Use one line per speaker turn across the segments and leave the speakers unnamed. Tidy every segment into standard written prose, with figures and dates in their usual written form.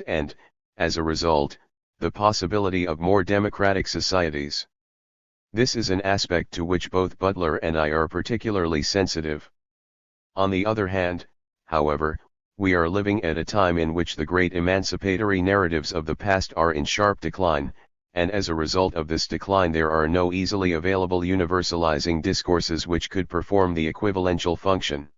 and, as a result, the possibility of more democratic societies. This is an aspect to which both Butler and I are particularly sensitive. On the other hand, however, we are living at a time in which the great emancipatory narratives of the past are in sharp decline, and as a result of this decline there are no easily available universalizing discourses which could perform the equivalential function.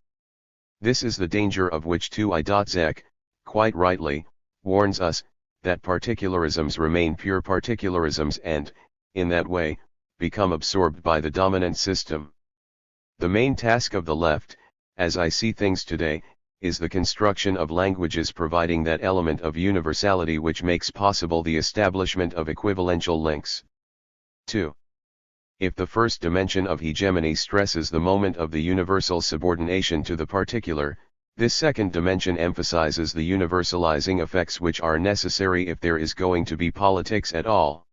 This is the danger of which Zizek, quite rightly, warns us, that particularisms remain pure particularisms and, in that way, become absorbed by the dominant system. The main task of the left, as I see things today, is the construction of languages providing that element of universality which makes possible the establishment of equivalential links. 2. If the first dimension of hegemony stresses the moment of the universal subordination to the particular, this second dimension emphasizes the universalizing effects which are necessary if there is going to be politics at all.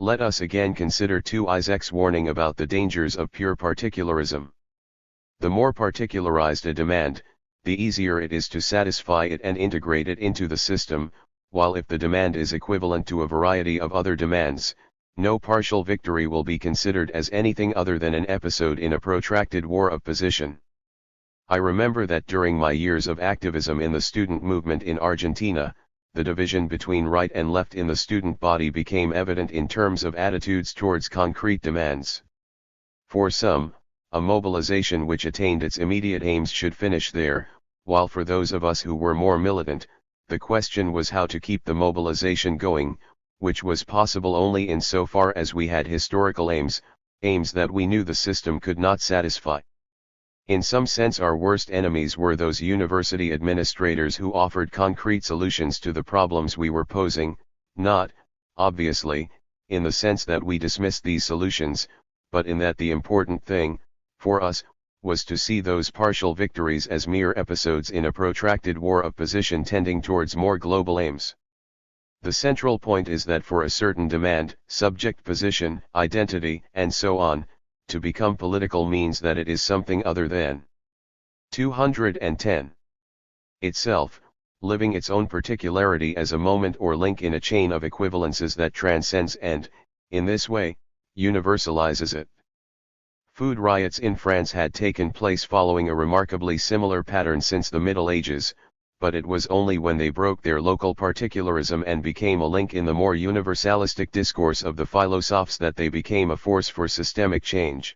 Let us again consider Zizek's warning about the dangers of pure particularism. The more particularized a demand, the easier it is to satisfy it and integrate it into the system, while if the demand is equivalent to a variety of other demands, no partial victory will be considered as anything other than an episode in a protracted war of position. I remember that during my years of activism in the student movement in Argentina, the division between right and left in the student body became evident in terms of attitudes towards concrete demands. For some, a mobilization which attained its immediate aims should finish there, while for those of us who were more militant, the question was how to keep the mobilization going, which was possible only insofar as we had historical aims that we knew the system could not satisfy. In some sense our worst enemies were those university administrators who offered concrete solutions to the problems we were posing, not, obviously, in the sense that we dismissed these solutions, but in that the important thing, for us, was to see those partial victories as mere episodes in a protracted war of position tending towards more global aims. The central point is that for a certain demand, subject position, identity, and so on, to become political means that it is something other than 210 itself, living its own particularity as a moment or link in a chain of equivalences that transcends and, in this way, universalizes it. Food riots in France had taken place following a remarkably similar pattern since the Middle Ages, but it was only when they broke their local particularism and became a link in the more universalistic discourse of the philosophs that they became a force for systemic change.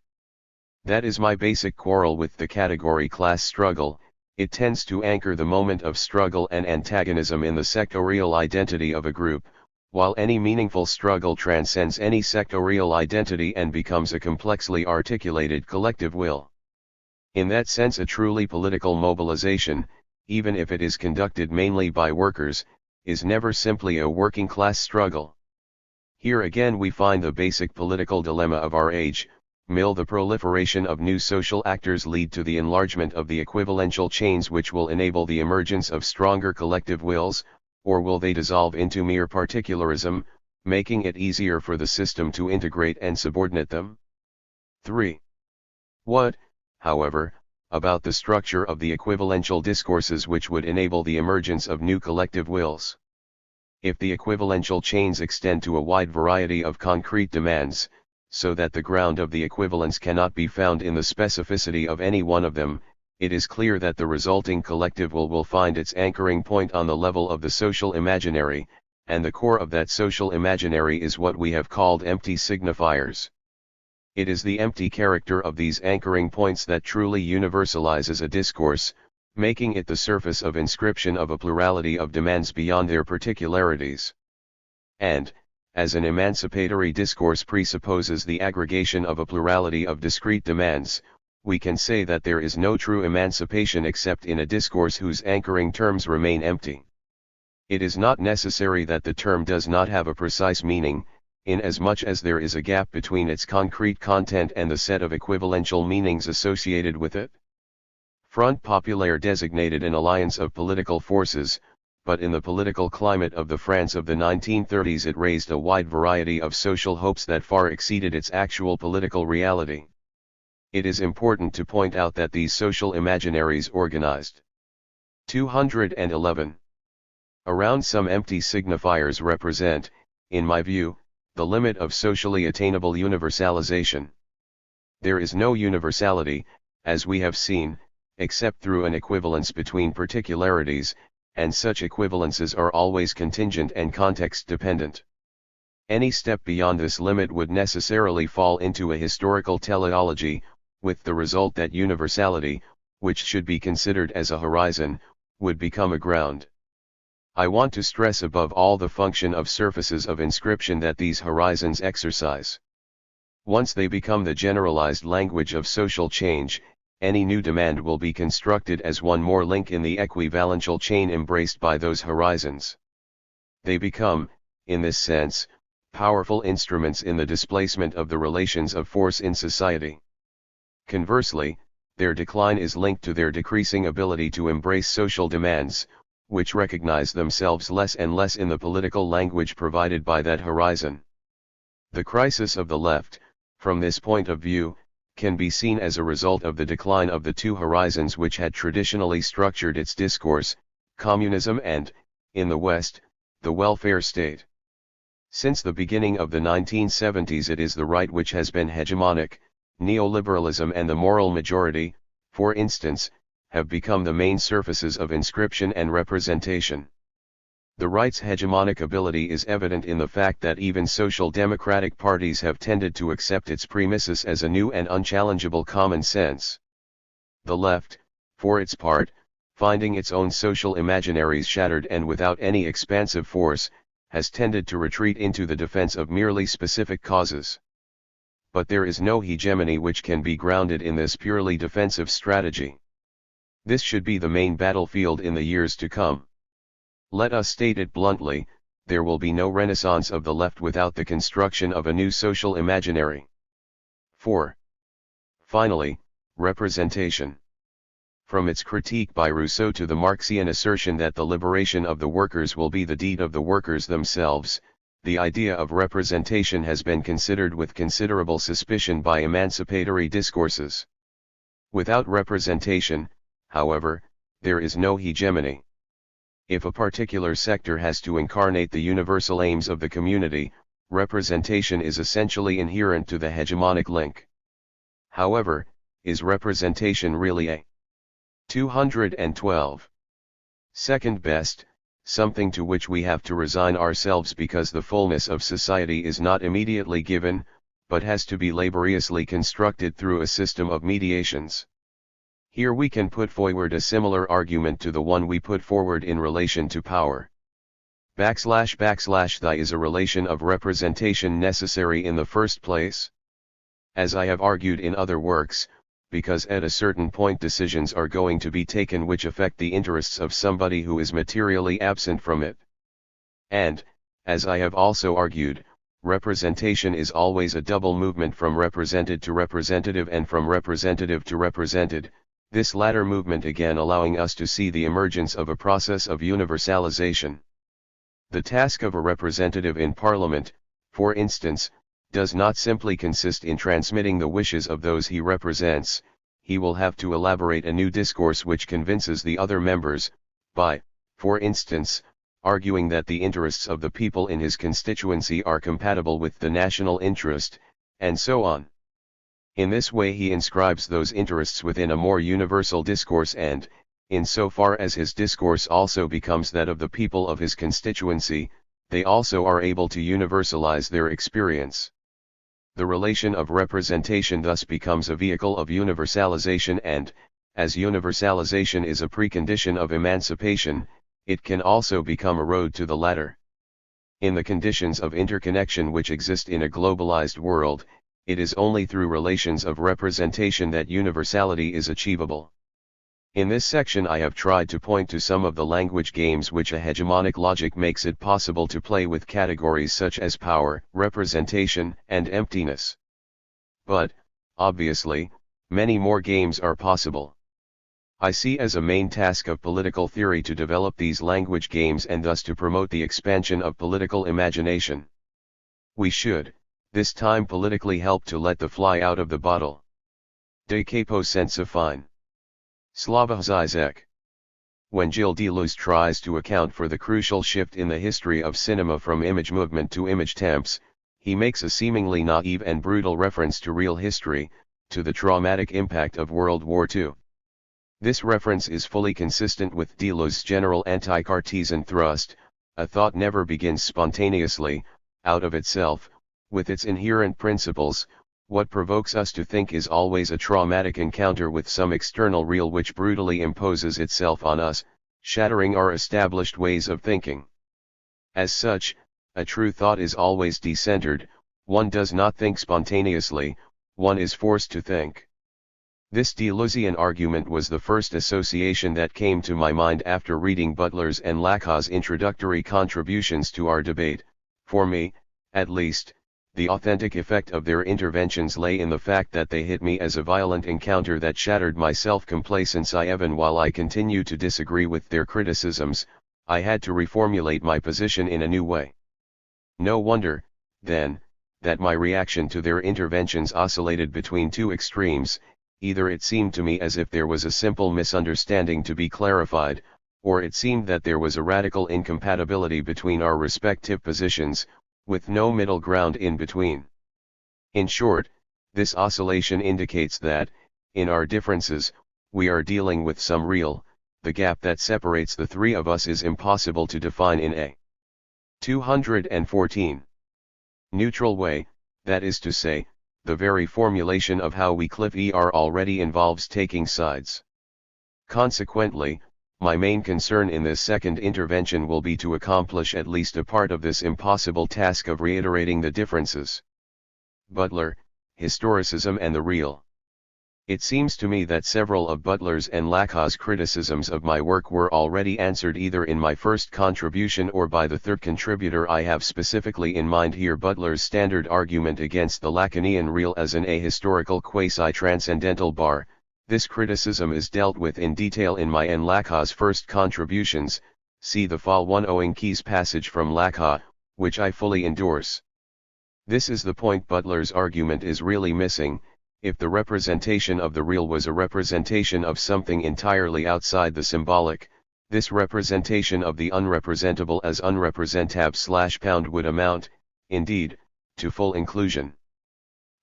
That is my basic quarrel with the category class struggle. It tends to anchor the moment of struggle and antagonism in the sectorial identity of a group, while any meaningful struggle transcends any sectorial identity and becomes a complexly articulated collective will. In that sense, a truly political mobilization, even if it is conducted mainly by workers, is never simply a working class struggle. Here again we find the basic political dilemma of our age. Will the proliferation of new social actors lead to the enlargement of the equivalential chains which will enable the emergence of stronger collective wills, or will they dissolve into mere particularism, making it easier for the system to integrate and subordinate them? 3. What, however, about the structure of the equivalential discourses which would enable the emergence of new collective wills? If the equivalential chains extend to a wide variety of concrete demands, so that the ground of the equivalence cannot be found in the specificity of any one of them, it is clear that the resulting collective will find its anchoring point on the level of the social imaginary, and the core of that social imaginary is what we have called empty signifiers. It is the empty character of these anchoring points that truly universalizes a discourse, making it the surface of inscription of a plurality of demands beyond their particularities. And, as an emancipatory discourse presupposes the aggregation of a plurality of discrete demands, we can say that there is no true emancipation except in a discourse whose anchoring terms remain empty. It is not necessary that the term does not have a precise meaning, inasmuch as there is a gap between its concrete content and the set of equivalential meanings associated with it. Front Populaire designated an alliance of political forces, but in the political climate of the France of the 1930s it raised a wide variety of social hopes that far exceeded its actual political reality. It is important to point out that these social imaginaries organized 211 Around some empty signifiers represent, in my view, the limit of socially attainable universalization. There is no universality, as we have seen, except through an equivalence between particularities, and such equivalences are always contingent and context-dependent. Any step beyond this limit would necessarily fall into a historical teleology, with the result that universality, which should be considered as a horizon, would become a ground. I want to stress above all the function of surfaces of inscription that these horizons exercise. Once they become the generalized language of social change, any new demand will be constructed as one more link in the equivalential chain embraced by those horizons. They become, in this sense, powerful instruments in the displacement of the relations of force in society. Conversely, their decline is linked to their decreasing ability to embrace social demands, which recognize themselves less and less in the political language provided by that horizon. The crisis of the left, from this point of view, can be seen as a result of the decline of the two horizons which had traditionally structured its discourse, communism and, in the West, the welfare state. Since the beginning of the 1970s it is the right which has been hegemonic. Neoliberalism and the moral majority, for instance, have become the main surfaces of inscription and representation. The right's hegemonic ability is evident in the fact that even social democratic parties have tended to accept its premises as a new and unchallengeable common sense. The left, for its part, finding its own social imaginaries shattered and without any expansive force, has tended to retreat into the defense of merely specific causes. But there is no hegemony which can be grounded in this purely defensive strategy. This should be the main battlefield in the years to come. Let us state it bluntly, there will be no renaissance of the left without the construction of a new social imaginary. 4. Finally, representation. From its critique by Rousseau to the Marxian assertion that the liberation of the workers will be the deed of the workers themselves, the idea of representation has been considered with considerable suspicion by emancipatory discourses. Without representation, however, there is no hegemony. If a particular sector has to incarnate the universal aims of the community, representation is essentially inherent to the hegemonic link. However, is representation really a 212 second best, something to which we have to resign ourselves because the fullness of society is not immediately given, but has to be laboriously constructed through a system of mediations? Here we can put forward a similar argument to the one we put forward in relation to power. / Thy is a relation of representation necessary in the first place? As I have argued in other works, because at a certain point decisions are going to be taken which affect the interests of somebody who is materially absent from it. And, as I have also argued, representation is always a double movement from represented to representative and from representative to represented, this latter movement again allowing us to see the emergence of a process of universalization. The task of a representative in Parliament, for instance, does not simply consist in transmitting the wishes of those he represents. He will have to elaborate a new discourse which convinces the other members, by, for instance, arguing that the interests of the people in his constituency are compatible with the national interest, and so on. In this way he inscribes those interests within a more universal discourse and, in so far as his discourse also becomes that of the people of his constituency, they also are able to universalize their experience. The relation of representation thus becomes a vehicle of universalization and, as universalization is a precondition of emancipation, it can also become a road to the latter. In the conditions of interconnection which exist in a globalized world, it is only through relations of representation that universality is achievable. In this section I have tried to point to some of the language games which a hegemonic logic makes it possible to play with categories such as power, representation, and emptiness. But, obviously, many more games are possible. I see as a main task of political theory to develop these language games and thus to promote the expansion of political imagination. We should, this time politically help to let the fly out of the bottle. De capo senza fine. Slava Zizek. When Gilles Deleuze tries to account for the crucial shift in the history of cinema from image movement to image temps, he makes a seemingly naive and brutal reference to real history, to the traumatic impact of World War II. This reference is fully consistent with Deleuze's general anti-Cartesian thrust: a thought never begins spontaneously, out of itself, with its inherent principles. What provokes us to think is always a traumatic encounter with some external real which brutally imposes itself on us, shattering our established ways of thinking. As such, a true thought is always decentered. One does not think spontaneously, one is forced to think. This Deleuzian argument was the first association that came to my mind after reading Butler's and Lacau's introductory contributions to our debate. For me, at least, the authentic effect of their interventions lay in the fact that they hit me as a violent encounter that shattered my self-complacency. Even while I continue to disagree with their criticisms, I had to reformulate my position in a new way. No wonder, then, that my reaction to their interventions oscillated between two extremes. Either it seemed to me as if there was a simple misunderstanding to be clarified, or it seemed that there was a radical incompatibility between our respective positions, with no middle ground in between. In short, this oscillation indicates that, in our differences, we are dealing with some real. The gap that separates the three of us is impossible to define in a 214 neutral way, that is to say, the very formulation of how we cliff already involves taking sides. Consequently, my main concern in this second intervention will be to accomplish at least a part of this impossible task of reiterating the differences. Butler, Historicism and the Real. It seems to me that several of Butler's and Lacau's criticisms of my work were already answered either in my first contribution or by the third contributor I have specifically in mind here. Butler's standard argument against the Lacanian real as an ahistorical quasi-transcendental bar. This criticism is dealt with in detail in my and Lacau's first contributions. See the Fall 1 owing Key's passage from Laclau, which I fully endorse. This is the point Butler's argument is really missing. If the representation of the real was a representation of something entirely outside the symbolic, this representation of the unrepresentable as unrepresentab / would amount, indeed, to full inclusion.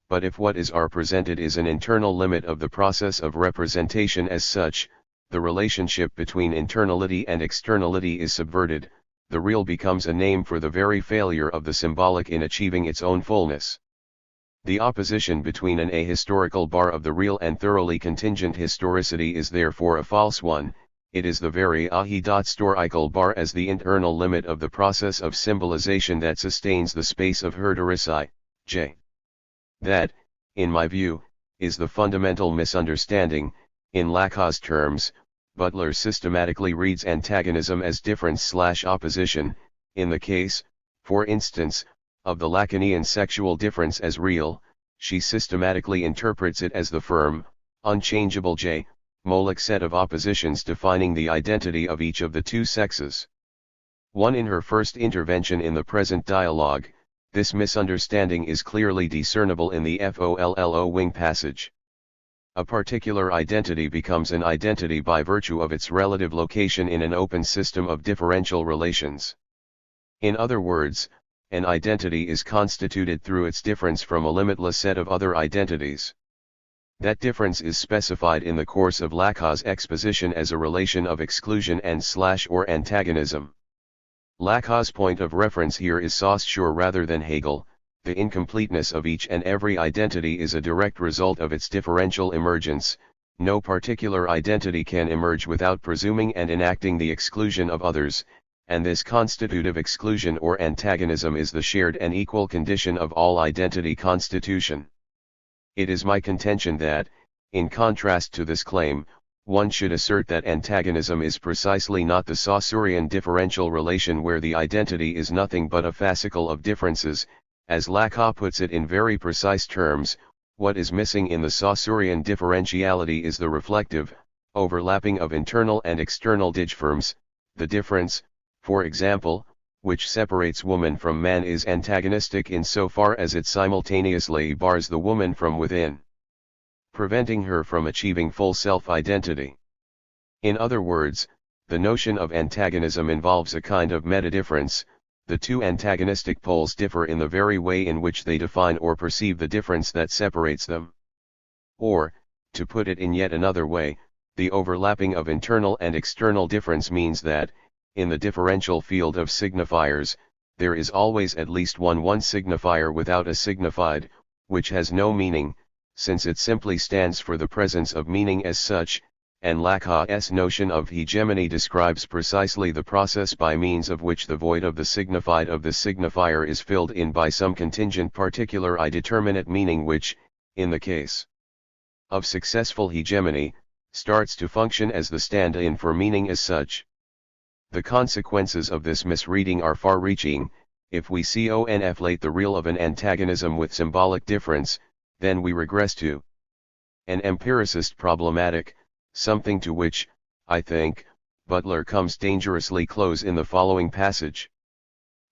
But if what is presented is an internal limit of the process of representation as such, the relationship between internality and externality is subverted. The real becomes a name for the very failure of the symbolic in achieving its own fullness. The opposition between an ahistorical bar of the real and thoroughly contingent historicity is therefore a false one. It is the very ahistorical bar as the internal limit of the process of symbolization that sustains the space of historicity, j. That, in my view, is the fundamental misunderstanding. In Lacau's terms, Butler systematically reads antagonism as difference/opposition. In the case, for instance, of the Lacanian sexual difference as real, she systematically interprets it as the firm, unchangeable molic set of oppositions defining the identity of each of the two sexes. 1. In her first intervention in the present dialogue, this misunderstanding is clearly discernible in the FOLLO wing passage. A particular identity becomes an identity by virtue of its relative location in an open system of differential relations. In other words, an identity is constituted through its difference from a limitless set of other identities. That difference is specified in the course of Lacau's exposition as a relation of exclusion and/or antagonism. Lacau's point of reference here is Saussure rather than Hegel. The incompleteness of each and every identity is a direct result of its differential emergence. No particular identity can emerge without presuming and enacting the exclusion of others, and this constitutive exclusion or antagonism is the shared and equal condition of all identity constitution. It is my contention that, in contrast to this claim, one should assert that antagonism is precisely not the Saussurean differential relation where the identity is nothing but a fascicle of differences. As Laclau puts it in very precise terms, what is missing in the Saussurean differentiality is the reflective overlapping of internal and external digforms. The difference, for example, which separates woman from man is antagonistic insofar as it simultaneously bars the woman from within, preventing her from achieving full self-identity. In other words, the notion of antagonism involves a kind of meta-difference. The two antagonistic poles differ in the very way in which they define or perceive the difference that separates them. Or, to put it in yet another way, the overlapping of internal and external difference means that, in the differential field of signifiers, there is always at least one signifier without a signified, which has no meaning, since it simply stands for the presence of meaning as such, and Lacau's notion of hegemony describes precisely the process by means of which the void of the signifier is filled in by some contingent particular indeterminate meaning which, in the case of successful hegemony, starts to function as the stand-in for meaning as such. The consequences of this misreading are far-reaching. If we conflate the real of an antagonism with symbolic difference, then we regress to an empiricist problematic, something to which, I think, Butler comes dangerously close in the following passage.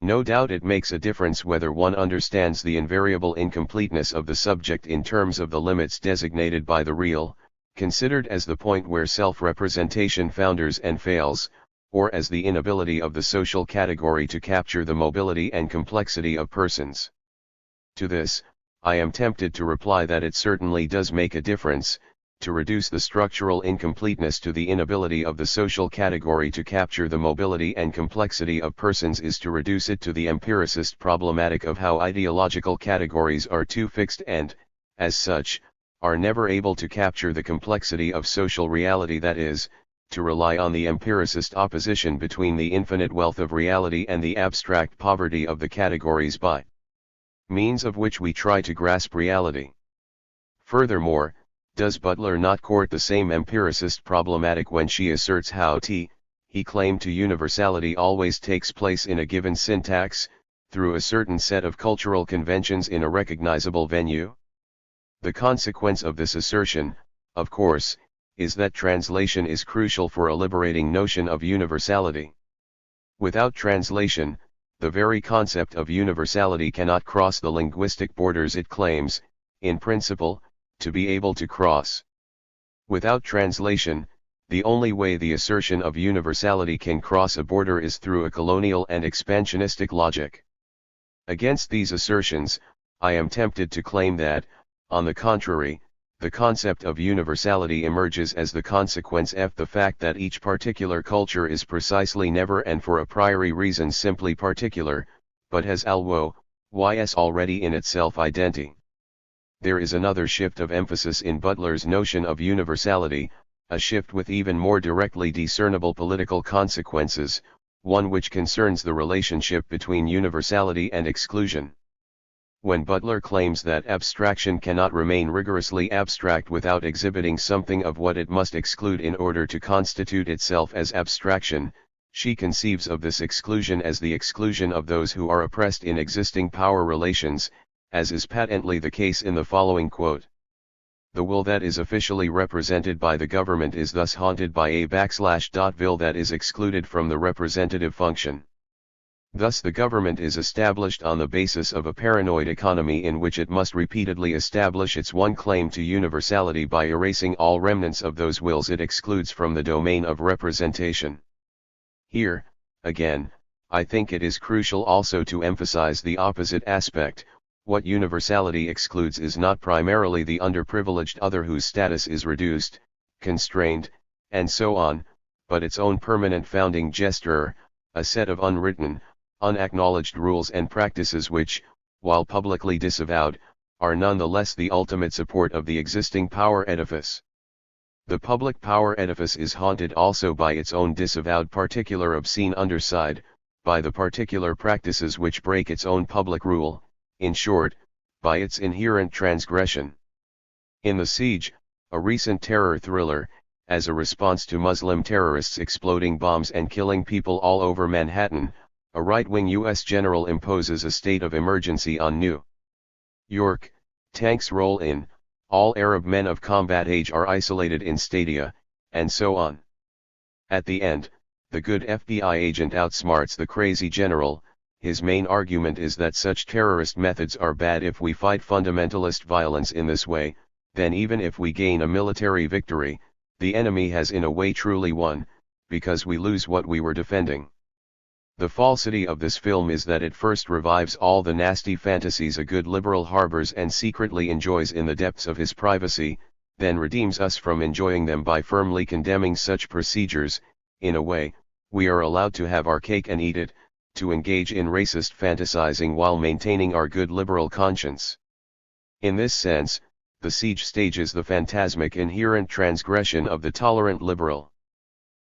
No doubt it makes a difference whether one understands the invariable incompleteness of the subject in terms of the limits designated by the real, considered as the point where self-representation founders and fails, or as the inability of the social category to capture the mobility and complexity of persons. To this, I am tempted to reply that it certainly does make a difference. To reduce the structural incompleteness to the inability of the social category to capture the mobility and complexity of persons is to reduce it to the empiricist problematic of how ideological categories are too fixed and, as such, are never able to capture the complexity of social reality, that is, to rely on the empiricist opposition between the infinite wealth of reality and the abstract poverty of the categories by means of which we try to grasp reality. Furthermore, does Butler not court the same empiricist problematic when she asserts how he claim to universality always takes place in a given syntax, through a certain set of cultural conventions in a recognizable venue? The consequence of this assertion, of course, is that translation is crucial for a liberating notion of universality. Without translation, the very concept of universality cannot cross the linguistic borders it claims, in principle, to be able to cross. Without translation, the only way the assertion of universality can cross a border is through a colonial and expansionistic logic. Against these assertions, I am tempted to claim that, on the contrary, the concept of universality emerges as the consequence of the fact that each particular culture is precisely never and for a priori reason simply particular, but has already in itself identity. There is another shift of emphasis in Butler's notion of universality, a shift with even more directly discernible political consequences, one which concerns the relationship between universality and exclusion. When Butler claims that abstraction cannot remain rigorously abstract without exhibiting something of what it must exclude in order to constitute itself as abstraction, she conceives of this exclusion as the exclusion of those who are oppressed in existing power relations, as is patently the case in the following quote. The will that is officially represented by the government is thus haunted by a /will that is excluded from the representative function. Thus the government is established on the basis of a paranoid economy in which it must repeatedly establish its one claim to universality by erasing all remnants of those wills it excludes from the domain of representation. Here, again, I think it is crucial also to emphasize the opposite aspect. What universality excludes is not primarily the underprivileged other whose status is reduced, constrained, and so on, but its own permanent founding gesture, a set of unwritten, unacknowledged rules and practices which, while publicly disavowed, are nonetheless the ultimate support of the existing power edifice. The public power edifice is haunted also by its own disavowed particular obscene underside, by the particular practices which break its own public rule, in short, by its inherent transgression. In The Siege, a recent terror thriller, as a response to Muslim terrorists exploding bombs and killing people all over Manhattan, a right-wing U.S. general imposes a state of emergency on New York, tanks roll in, all Arab men of combat age are isolated in stadia, and so on. At the end, the good FBI agent outsmarts the crazy general. His main argument is that such terrorist methods are bad. If we fight fundamentalist violence in this way, then even if we gain a military victory, the enemy has in a way truly won, because we lose what we were defending. The falsity of this film is that it first revives all the nasty fantasies a good liberal harbors and secretly enjoys in the depths of his privacy, then redeems us from enjoying them by firmly condemning such procedures. In a way, we are allowed to have our cake and eat it, to engage in racist fantasizing while maintaining our good liberal conscience. In this sense, the siege stage is the phantasmic inherent transgression of the tolerant liberal.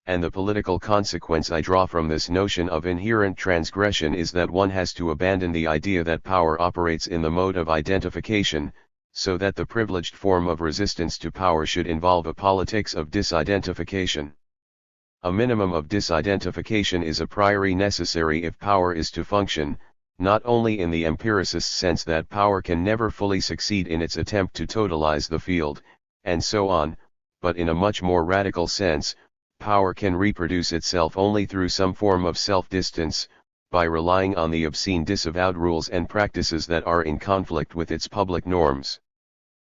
And the political consequence I draw from this notion of inherent transgression is that one has to abandon the idea that power operates in the mode of identification, so that the privileged form of resistance to power should involve a politics of disidentification. A minimum of disidentification is a priori necessary if power is to function, not only in the empiricist sense that power can never fully succeed in its attempt to totalize the field, and so on, but in a much more radical sense, power can reproduce itself only through some form of self-distance, by relying on the obscene disavowed rules and practices that are in conflict with its public norms.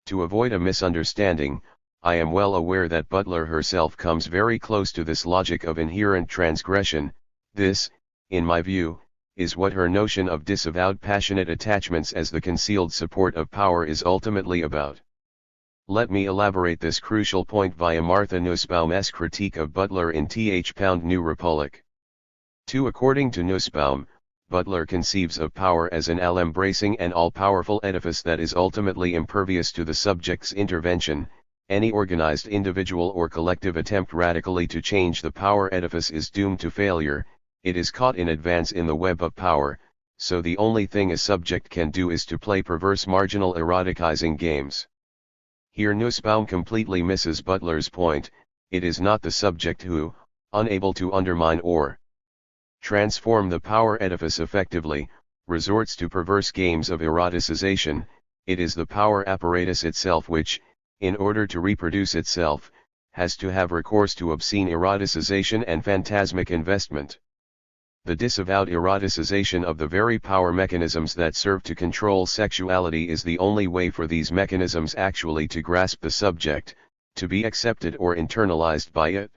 To avoid a misunderstanding, I am well aware that Butler herself comes very close to this logic of inherent transgression. This, in my view, is what her notion of disavowed passionate attachments as the concealed support of power is ultimately about. Let me elaborate this crucial point via Martha Nussbaum's critique of Butler in New Republic. 2. According to Nussbaum, Butler conceives of power as an all-embracing and all-powerful edifice that is ultimately impervious to the subject's intervention. Any organized individual or collective attempt radically to change the power edifice is doomed to failure. It is caught in advance in the web of power, so the only thing a subject can do is to play perverse marginal eroticizing games. Here Nussbaum completely misses Butler's point. It is not the subject who, unable to undermine or transform the power edifice effectively, resorts to perverse games of eroticization. It is the power apparatus itself which, in order to reproduce itself, has to have recourse to obscene eroticization and phantasmic investment. The disavowed eroticization of the very power mechanisms that serve to control sexuality is the only way for these mechanisms actually to grasp the subject, to be accepted or internalized by it.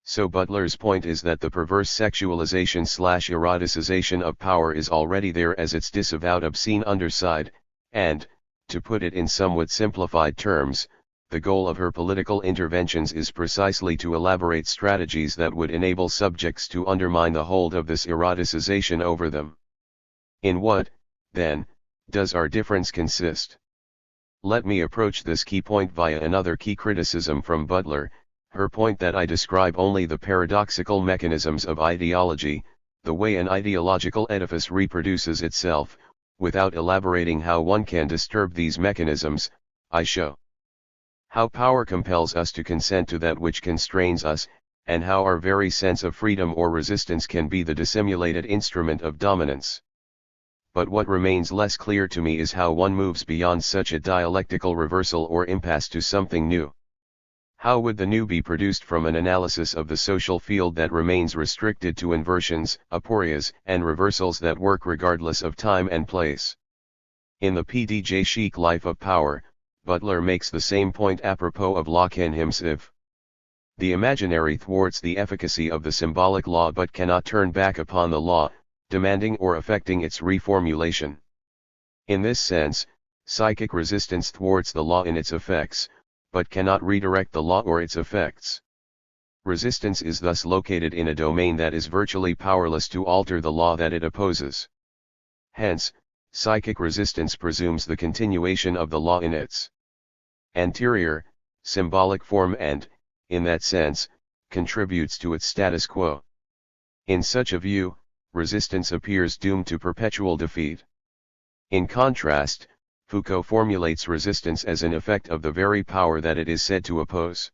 So Butler's point is that the perverse sexualization/eroticization of power is already there as its disavowed obscene underside, and, to put it in somewhat simplified terms, the goal of her political interventions is precisely to elaborate strategies that would enable subjects to undermine the hold of this eroticization over them. In what, then, does our difference consist? Let me approach this key point via another key criticism from Butler, her point that I describe only the paradoxical mechanisms of ideology, the way an ideological edifice reproduces itself, without elaborating how one can disturb these mechanisms. I show how power compels us to consent to that which constrains us, and how our very sense of freedom or resistance can be the dissimulated instrument of dominance. But what remains less clear to me is how one moves beyond such a dialectical reversal or impasse to something new. How would the new be produced from an analysis of the social field that remains restricted to inversions, aporias, and reversals that work regardless of time and place? In the PDJ chic life of power, Butler makes the same point apropos of Locke in himself. The imaginary thwarts the efficacy of the symbolic law but cannot turn back upon the law, demanding or affecting its reformulation. In this sense, psychic resistance thwarts the law in its effects, but cannot redirect the law or its effects. Resistance is thus located in a domain that is virtually powerless to alter the law that it opposes. Hence, psychic resistance presumes the continuation of the law in its anterior, symbolic form and, in that sense, contributes to its status quo. In such a view, resistance appears doomed to perpetual defeat. In contrast, Foucault formulates resistance as an effect of the very power that it is said to oppose.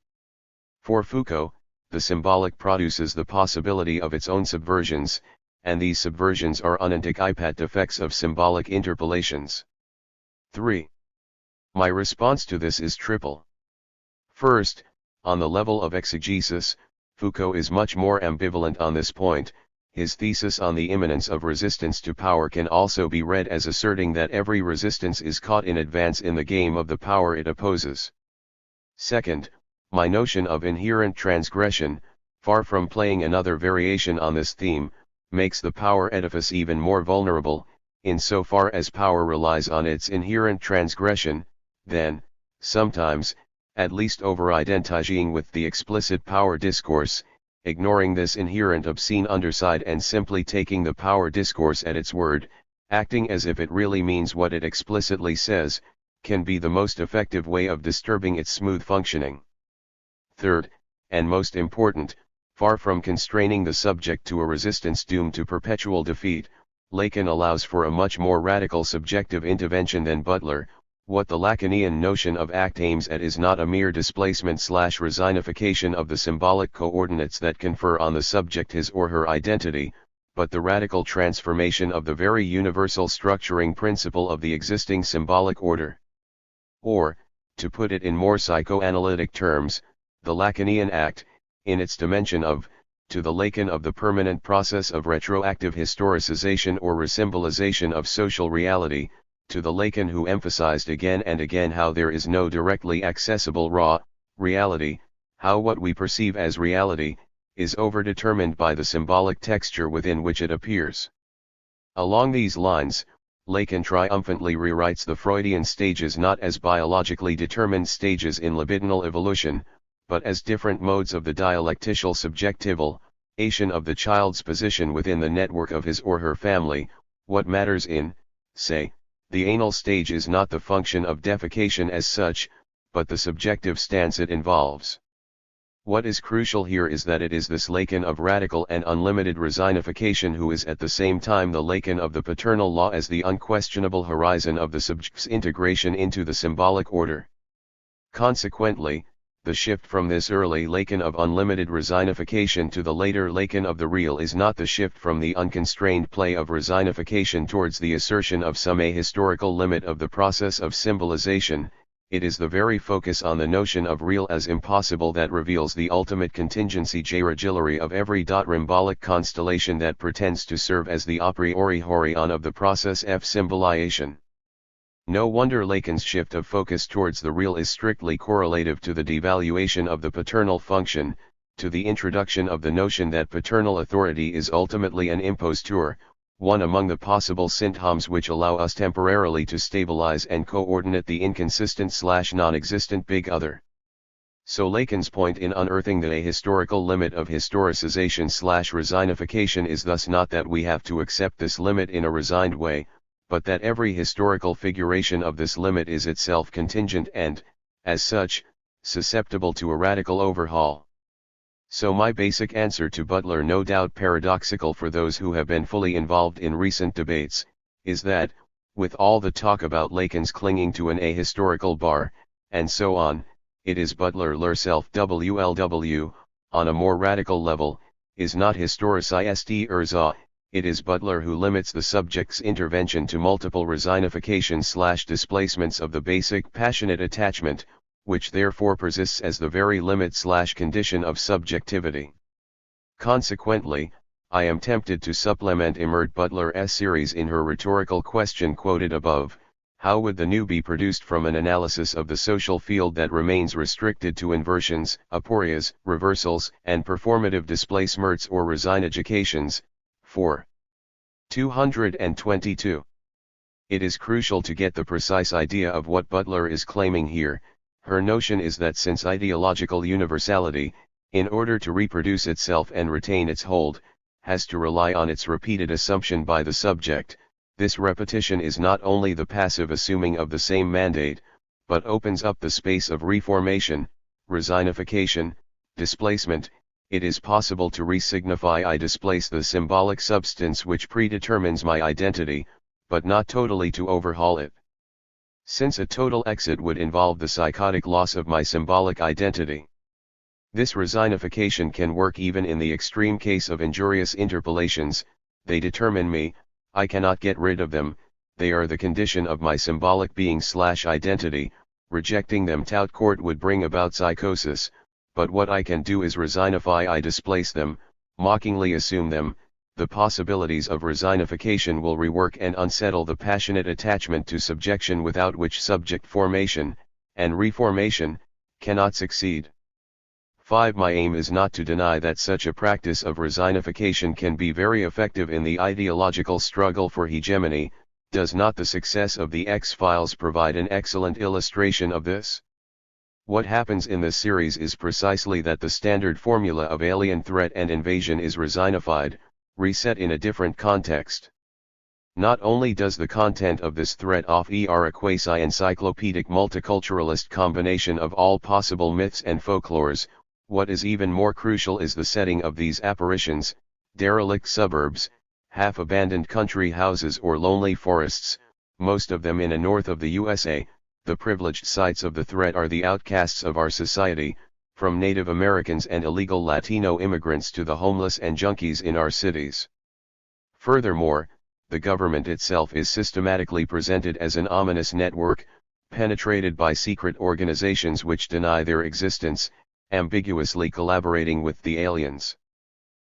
For Foucault, the symbolic produces the possibility of its own subversions, and these subversions are unanticipated effects of symbolic interpolations. 3. My response to this is triple. First, on the level of exegesis, Foucault is much more ambivalent on this point. His thesis on the immanence of resistance to power can also be read as asserting that every resistance is caught in advance in the game of the power it opposes. Second, my notion of inherent transgression, far from playing another variation on this theme, makes the power edifice even more vulnerable, insofar as power relies on its inherent transgression, then, sometimes, at least over-identifying with the explicit power discourse, ignoring this inherent obscene underside and simply taking the power discourse at its word, acting as if it really means what it explicitly says, can be the most effective way of disturbing its smooth functioning. Third, and most important, far from constraining the subject to a resistance doomed to perpetual defeat, Laclau allows for a much more radical subjective intervention than Butler. What the Lacanian notion of act aims at is not a mere displacement/resignification of the symbolic coordinates that confer on the subject his or her identity, but the radical transformation of the very universal structuring principle of the existing symbolic order. Or, to put it in more psychoanalytic terms, the Lacanian act, in its dimension of, to the Lacan of the permanent process of retroactive historicization or resymbolization of social reality, to the Lacan who emphasized again and again how there is no directly accessible raw reality, how what we perceive as reality, is overdetermined by the symbolic texture within which it appears. Along these lines, Lacan triumphantly rewrites the Freudian stages not as biologically determined stages in libidinal evolution, but as different modes of the dialectical subjectivation of the child's position within the network of his or her family. What matters in, say, the anal stage is not the function of defecation as such, but the subjective stance it involves. What is crucial here is that it is this Lacan of radical and unlimited resignification who is at the same time the Lacan of the paternal law as the unquestionable horizon of the subject's integration into the symbolic order. Consequently, the shift from this early Lacan of unlimited resignification to the later Lacan of the real is not the shift from the unconstrained play of resignification towards the assertion of some ahistorical limit of the process of symbolization. It is the very focus on the notion of real as impossible that reveals the ultimate contingency geragillary of every rhombic constellation that pretends to serve as the a priori horizon of the process of symbolization. No wonder Lacan's shift of focus towards the real is strictly correlative to the devaluation of the paternal function, to the introduction of the notion that paternal authority is ultimately an imposture, one among the possible symptoms which allow us temporarily to stabilize and coordinate the inconsistent/non-existent big other. So Lacan's point in unearthing the ahistorical limit of historicization/resignification is thus not that we have to accept this limit in a resigned way, but that every historical figuration of this limit is itself contingent and, as such, susceptible to a radical overhaul. So my basic answer to Butler, no doubt paradoxical for those who have been fully involved in recent debates, is that, with all the talk about Lacan's clinging to an ahistorical bar, and so on, it is Butler self WLW, on a more radical level, is not historicist Urza. It is Butler who limits the subject's intervention to multiple resignifications/displacements of the basic passionate attachment, which therefore persists as the very limit/condition of subjectivity. Consequently, I am tempted to supplement Immert Butler's series in her rhetorical question quoted above: how would the new be produced from an analysis of the social field that remains restricted to inversions, aporias, reversals, and performative displacements or resignifications? 4. 222. It is crucial to get the precise idea of what Butler is claiming here. Her notion is that since ideological universality, in order to reproduce itself and retain its hold, has to rely on its repeated assumption by the subject, this repetition is not only the passive assuming of the same mandate, but opens up the space of reformation, resignification, displacement. It is possible to resignify. I displace the symbolic substance which predetermines my identity, but not totally to overhaul it. Since a total exit would involve the psychotic loss of my symbolic identity. This resignification can work even in the extreme case of injurious interpolations. They determine me, I cannot get rid of them, they are the condition of my symbolic being/identity, rejecting them tout court would bring about psychosis. But what I can do is resignify. I displace them, mockingly assume them. The possibilities of resignification will rework and unsettle the passionate attachment to subjection without which subject formation, and reformation, cannot succeed. 5. My aim is not to deny that such a practice of resignification can be very effective in the ideological struggle for hegemony. Does not the success of the X-Files provide an excellent illustration of this? What happens in this series is precisely that the standard formula of alien threat and invasion is resignified, reset in a different context. Not only does the content of this threat offer a quasi-encyclopedic multiculturalist combination of all possible myths and folklores, what is even more crucial is the setting of these apparitions: derelict suburbs, half-abandoned country houses or lonely forests, most of them in the north of the USA. The privileged sites of the threat are the outcasts of our society, from Native Americans and illegal Latino immigrants to the homeless and junkies in our cities. Furthermore, the government itself is systematically presented as an ominous network, penetrated by secret organizations which deny their existence, ambiguously collaborating with the aliens.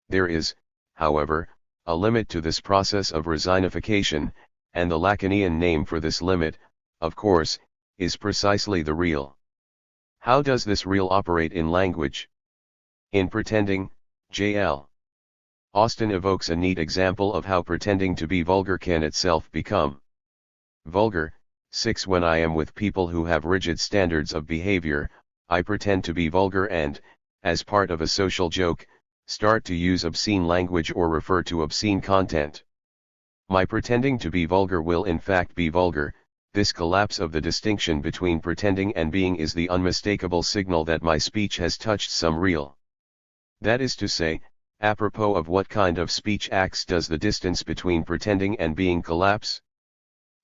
There is, however, a limit to this process of resignification, and the Lacanian name for this limit, of course, is precisely the real. How does this real operate in language? In pretending, J.L. Austin evokes a neat example of how pretending to be vulgar can itself become vulgar. 6. When I am with people who have rigid standards of behavior, I pretend to be vulgar and, as part of a social joke, start to use obscene language or refer to obscene content. My pretending to be vulgar will in fact be vulgar. This collapse of the distinction between pretending and being is the unmistakable signal that my speech has touched some real. That is to say, apropos of what kind of speech acts does the distance between pretending and being collapse?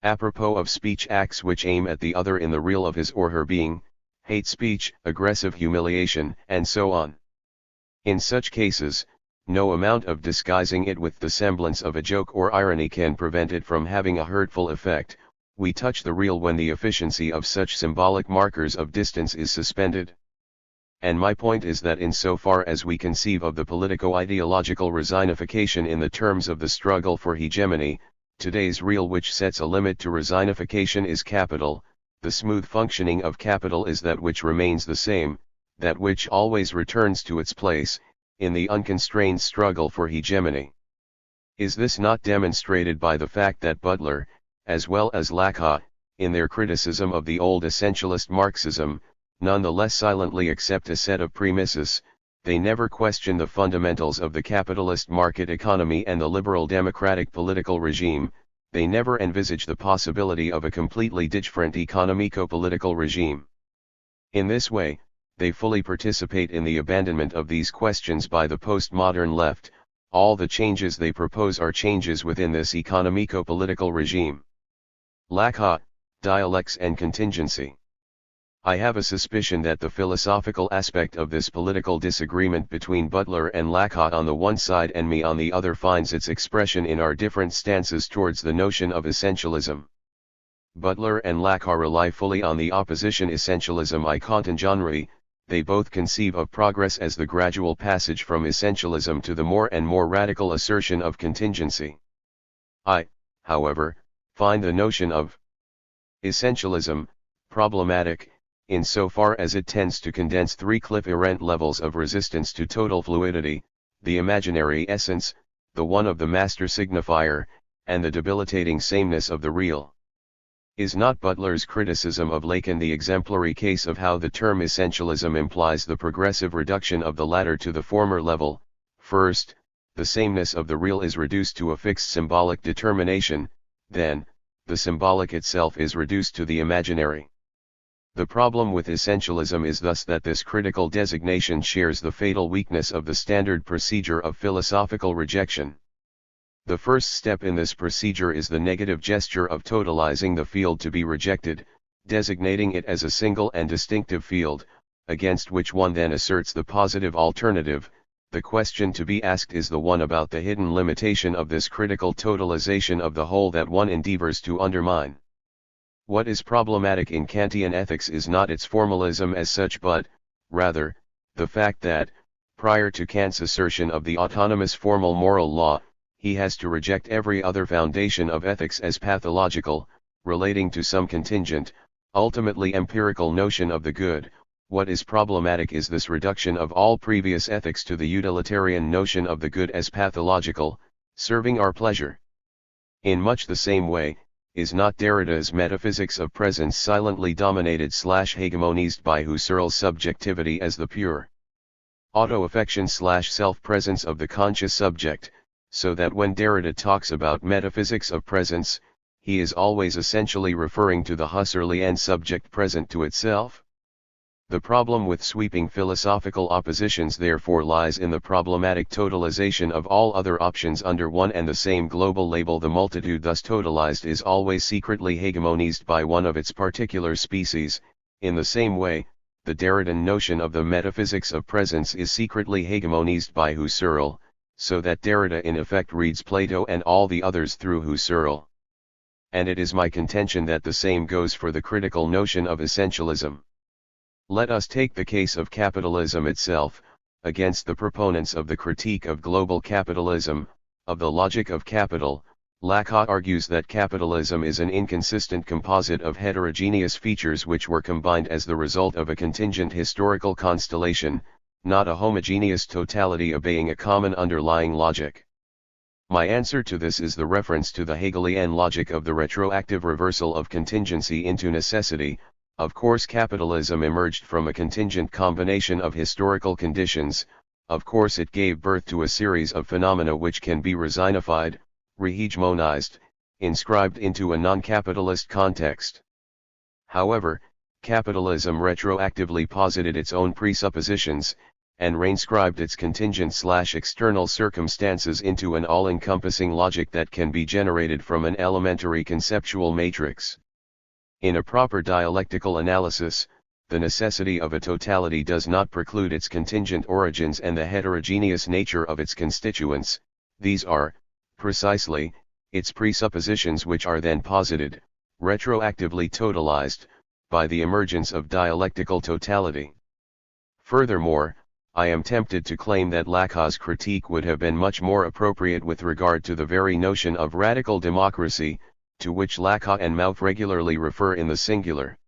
Apropos of speech acts which aim at the other in the real of his or her being, hate speech, aggressive humiliation, and so on. In such cases, no amount of disguising it with the semblance of a joke or irony can prevent it from having a hurtful effect. We touch the real when the efficiency of such symbolic markers of distance is suspended. And my point is that insofar as we conceive of the politico-ideological resignification in the terms of the struggle for hegemony, today's real which sets a limit to resignification is capital. The smooth functioning of capital is that which remains the same, that which always returns to its place, in the unconstrained struggle for hegemony. Is this not demonstrated by the fact that Butler, as well as Laclau, in their criticism of the old essentialist Marxism, nonetheless silently accept a set of premises? They never question the fundamentals of the capitalist market economy and the liberal democratic political regime. They never envisage the possibility of a completely different economico-political regime. In this way, they fully participate in the abandonment of these questions by the postmodern left. All the changes they propose are changes within this economico-political regime. Laclau, Dialects and Contingency. I have a suspicion that the philosophical aspect of this political disagreement between Butler and Laclau on the one side and me on the other finds its expression in our different stances towards the notion of essentialism. Butler and Laclau rely fully on the opposition essentialism contingency. They both conceive of progress as the gradual passage from essentialism to the more and more radical assertion of contingency. I, however, find the notion of essentialism problematic, insofar as it tends to condense three cliff-errant levels of resistance to total fluidity: the imaginary essence, the one of the master signifier, and the debilitating sameness of the real. Is not Butler's criticism of Lacan the exemplary case of how the term essentialism implies the progressive reduction of the latter to the former level? First, the sameness of the real is reduced to a fixed symbolic determination, then, the symbolic itself is reduced to the imaginary. The problem with essentialism is thus that this critical designation shares the fatal weakness of the standard procedure of philosophical rejection. The first step in this procedure is the negative gesture of totalizing the field to be rejected, designating it as a single and distinctive field, against which one then asserts the positive alternative. The question to be asked is the one about the hidden limitation of this critical totalization of the whole that one endeavors to undermine. What is problematic in Kantian ethics is not its formalism as such but, rather, the fact that, prior to Kant's assertion of the autonomous formal moral law, he has to reject every other foundation of ethics as pathological, relating to some contingent, ultimately empirical notion of the good, What is problematic is this reduction of all previous ethics to the utilitarian notion of the good as pathological, serving our pleasure. In much the same way, is not Derrida's metaphysics of presence silently dominated/hegemonized by Husserl's subjectivity as the pure auto-affection/self-presence of the conscious subject, so that when Derrida talks about metaphysics of presence, he is always essentially referring to the Husserlian subject present to itself? The problem with sweeping philosophical oppositions therefore lies in the problematic totalization of all other options under one and the same global label. The multitude thus totalized is always secretly hegemonized by one of its particular species. In the same way, the Derridan notion of the metaphysics of presence is secretly hegemonized by Husserl, so that Derrida in effect reads Plato and all the others through Husserl. And it is my contention that the same goes for the critical notion of essentialism. Let us take the case of capitalism itself. Against the proponents of the critique of global capitalism, of the logic of capital, Laclau argues that capitalism is an inconsistent composite of heterogeneous features which were combined as the result of a contingent historical constellation, not a homogeneous totality obeying a common underlying logic. My answer to this is the reference to the Hegelian logic of the retroactive reversal of contingency into necessity. Of course, capitalism emerged from a contingent combination of historical conditions. Of course, it gave birth to a series of phenomena which can be resignified, rehegemonized, inscribed into a non-capitalist context. However, capitalism retroactively posited its own presuppositions, and reinscribed its contingent/external circumstances into an all-encompassing logic that can be generated from an elementary conceptual matrix. In a proper dialectical analysis, the necessity of a totality does not preclude its contingent origins and the heterogeneous nature of its constituents. These are, precisely, its presuppositions which are then posited, retroactively totalized, by the emergence of dialectical totality. Furthermore, I am tempted to claim that Lacau's critique would have been much more appropriate with regard to the very notion of radical democracy, to which Laclau and Mauve regularly refer in the singular.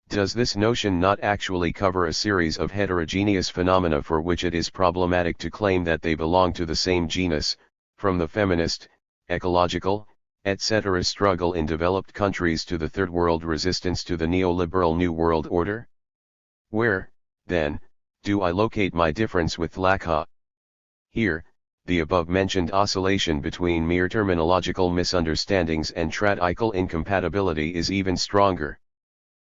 Does this notion not actually cover a series of heterogeneous phenomena for which it is problematic to claim that they belong to the same genus, from the feminist, ecological, etc. struggle in developed countries to the Third World resistance to the neoliberal New World Order? Where, then, do I locate my difference with Laclau? Here, the above-mentioned oscillation between mere terminological misunderstandings and tradical incompatibility is even stronger.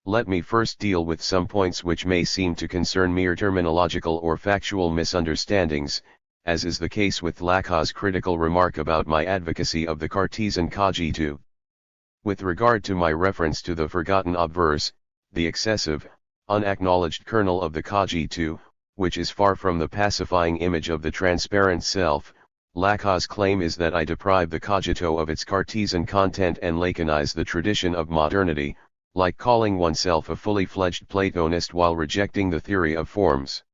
Let me first deal with some points which may seem to concern mere terminological or factual misunderstandings, as is the case with Lacau's critical remark about my advocacy of the Cartesian cogito. With regard to my reference to the forgotten obverse, the excessive, unacknowledged kernel of the cogito, which is far from the pacifying image of the transparent self, Lacau's claim is that I deprive the cogito of its Cartesian content and Lacanize the tradition of modernity, like calling oneself a fully fledged Platonist while rejecting the theory of forms.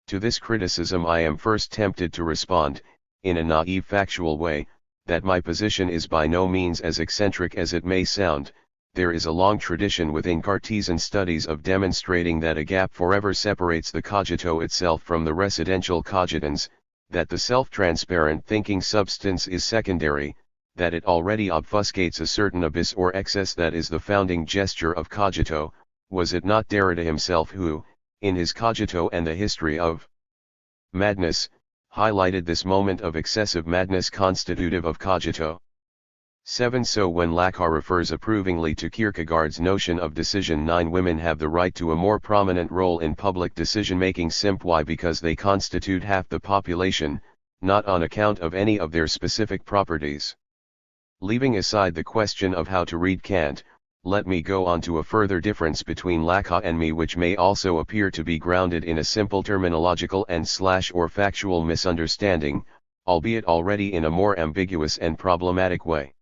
To this criticism I am first tempted to respond, in a naive factual way, that my position is by no means as eccentric as it may sound. There is a long tradition within Cartesian studies of demonstrating that a gap forever separates the cogito itself from the residential cogitans, that the self-transparent thinking substance is secondary, that it already obfuscates a certain abyss or excess that is the founding gesture of cogito. Was it not Derrida himself who, in his Cogito and the History of Madness, highlighted this moment of excessive madness constitutive of cogito? 7. So when Laclau refers approvingly to Kierkegaard's notion of decision, 9 women have the right to a more prominent role in public decision-making simply because they constitute half the population, not on account of any of their specific properties. Leaving aside the question of how to read Kant, let me go on to a further difference between Laclau and me which may also appear to be grounded in a simple terminological and/or factual misunderstanding, albeit already in a more ambiguous and problematic way.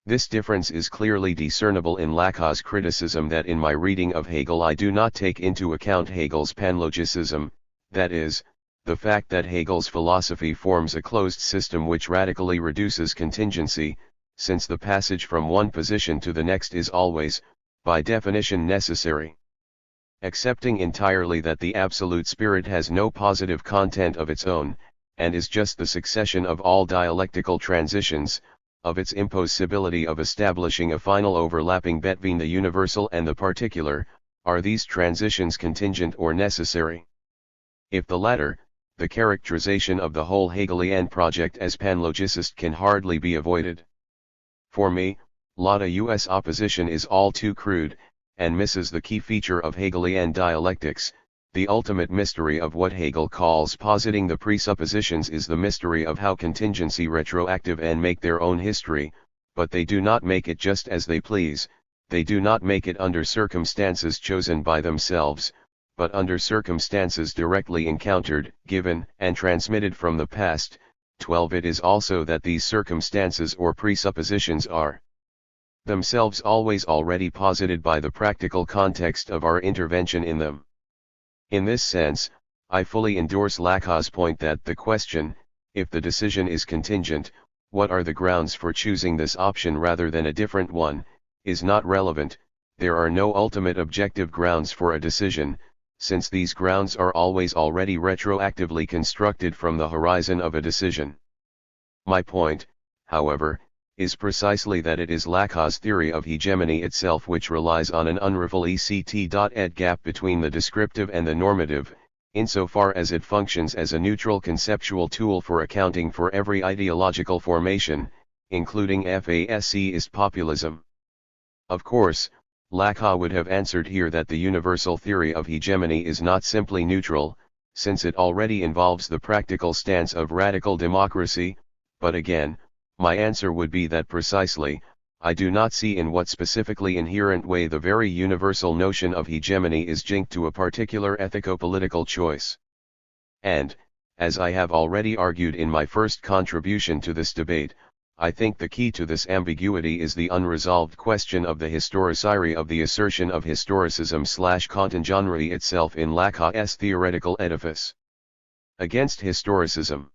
This difference is clearly discernible in Lacau's criticism that in my reading of Hegel I do not take into account Hegel's panlogicism, that is, the fact that Hegel's philosophy forms a closed system which radically reduces contingency, since the passage from one position to the next is always, by definition, necessary. accepting entirely that the absolute spirit has no positive content of its own, and is just the succession of all dialectical transitions, of its impossibility of establishing a final overlapping between the universal and the particular, are these transitions contingent or necessary? If the latter, the characterization of the whole Hegelian project as panlogicist can hardly be avoided. For me, Lata-US opposition is all too crude, and misses the key feature of Hegelian dialectics. The ultimate mystery of what Hegel calls positing the presuppositions is the mystery of how contingency retroactive and make their own history, but they do not make it just as they please, they do not make it under circumstances chosen by themselves, but under circumstances directly encountered, given, and transmitted from the past. 12. It is also that these circumstances or presuppositions are themselves always already posited by the practical context of our intervention in them. In this sense, I fully endorse Lacau's point that the question, if the decision is contingent, what are the grounds for choosing this option rather than a different one, is not relevant. There are no ultimate objective grounds for a decision, since these grounds are always already retroactively constructed from the horizon of a decision. My point, however, is precisely that it is Lacau's theory of hegemony itself which relies on an unravel-ect gap between the descriptive and the normative, insofar as it functions as a neutral conceptual tool for accounting for every ideological formation, including fascist populism. Of course, Laclau would have answered here that the universal theory of hegemony is not simply neutral, since it already involves the practical stance of radical democracy, but again, my answer would be that precisely, I do not see in what specifically inherent way the very universal notion of hegemony is jinked to a particular ethico-political choice. And, as I have already argued in my first contribution to this debate, I think the key to this ambiguity is the unresolved question of the historicity of the assertion of historicism/contingency itself in Lacau's theoretical edifice. Against historicism.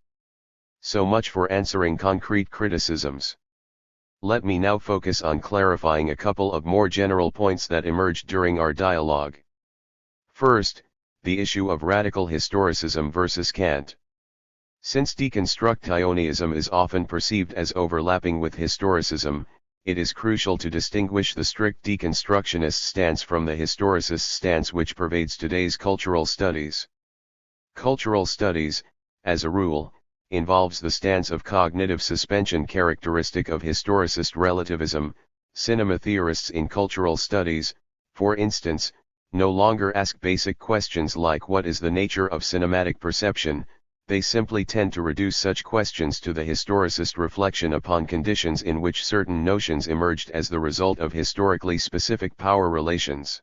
So much for answering concrete criticisms. Let me now focus on clarifying a couple of more general points that emerged during our dialogue. First, the issue of radical historicism versus Kant. Since deconstructionism is often perceived as overlapping with historicism, it is crucial to distinguish the strict deconstructionist stance from the historicist stance which pervades today's cultural studies. Cultural studies, as a rule, involves the stance of cognitive suspension characteristic of historicist relativism. Cinema theorists in cultural studies, for instance, no longer ask basic questions like what is the nature of cinematic perception. They simply tend to reduce such questions to the historicist reflection upon conditions in which certain notions emerged as the result of historically specific power relations.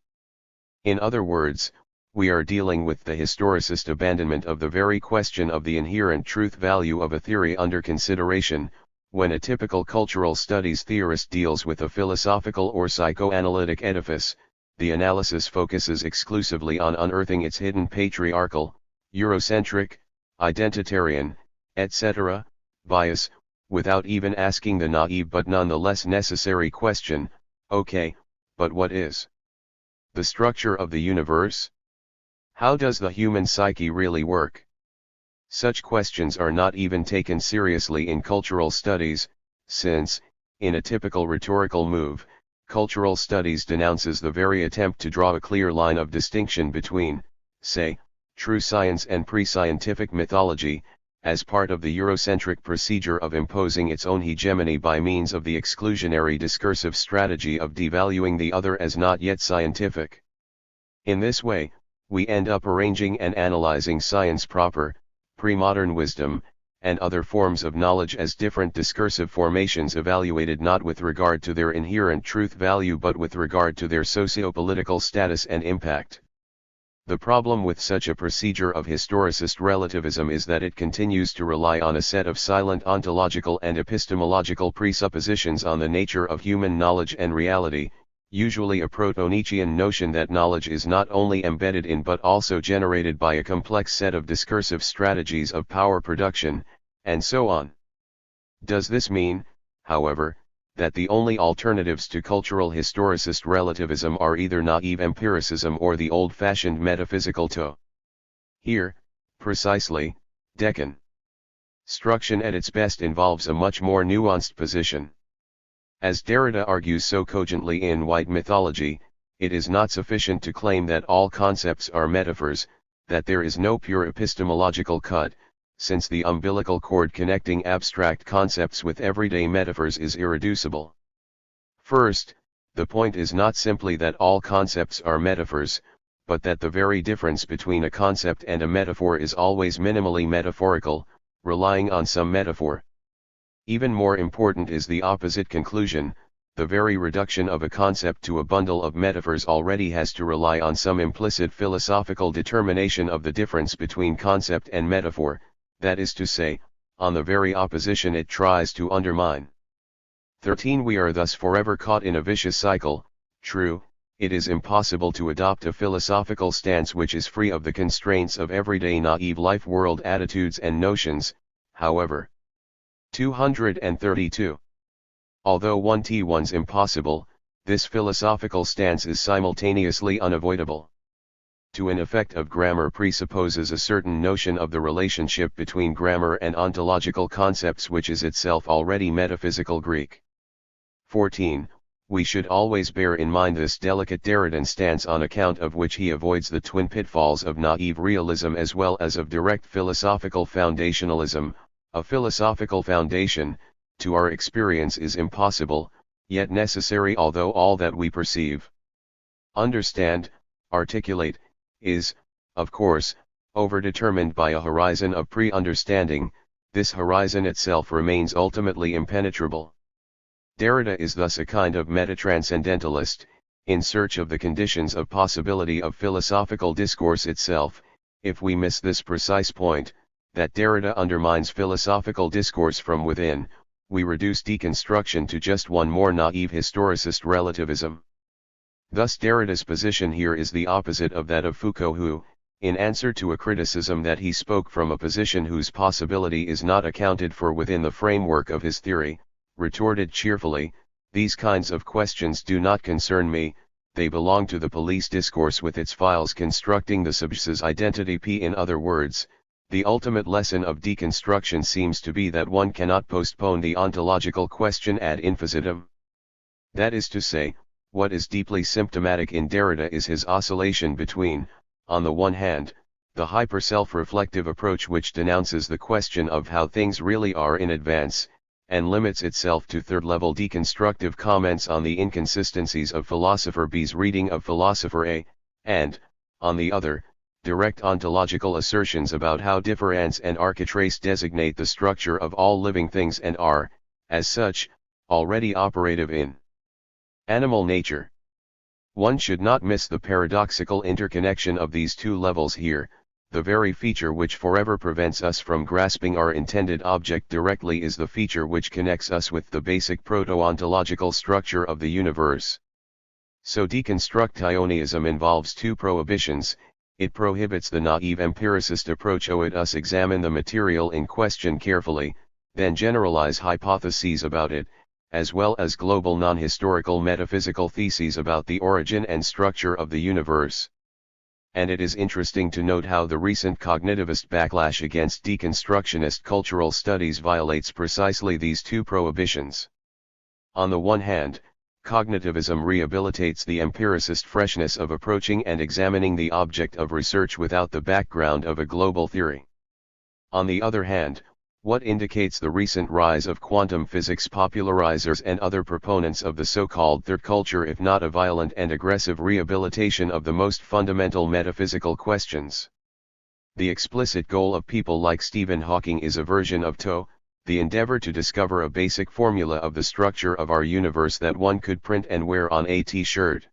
In other words, we are dealing with the historicist abandonment of the very question of the inherent truth value of a theory under consideration. When a typical cultural studies theorist deals with a philosophical or psychoanalytic edifice, the analysis focuses exclusively on unearthing its hidden patriarchal, Eurocentric, identitarian, etc., bias, without even asking the naive but nonetheless necessary question, okay, but what is the structure of the universe? How does the human psyche really work? Such questions are not even taken seriously in cultural studies, since, in a typical rhetorical move, cultural studies denounces the very attempt to draw a clear line of distinction between, say, true science and pre-scientific mythology, as part of the Eurocentric procedure of imposing its own hegemony by means of the exclusionary discursive strategy of devaluing the other as not yet scientific. In this way, we end up arranging and analyzing science proper, pre-modern wisdom, and other forms of knowledge as different discursive formations evaluated not with regard to their inherent truth value but with regard to their socio-political status and impact. The problem with such a procedure of historicist relativism is that it continues to rely on a set of silent ontological and epistemological presuppositions on the nature of human knowledge and reality, usually a proto-Nietzschean notion that knowledge is not only embedded in but also generated by a complex set of discursive strategies of power production, and so on. Does this mean, however, that the only alternatives to cultural historicist relativism are either naive empiricism or the old-fashioned metaphysical toe. Here, precisely, deconstruction at its best involves a much more nuanced position. As Derrida argues so cogently in White Mythology, it is not sufficient to claim that all concepts are metaphors, that there is no pure epistemological cut, since the umbilical cord connecting abstract concepts with everyday metaphors is irreducible. First, the point is not simply that all concepts are metaphors, but that the very difference between a concept and a metaphor is always minimally metaphorical, relying on some metaphor. Even more important is the opposite conclusion: the very reduction of a concept to a bundle of metaphors already has to rely on some implicit philosophical determination of the difference between concept and metaphor, that is to say, on the very opposition it tries to undermine. 13. We are thus forever caught in a vicious cycle. True, it is impossible to adopt a philosophical stance which is free of the constraints of everyday naive life-world attitudes and notions, however. 232. Although one's impossible, this philosophical stance is simultaneously unavoidable. To an effect of grammar presupposes a certain notion of the relationship between grammar and ontological concepts which is itself already metaphysical Greek. 14. We should always bear in mind this delicate Derridan stance, on account of which he avoids the twin pitfalls of naive realism as well as of direct philosophical foundationalism. A philosophical foundation, to our experience, is impossible, yet necessary, although all that we perceive, understand, articulate, is, of course, overdetermined by a horizon of pre-understanding. This horizon itself remains ultimately impenetrable. Derrida is thus a kind of meta-transcendentalist, in search of the conditions of possibility of philosophical discourse itself. If we miss this precise point, that Derrida undermines philosophical discourse from within, we reduce deconstruction to just one more naive historicist relativism. Thus Derrida's position here is the opposite of that of Foucault, who, in answer to a criticism that he spoke from a position whose possibility is not accounted for within the framework of his theory, retorted cheerfully, "These kinds of questions do not concern me, they belong to the police discourse with its files constructing the subject's identity." In other words, the ultimate lesson of deconstruction seems to be that one cannot postpone the ontological question ad infinitum. That is to say, what is deeply symptomatic in Derrida is his oscillation between, on the one hand, the hyper-self-reflective approach which denounces the question of how things really are in advance, and limits itself to third-level deconstructive comments on the inconsistencies of philosopher B's reading of philosopher A, and, on the other, direct ontological assertions about how difference and architrace designate the structure of all living things and are, as such, already operative in animal nature. One should not miss the paradoxical interconnection of these two levels here. The very feature which forever prevents us from grasping our intended object directly is the feature which connects us with the basic proto-ontological structure of the universe. So deconstructionism involves two prohibitions. It prohibits the naive empiricist approach. It us examine the material in question carefully, then generalize hypotheses about it, as well as global non-historical metaphysical theses about the origin and structure of the universe. And it is interesting to note how the recent cognitivist backlash against deconstructionist cultural studies violates precisely these two prohibitions. On the one hand, cognitivism rehabilitates the empiricist freshness of approaching and examining the object of research without the background of a global theory. On the other hand, what indicates the recent rise of quantum physics popularizers and other proponents of the so-called third culture if not a violent and aggressive rehabilitation of the most fundamental metaphysical questions? The explicit goal of people like Stephen Hawking is a version of THO, the endeavor to discover a basic formula of the structure of our universe that one could print and wear on a t-shirt.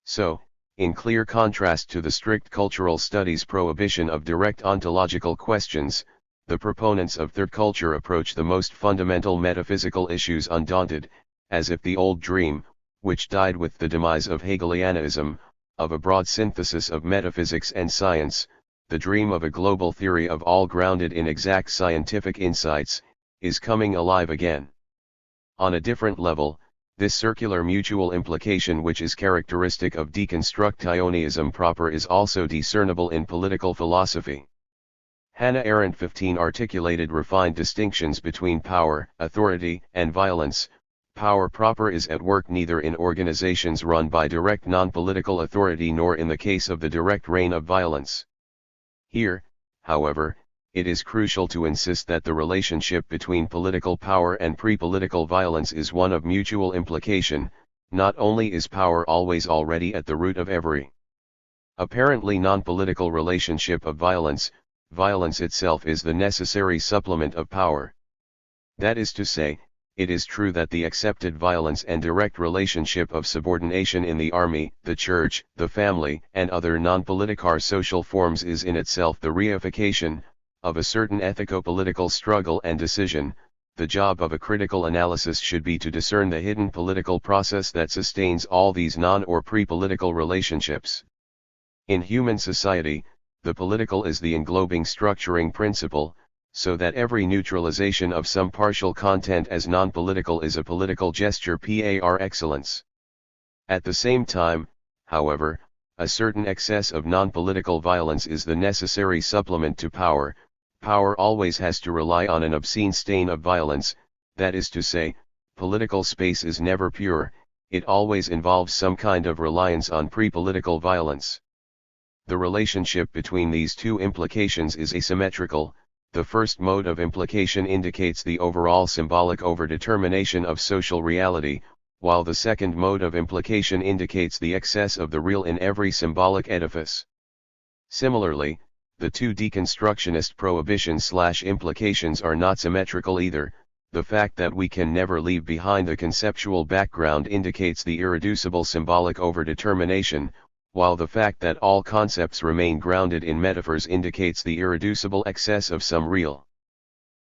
So, in clear contrast to the strict cultural studies prohibition of direct ontological questions, the proponents of third culture approach the most fundamental metaphysical issues undaunted, as if the old dream, which died with the demise of Hegelianism, of a broad synthesis of metaphysics and science, the dream of a global theory of all grounded in exact scientific insights, is coming alive again. On a different level, this circular mutual implication which is characteristic of deconstructionism proper is also discernible in political philosophy. Hannah Arendt 15 articulated refined distinctions between power, authority, and violence. Power proper is at work neither in organizations run by direct non-political authority nor in the case of the direct reign of violence. Here, however, it is crucial to insist that the relationship between political power and pre-political violence is one of mutual implication. Not only is power always already at the root of every apparently non-political relationship of violence, violence itself is the necessary supplement of power. That is to say, it is true that the accepted violence and direct relationship of subordination in the army, the church, the family, and other non-political social forms is in itself the reification of a certain ethico-political struggle and decision. The job of a critical analysis should be to discern the hidden political process that sustains all these non- or pre-political relationships. In human society, the political is the englobing structuring principle, so that every neutralization of some partial content as non-political is a political gesture par excellence. At the same time, however, a certain excess of non-political violence is the necessary supplement to power. Power always has to rely on an obscene stain of violence, that is to say, political space is never pure, it always involves some kind of reliance on pre-political violence. The relationship between these two implications is asymmetrical. The first mode of implication indicates the overall symbolic overdetermination of social reality, while the second mode of implication indicates the excess of the real in every symbolic edifice. Similarly, the two deconstructionist prohibitions/implications are not symmetrical either. The fact that we can never leave behind the conceptual background indicates the irreducible symbolic overdetermination, while the fact that all concepts remain grounded in metaphors indicates the irreducible excess of some real.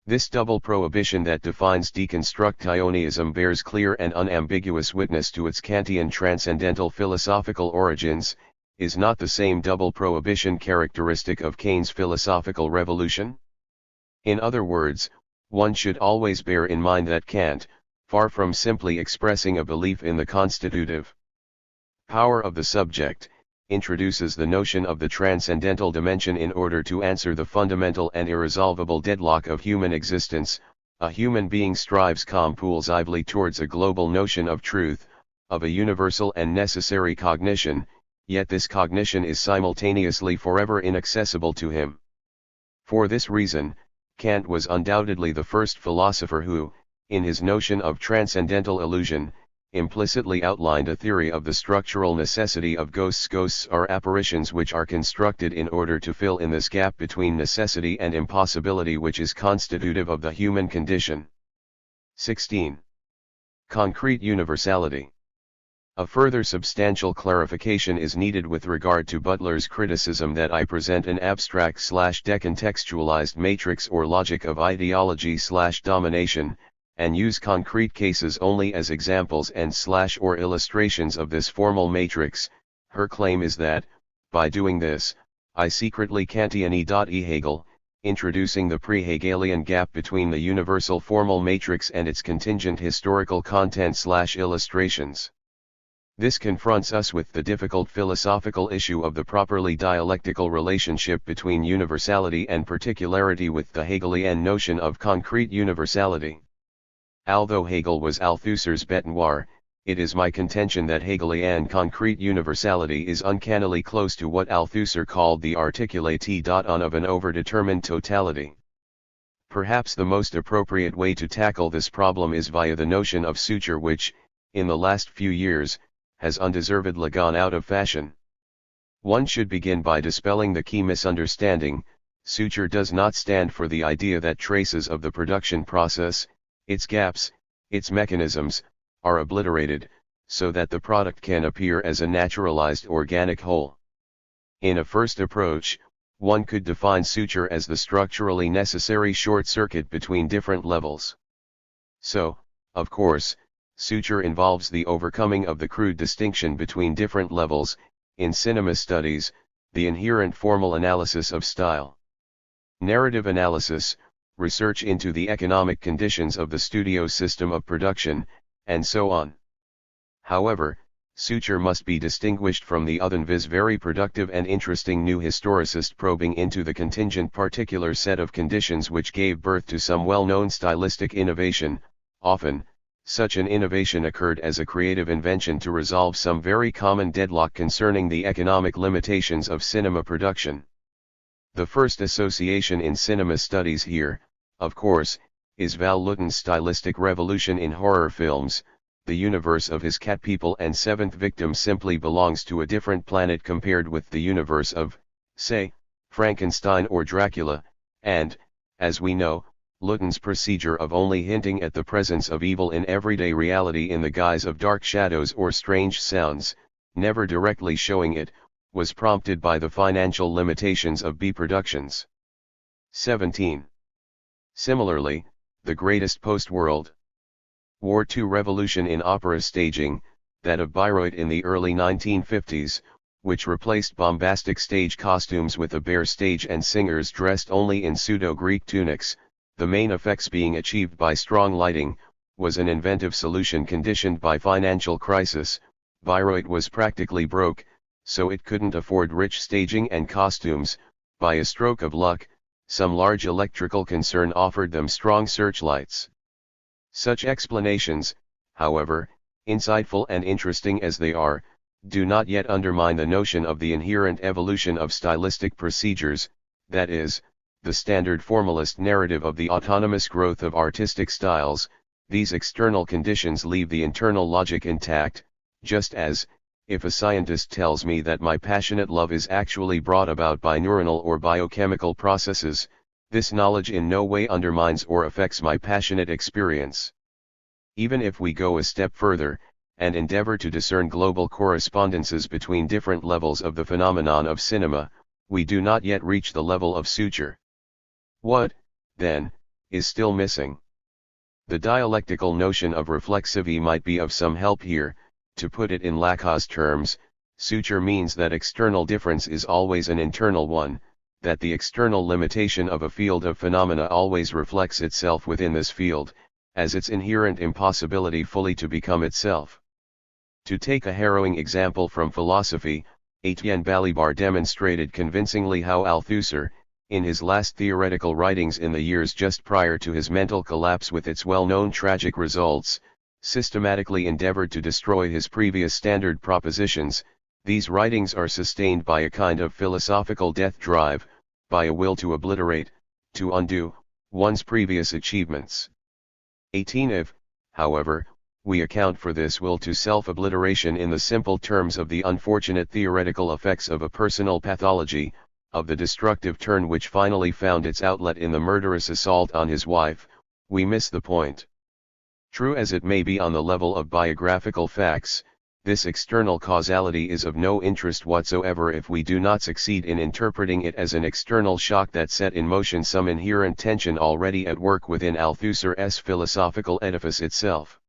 This double prohibition that defines deconstructionism bears clear and unambiguous witness to its Kantian transcendental philosophical origins. Is not the same double prohibition characteristic of Keynes' philosophical revolution? In other words, one should always bear in mind that Kant, far from simply expressing a belief in the constitutive power of the subject, introduces the notion of the transcendental dimension in order to answer the fundamental and irresolvable deadlock of human existence. A human being strives compulsively towards a global notion of truth, of a universal and necessary cognition, yet this cognition is simultaneously forever inaccessible to him. For this reason, Kant was undoubtedly the first philosopher who, in his notion of transcendental illusion, implicitly outlined a theory of the structural necessity of ghosts. Ghosts are apparitions which are constructed in order to fill in this gap between necessity and impossibility which is constitutive of the human condition. 16. Concrete universality. A further substantial clarification is needed with regard to Butler's criticism that I present an abstract/decontextualized matrix or logic of ideology/domination, and use concrete cases only as examples and/or illustrations of this formal matrix. Her claim is that, by doing this, I secretly Kantian Hegel, introducing the pre-Hegelian gap between the universal formal matrix and its contingent historical content/illustrations. This confronts us with the difficult philosophical issue of the properly dialectical relationship between universality and particularity with the Hegelian notion of concrete universality. Although Hegel was Althusser's bête noire, it is my contention that Hegelian concrete universality is uncannily close to what Althusser called the articulate-on of an overdetermined totality. Perhaps the most appropriate way to tackle this problem is via the notion of suture which, in the last few years, has undeservedly gone out of fashion. One should begin by dispelling the key misunderstanding. Suture does not stand for the idea that traces of the production process, its gaps, its mechanisms, are obliterated, so that the product can appear as a naturalized organic whole. In a first approach, one could define suture as the structurally necessary short circuit between different levels. So, of course, suture involves the overcoming of the crude distinction between different levels. In cinema studies, the inherent formal analysis of style. Narrative analysis, research into the economic conditions of the studio system of production, and so on. However, suture must be distinguished from the otherwise very productive and interesting new historicist probing into the contingent particular set of conditions which gave birth to some well-known stylistic innovation. Often, such an innovation occurred as a creative invention to resolve some very common deadlock concerning the economic limitations of cinema production. The first association in cinema studies here, of course, is Val Lewton's stylistic revolution in horror films. The universe of his cat people and Seventh Victim simply belongs to a different planet compared with the universe of, say, Frankenstein or Dracula, and, as we know, Lewton's procedure of only hinting at the presence of evil in everyday reality in the guise of dark shadows or strange sounds, never directly showing it, was prompted by the financial limitations of B productions. 17. Similarly, the greatest post-World War II revolution in opera staging, that of Bayreuth in the early 1950s, which replaced bombastic stage costumes with a bare stage and singers dressed only in pseudo-Greek tunics, the main effects being achieved by strong lighting, was an inventive solution conditioned by financial crisis. Bayreuth was practically broke, so it couldn't afford rich staging and costumes. By a stroke of luck, some large electrical concern offered them strong searchlights. Such explanations, however, insightful and interesting as they are, do not yet undermine the notion of the inherent evolution of stylistic procedures, that is, the standard formalist narrative of the autonomous growth of artistic styles. These external conditions leave the internal logic intact, just as, if a scientist tells me that my passionate love is actually brought about by neuronal or biochemical processes, this knowledge in no way undermines or affects my passionate experience. Even if we go a step further, and endeavor to discern global correspondences between different levels of the phenomenon of cinema, we do not yet reach the level of suture. What, then, is still missing? The dialectical notion of reflexivity might be of some help here. To put it in Lacau's terms, suture means that external difference is always an internal one, that the external limitation of a field of phenomena always reflects itself within this field, as its inherent impossibility fully to become itself. To take a harrowing example from philosophy, Etienne Balibar demonstrated convincingly how Althusser, in his last theoretical writings in the years just prior to his mental collapse with its well-known tragic results, systematically endeavored to destroy his previous standard propositions. These writings are sustained by a kind of philosophical death drive, by a will to obliterate, to undo, one's previous achievements. 18. If, however, we account for this will to self-obliteration in the simple terms of the unfortunate theoretical effects of a personal pathology, of the destructive turn which finally found its outlet in the murderous assault on his wife, we miss the point. True as it may be on the level of biographical facts, this external causality is of no interest whatsoever if we do not succeed in interpreting it as an external shock that set in motion some inherent tension already at work within Althusser's philosophical edifice itself.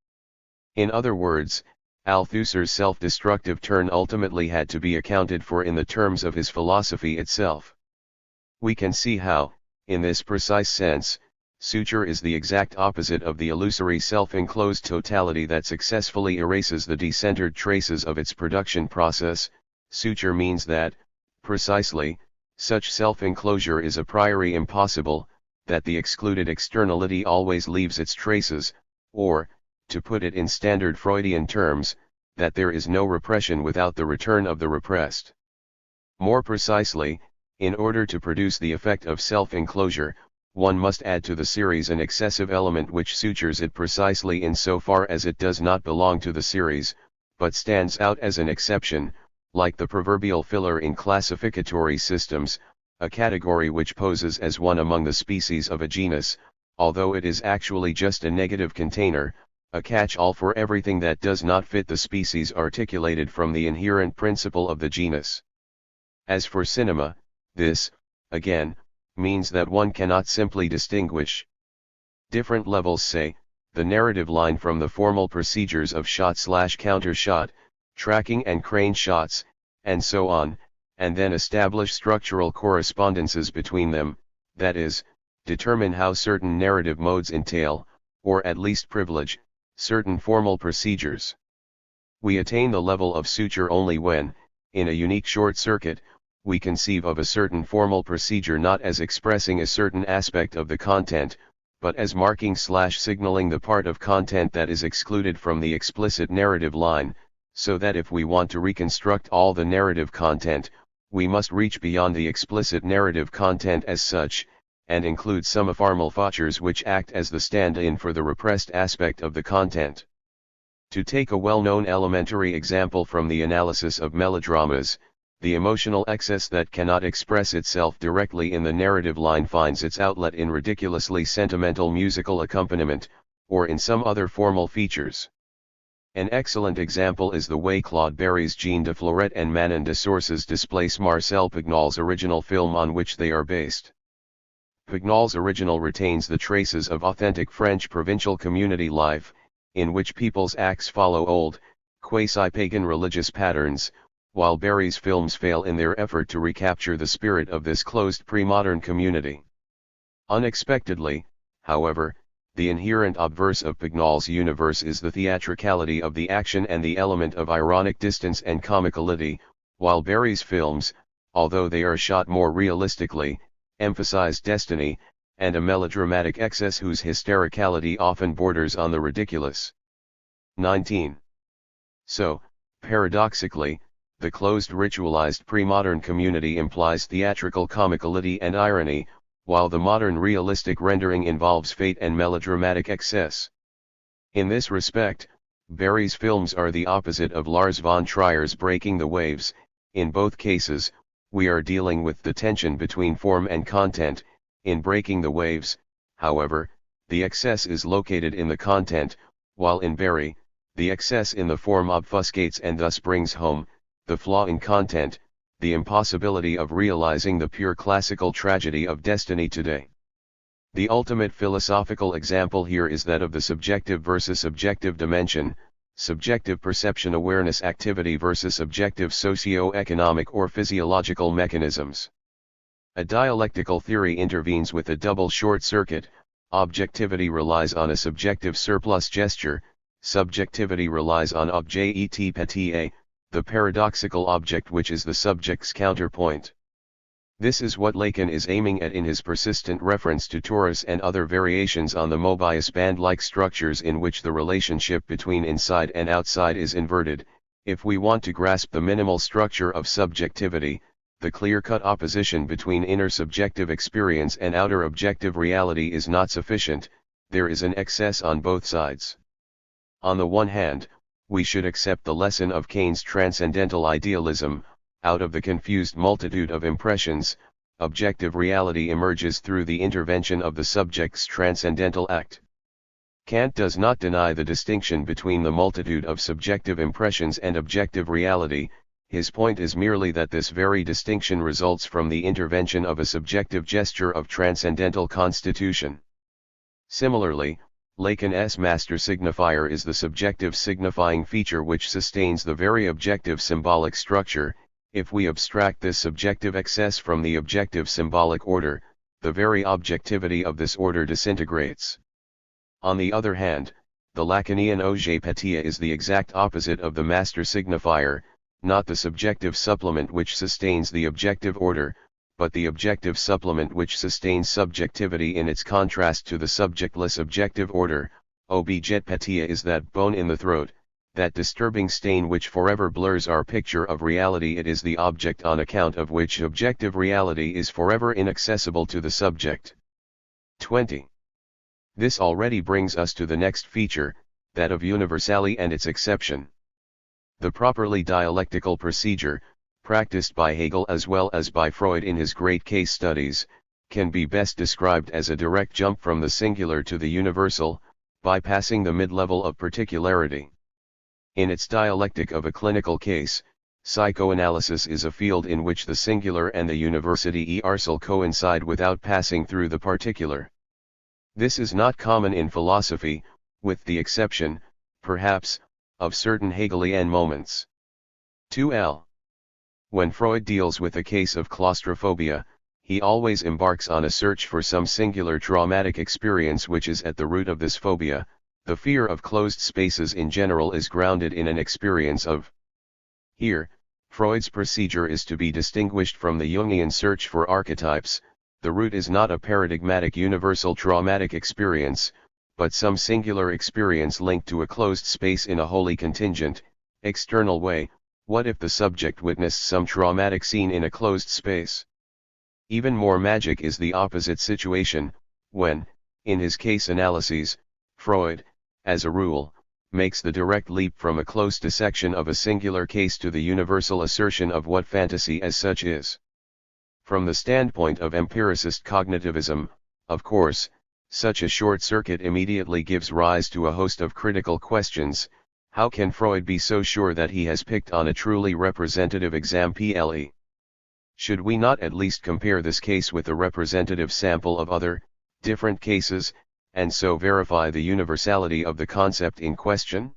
In other words, Althusser's self-destructive turn ultimately had to be accounted for in the terms of his philosophy itself. We can see how, in this precise sense, suture is the exact opposite of the illusory self-enclosed totality that successfully erases the decentered traces of its production process. Suture means that, precisely, such self-enclosure is a priori impossible, that the excluded externality always leaves its traces, or, to put it in standard Freudian terms, that there is no repression without the return of the repressed. More precisely, in order to produce the effect of self-enclosure, one must add to the series an excessive element which sutures it precisely in so far as it does not belong to the series, but stands out as an exception, like the proverbial filler in classificatory systems, a category which poses as one among the species of a genus, although it is actually just a negative container, a catch-all for everything that does not fit the species articulated from the inherent principle of the genus. As for cinema, this, again, means that one cannot simply distinguish different levels, say, the narrative line from the formal procedures of shot/counter-shot, tracking and crane shots, and so on, and then establish structural correspondences between them, that is, determine how certain narrative modes entail, or at least privilege, certain formal procedures. We attain the level of suture only when, in a unique short circuit, we conceive of a certain formal procedure not as expressing a certain aspect of the content, but as marking/signaling the part of content that is excluded from the explicit narrative line, so that if we want to reconstruct all the narrative content, we must reach beyond the explicit narrative content as such, and include some formal features which act as the stand-in for the repressed aspect of the content. To take a well-known elementary example from the analysis of melodramas, the emotional excess that cannot express itself directly in the narrative line finds its outlet in ridiculously sentimental musical accompaniment, or in some other formal features. An excellent example is the way Claude Berry's Jean de Florette and Manon de Sources displace Marcel Pignol's original film on which they are based. Pignol's original retains the traces of authentic French provincial community life, in which people's acts follow old, quasi-pagan religious patterns, while Berry's films fail in their effort to recapture the spirit of this closed pre-modern community. Unexpectedly, however, the inherent obverse of Pignol's universe is the theatricality of the action and the element of ironic distance and comicality, while Berry's films, although they are shot more realistically, emphasize destiny, and a melodramatic excess whose hystericality often borders on the ridiculous. 19. So, paradoxically, the closed ritualized pre-modern community implies theatrical comicality and irony, while the modern realistic rendering involves fate and melodramatic excess. In this respect, Berry's films are the opposite of Lars von Trier's Breaking the Waves. In both cases, we are dealing with the tension between form and content. In Breaking the Waves, however, the excess is located in the content, while in Berry, the excess in the form obfuscates and thus brings home the flaw in content, the impossibility of realizing the pure classical tragedy of destiny today. The ultimate philosophical example here is that of the subjective versus objective dimension, subjective perception awareness activity versus objective socio-economic or physiological mechanisms. A dialectical theory intervenes with a double short circuit. Objectivity relies on a subjective surplus gesture, subjectivity relies on object patia, the paradoxical object which is the subject's counterpoint. This is what Lacan is aiming at in his persistent reference to torus and other variations on the Mobius band-like structures in which the relationship between inside and outside is inverted. If we want to grasp the minimal structure of subjectivity, the clear-cut opposition between inner subjective experience and outer objective reality is not sufficient. There is an excess on both sides. On the one hand, we should accept the lesson of Keynes' transcendental idealism. Out of the confused multitude of impressions, objective reality emerges through the intervention of the subject's transcendental act. Kant does not deny the distinction between the multitude of subjective impressions and objective reality. His point is merely that this very distinction results from the intervention of a subjective gesture of transcendental constitution. Similarly, Lacan's master signifier is the subjective signifying feature which sustains the very objective symbolic structure. If we abstract this subjective excess from the objective symbolic order, the very objectivity of this order disintegrates. On the other hand, the Lacanian objet patia is the exact opposite of the master signifier, not the subjective supplement which sustains the objective order, but the objective supplement which sustains subjectivity in its contrast to the subjectless objective order. Objet patia is that bone in the throat, that disturbing stain which forever blurs our picture of reality. It is the object on account of which objective reality is forever inaccessible to the subject. 20. This already brings us to the next feature, that of universality and its exception. The properly dialectical procedure, practiced by Hegel as well as by Freud in his great case studies, can be best described as a direct jump from the singular to the universal, bypassing the mid-level of particularity. In its dialectic of a clinical case, psychoanalysis is a field in which the singular and the universal coincide without passing through the particular. This is not common in philosophy, with the exception, perhaps, of certain Hegelian moments. 2l. When Freud deals with a case of claustrophobia, he always embarks on a search for some singular traumatic experience which is at the root of this phobia. The fear of closed spaces in general is grounded in an experience of. Here, Freud's procedure is to be distinguished from the Jungian search for archetypes. The root is not a paradigmatic universal traumatic experience, but some singular experience linked to a closed space in a wholly contingent, external way. What if the subject witnessed some traumatic scene in a closed space? Even more magic is the opposite situation, when, in his case analyses, Freud, as a rule, makes the direct leap from a close dissection of a singular case to the universal assertion of what fantasy as such is. From the standpoint of empiricist cognitivism, of course, such a short circuit immediately gives rise to a host of critical questions. How can Freud be so sure that he has picked on a truly representative example? Should we not at least compare this case with a representative sample of other, different cases, and so verify the universality of the concept in question?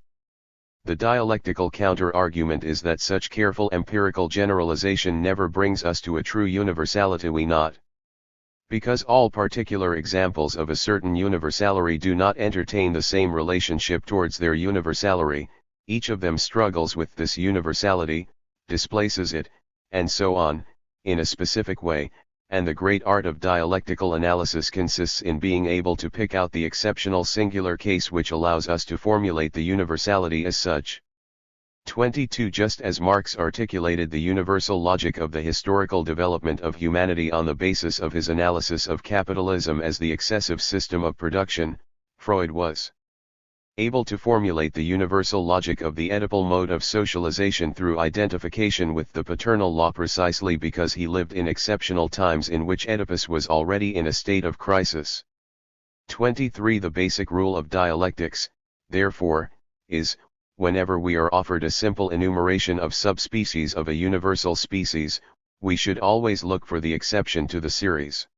The dialectical counter-argument is that such careful empirical generalization never brings us to a true universality. We not. Because all particular examples of a certain universality do not entertain the same relationship towards their universality, each of them struggles with this universality, displaces it, and so on, in a specific way, and the great art of dialectical analysis consists in being able to pick out the exceptional singular case which allows us to formulate the universality as such. 22. Just as Marx articulated the universal logic of the historical development of humanity on the basis of his analysis of capitalism as the excessive system of production, Freud was able to formulate the universal logic of the Oedipal mode of socialization through identification with the paternal law precisely because he lived in exceptional times in which Oedipus was already in a state of crisis. 23. The basic rule of dialectics, therefore, is, whenever we are offered a simple enumeration of subspecies of a universal species, we should always look for the exception to the series.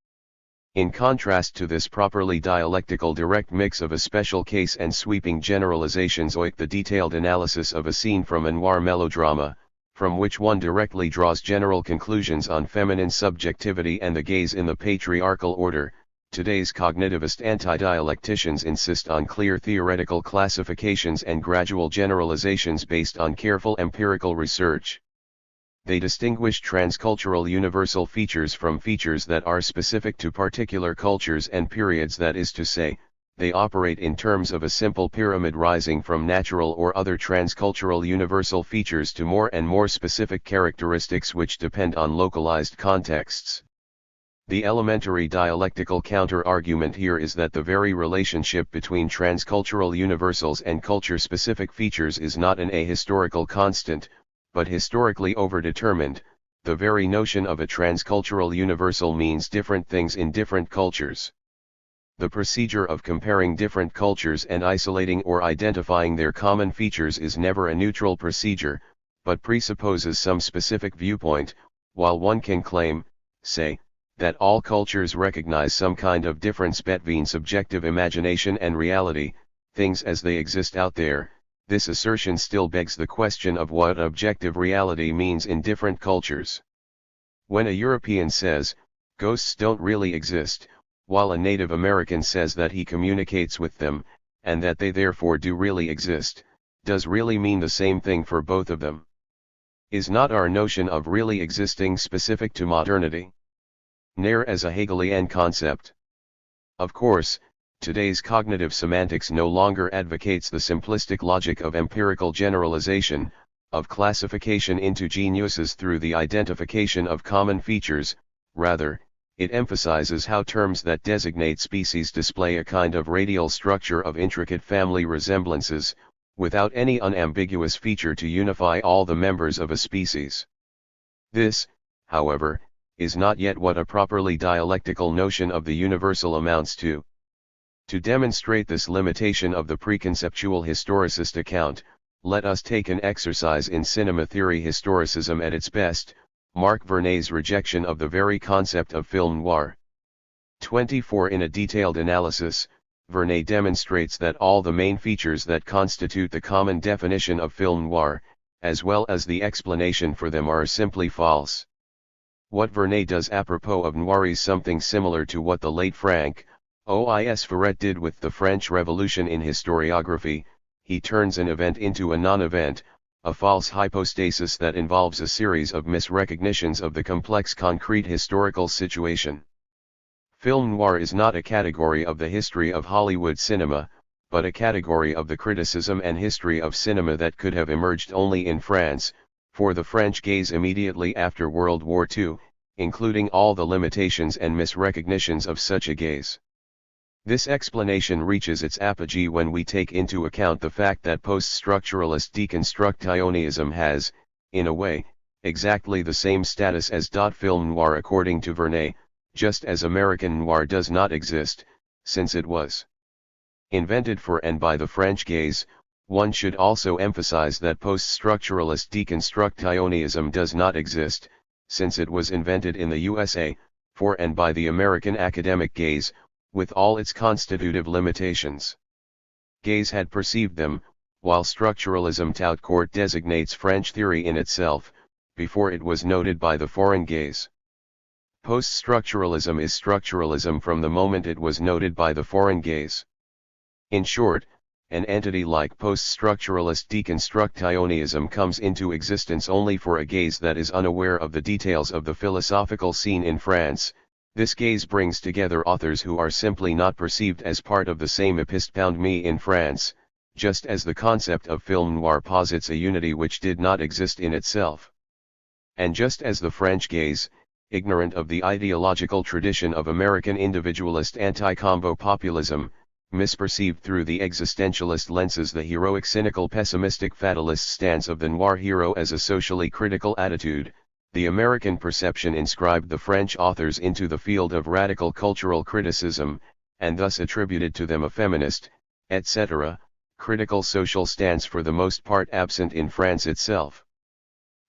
In contrast to this properly dialectical direct mix of a special case and sweeping generalizations, like the detailed analysis of a scene from a noir melodrama, from which one directly draws general conclusions on feminine subjectivity and the gaze in the patriarchal order, today's cognitivist anti-dialecticians insist on clear theoretical classifications and gradual generalizations based on careful empirical research. They distinguish transcultural universal features from features that are specific to particular cultures and periods, that is to say, they operate in terms of a simple pyramid rising from natural or other transcultural universal features to more and more specific characteristics which depend on localized contexts. The elementary dialectical counter-argument here is that the very relationship between transcultural universals and culture-specific features is not an ahistorical constant, but historically overdetermined. The very notion of a transcultural universal means different things in different cultures. The procedure of comparing different cultures and isolating or identifying their common features is never a neutral procedure, but presupposes some specific viewpoint. While one can claim, say, that all cultures recognize some kind of difference between subjective imagination and reality, things as they exist out there, this assertion still begs the question of what objective reality means in different cultures. When a European says, ghosts don't really exist, while a Native American says that he communicates with them, and that they therefore do really exist, does really mean the same thing for both of them? Is not our notion of really existing specific to modernity? Nor as a Hegelian concept. Of course, today's cognitive semantics no longer advocates the simplistic logic of empirical generalization, of classification into genuses through the identification of common features. Rather, it emphasizes how terms that designate species display a kind of radial structure of intricate family resemblances, without any unambiguous feature to unify all the members of a species. This, however, is not yet what a properly dialectical notion of the universal amounts to. To demonstrate this limitation of the preconceptual historicist account, let us take an exercise in cinema theory historicism at its best, Marc Vernet's rejection of the very concept of film noir. 24. In a detailed analysis, Vernet demonstrates that all the main features that constitute the common definition of film noir, as well as the explanation for them, are simply false. What Vernet does apropos of noir is something similar to what the late Frank Ois Ferret did with the French Revolution in historiography. He turns an event into a non-event, a false hypostasis that involves a series of misrecognitions of the complex concrete historical situation. Film noir is not a category of the history of Hollywood cinema, but a category of the criticism and history of cinema that could have emerged only in France, for the French gaze immediately after World War II, including all the limitations and misrecognitions of such a gaze. This explanation reaches its apogee when we take into account the fact that post-structuralist deconstructionism has, in a way, exactly the same status as film noir according to Vernet, just as American noir does not exist, since it was invented for and by the French gaze. One should also emphasize that post-structuralist deconstructionism does not exist, since it was invented in the USA, for and by the American academic gaze, with all its constitutive limitations. Gaze had perceived them, while structuralism tout court designates French theory in itself, before it was noted by the foreign gaze. Post-structuralism is structuralism from the moment it was noted by the foreign gaze. In short, an entity like post-structuralist deconstructionism comes into existence only for a gaze that is unaware of the details of the philosophical scene in France. This gaze brings together authors who are simply not perceived as part of the same épisteme in France, just as the concept of film noir posits a unity which did not exist in itself. And just as the French gaze, ignorant of the ideological tradition of American individualist anti-combo populism, misperceived through the existentialist lenses the heroic cynical pessimistic fatalist stance of the noir hero as a socially critical attitude, the American perception inscribed the French authors into the field of radical cultural criticism, and thus attributed to them a feminist, etc., critical social stance for the most part absent in France itself.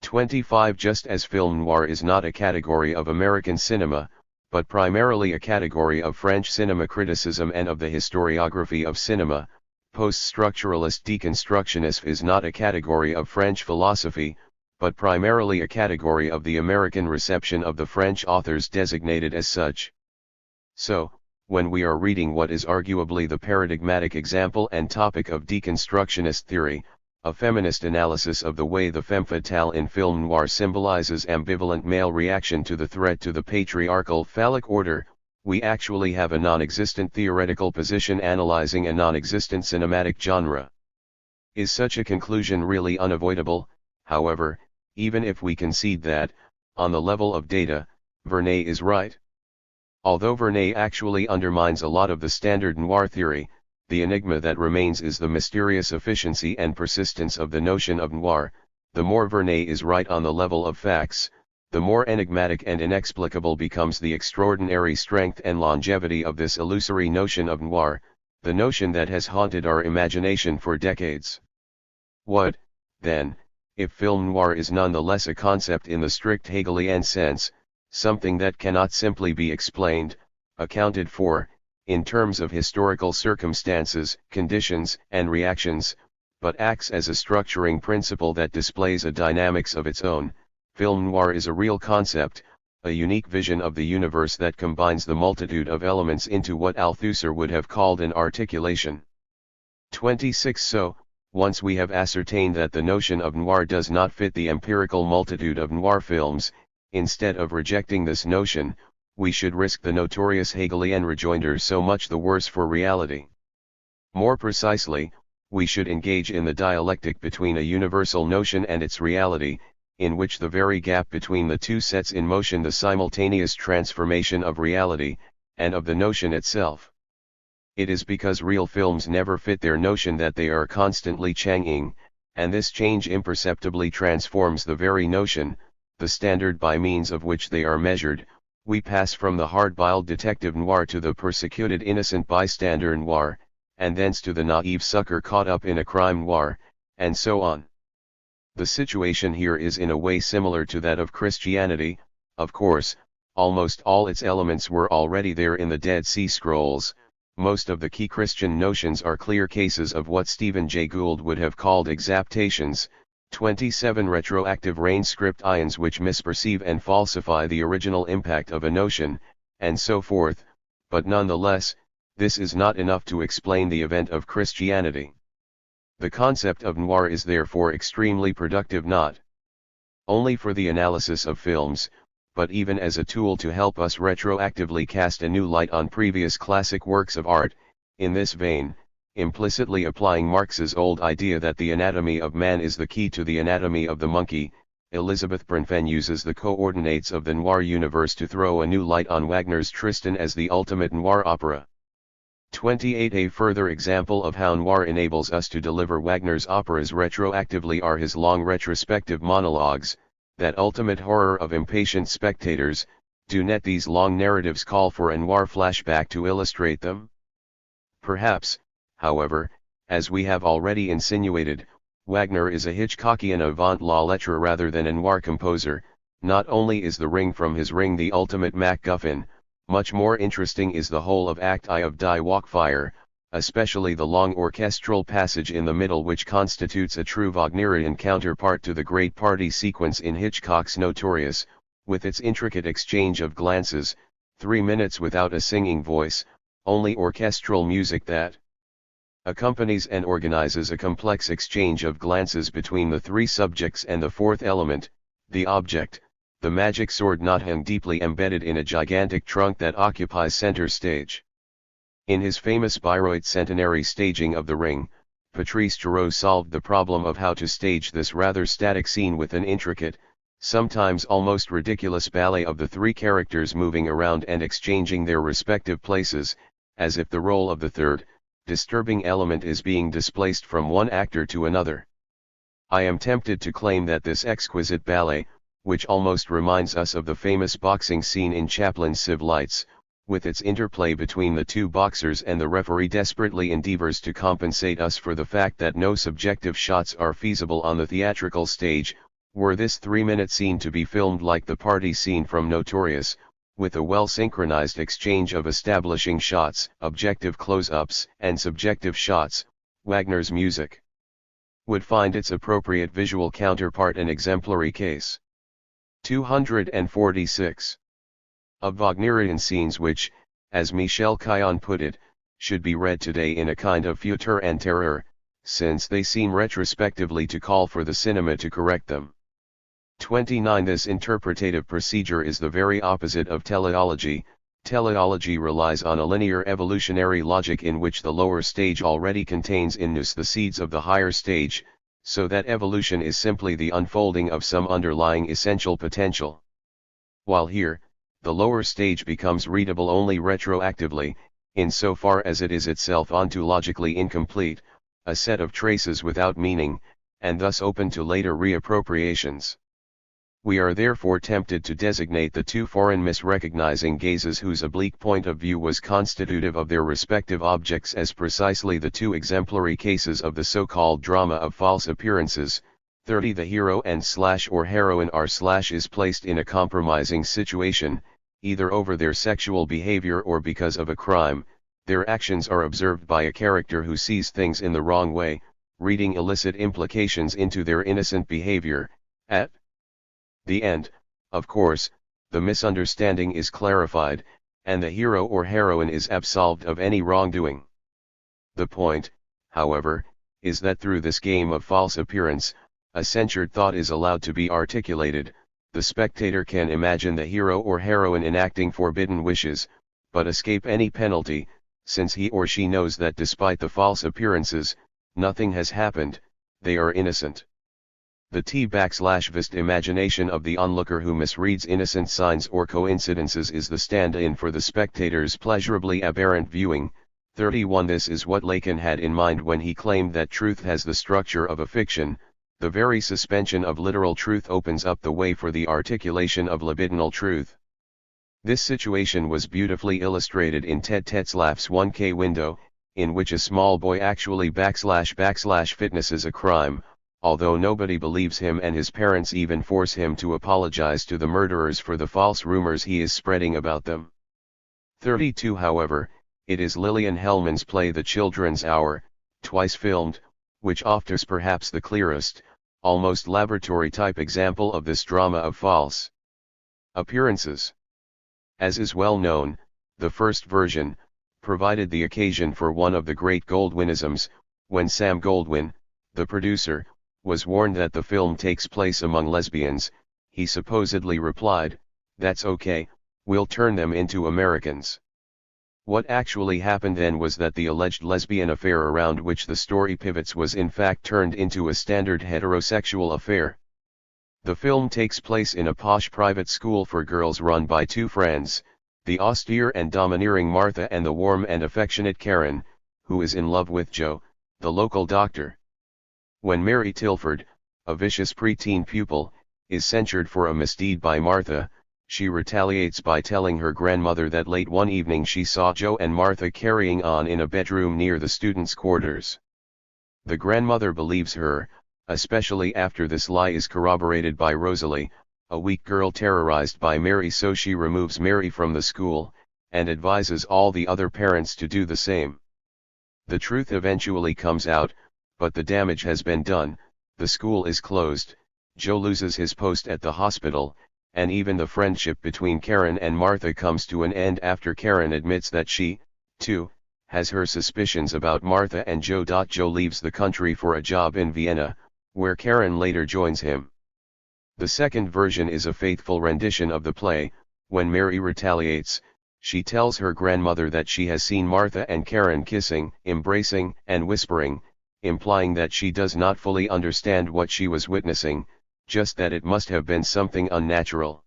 25 Just as film noir is not a category of American cinema, but primarily a category of French cinema criticism and of the historiography of cinema, post-structuralist deconstructionism is not a category of French philosophy, but primarily a category of the American reception of the French authors designated as such. So, when we are reading what is arguably the paradigmatic example and topic of deconstructionist theory, a feminist analysis of the way the femme fatale in film noir symbolizes ambivalent male reaction to the threat to the patriarchal phallic order, we actually have a non-existent theoretical position analyzing a non-existent cinematic genre. Is such a conclusion really unavoidable? However, even if we concede that, on the level of data, Vernet is right. Although Vernet actually undermines a lot of the standard noir theory, the enigma that remains is the mysterious efficiency and persistence of the notion of noir. The more Vernet is right on the level of facts, the more enigmatic and inexplicable becomes the extraordinary strength and longevity of this illusory notion of noir, the notion that has haunted our imagination for decades. What, then, if film noir is nonetheless a concept in the strict Hegelian sense, something that cannot simply be explained, accounted for, in terms of historical circumstances, conditions, and reactions, but acts as a structuring principle that displays a dynamics of its own? Film noir is a real concept, a unique vision of the universe that combines the multitude of elements into what Althusser would have called an articulation. 26 So, once we have ascertained that the notion of noir does not fit the empirical multitude of noir films, instead of rejecting this notion, we should risk the notorious Hegelian rejoinder so much the worse for reality. More precisely, we should engage in the dialectic between a universal notion and its reality, in which the very gap between the two sets in motion the simultaneous transformation of reality, and of the notion itself. It is because real films never fit their notion that they are constantly changing, and this change imperceptibly transforms the very notion, the standard by means of which they are measured. We pass from the hard-boiled detective noir to the persecuted innocent bystander noir, and thence to the naive sucker caught up in a crime noir, and so on. The situation here is in a way similar to that of Christianity. Of course, almost all its elements were already there in the Dead Sea Scrolls. Most of the key Christian notions are clear cases of what Stephen Jay Gould would have called exaptations. 27 Retroactive rain script ions which misperceive and falsify the original impact of a notion, and so forth, but nonetheless, this is not enough to explain the event of Christianity. The concept of noir is therefore extremely productive not only for the analysis of films, but even as a tool to help us retroactively cast a new light on previous classic works of art. In this vein, implicitly applying Marx's old idea that the anatomy of man is the key to the anatomy of the monkey, Elizabeth Bronfen uses the coordinates of the noir universe to throw a new light on Wagner's Tristan as the ultimate noir opera. 28 A further example of how noir enables us to deliver Wagner's operas retroactively are his long retrospective monologues, that ultimate horror of impatient spectators. Do not these long narratives call for a noir flashback to illustrate them? Perhaps, however, as we have already insinuated, Wagner is a Hitchcockian avant-la-lettre rather than a noir composer. Not only is the Ring from his Ring the ultimate MacGuffin, much more interesting is the whole of Act I of Die Walkfire, especially the long orchestral passage in the middle which constitutes a true Wagnerian counterpart to the great party sequence in Hitchcock's Notorious, with its intricate exchange of glances, 3 minutes without a singing voice, only orchestral music that accompanies and organizes a complex exchange of glances between the three subjects and the fourth element, the object, the magic sword not hung deeply embedded in a gigantic trunk that occupies center stage. In his famous Bayreuth centenary staging of The Ring, Patrice Giraud solved the problem of how to stage this rather static scene with an intricate, sometimes almost ridiculous ballet of the three characters moving around and exchanging their respective places, as if the role of the third, disturbing element is being displaced from one actor to another. I am tempted to claim that this exquisite ballet, which almost reminds us of the famous boxing scene in Chaplin's Civ Lights, with its interplay between the two boxers and the referee desperately endeavors to compensate us for the fact that no subjective shots are feasible on the theatrical stage. Were this 3-minute scene to be filmed like the party scene from Notorious, with a well-synchronized exchange of establishing shots, objective close-ups, and subjective shots, Wagner's music would find its appropriate visual counterpart an exemplary case. 246. Of Wagnerian scenes which, as Michel Caillon put it, should be read today in a kind of feutre and terreur, since they seem retrospectively to call for the cinema to correct them. 29. This interpretative procedure is the very opposite of teleology. Teleology relies on a linear evolutionary logic in which the lower stage already contains in nous the seeds of the higher stage, so that evolution is simply the unfolding of some underlying essential potential. While here, the lower stage becomes readable only retroactively, insofar as it is itself ontologically incomplete, a set of traces without meaning, and thus open to later reappropriations. We are therefore tempted to designate the two foreign misrecognizing gazes whose oblique point of view was constitutive of their respective objects as precisely the two exemplary cases of the so-called drama of false appearances. 30. The hero and or heroine is placed in a compromising situation, either over their sexual behavior or because of a crime. Their actions are observed by a character who sees things in the wrong way, reading illicit implications into their innocent behavior. At the end, of course, the misunderstanding is clarified, and the hero or heroine is absolved of any wrongdoing. The point, however, is that through this game of false appearance, a censured thought is allowed to be articulated. The spectator can imagine the hero or heroine enacting forbidden wishes, but escape any penalty, since he or she knows that despite the false appearances, nothing has happened, they are innocent. The T-vist imagination of the onlooker who misreads innocent signs or coincidences is the stand-in for the spectator's pleasurably aberrant viewing. 31. This is what Lacan had in mind when he claimed that truth has the structure of a fiction. The very suspension of literal truth opens up the way for the articulation of libidinal truth. This situation was beautifully illustrated in Ted Tetzlaff's 1K window, in which a small boy actually // a crime, although nobody believes him and his parents even force him to apologize to the murderers for the false rumors he is spreading about them. 32. However, it is Lillian Hellman's play The Children's Hour, twice filmed, which offers perhaps the clearest, almost laboratory-type example of this drama of false appearances. As is well known, the first version provided the occasion for one of the great Goldwynisms, when Sam Goldwyn, the producer, was warned that the film takes place among lesbians. He supposedly replied, "That's okay, we'll turn them into Americans." What actually happened then was that the alleged lesbian affair around which the story pivots was in fact turned into a standard heterosexual affair. The film takes place in a posh private school for girls run by two friends, the austere and domineering Martha and the warm and affectionate Karen, who is in love with Joe, the local doctor. When Mary Tilford, a vicious preteen pupil, is censured for a misdeed by Martha, she retaliates by telling her grandmother that late one evening she saw Joe and Martha carrying on in a bedroom near the students' quarters. The grandmother believes her, especially after this lie is corroborated by Rosalie, a weak girl terrorized by Mary, so she removes Mary from the school, and advises all the other parents to do the same. The truth eventually comes out, but the damage has been done. The school is closed, Joe loses his post at the hospital, and even the friendship between Karen and Martha comes to an end after Karen admits that she, too, has her suspicions about Martha and Joe. Joe leaves the country for a job in Vienna, where Karen later joins him. The second version is a faithful rendition of the play. When Mary retaliates, she tells her grandmother that she has seen Martha and Karen kissing, embracing, and whispering, implying that she does not fully understand what she was witnessing, just that it must have been something unnatural.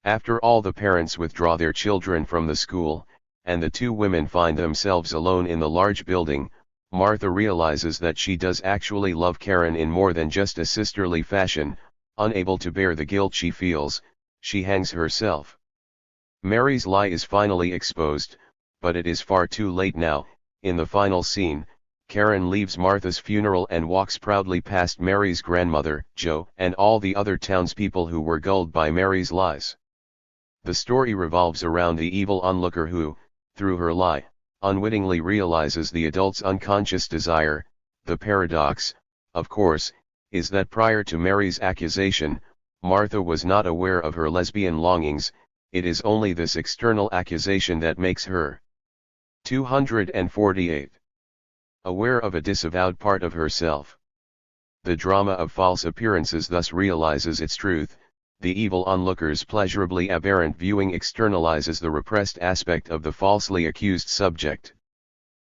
After all, the parents withdraw their children from the school, and the two women find themselves alone in the large building. Martha realizes that she does actually love Karen in more than just a sisterly fashion. Unable to bear the guilt she feels, she hangs herself. Mary's lie is finally exposed, but it is far too late now. In the final scene, Karen leaves Martha's funeral and walks proudly past Mary's grandmother, Joe, and all the other townspeople who were gulled by Mary's lies. The story revolves around the evil onlooker who, through her lie, unwittingly realizes the adult's unconscious desire. The paradox, of course, is that prior to Mary's accusation, Martha was not aware of her lesbian longings. It is only this external accusation that makes her 248. Aware of a disavowed part of herself. The drama of false appearances thus realizes its truth. The evil onlooker's pleasurably aberrant viewing externalizes the repressed aspect of the falsely accused subject.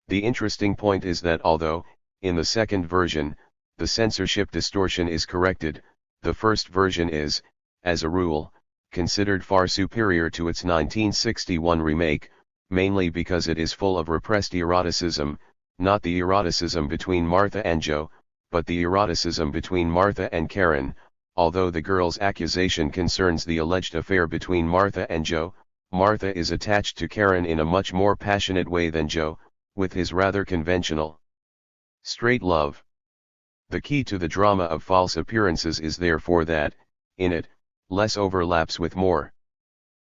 The interesting point is that although, in the second version, the censorship distortion is corrected, the first version is, as a rule, considered far superior to its 1961 remake, mainly because it is full of repressed eroticism. Not the eroticism between Martha and Joe, but the eroticism between Martha and Karen. Although the girl's accusation concerns the alleged affair between Martha and Joe, Martha is attached to Karen in a much more passionate way than Joe, with his rather conventional straight love. The key to the drama of false appearances is therefore that, in it, less overlaps with more.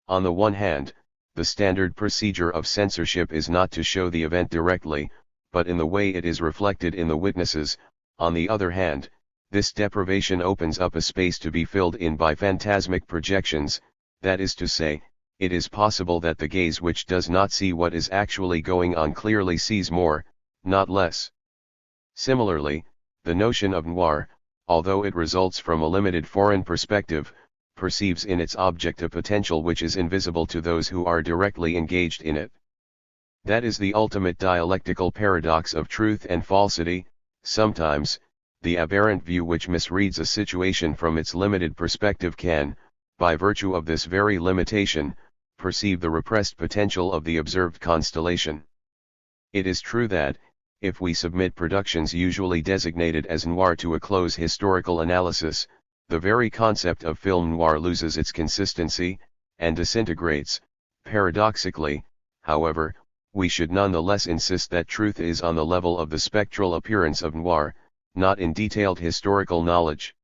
On the one hand, the standard procedure of censorship is not to show the event directly, but in the way it is reflected in the witnesses. On the other hand, this deprivation opens up a space to be filled in by phantasmic projections. That is to say, it is possible that the gaze which does not see what is actually going on clearly sees more, not less. Similarly, the notion of noir, although it results from a limited foreign perspective, perceives in its object a potential which is invisible to those who are directly engaged in it. That is the ultimate dialectical paradox of truth and falsity. Sometimes, the aberrant view which misreads a situation from its limited perspective can, by virtue of this very limitation, perceive the repressed potential of the observed constellation. It is true that, if we submit productions usually designated as noir to a close historical analysis, the very concept of film noir loses its consistency, and disintegrates. Paradoxically, however, we should nonetheless insist that truth is on the level of the spectral appearance of noir, not in detailed historical knowledge.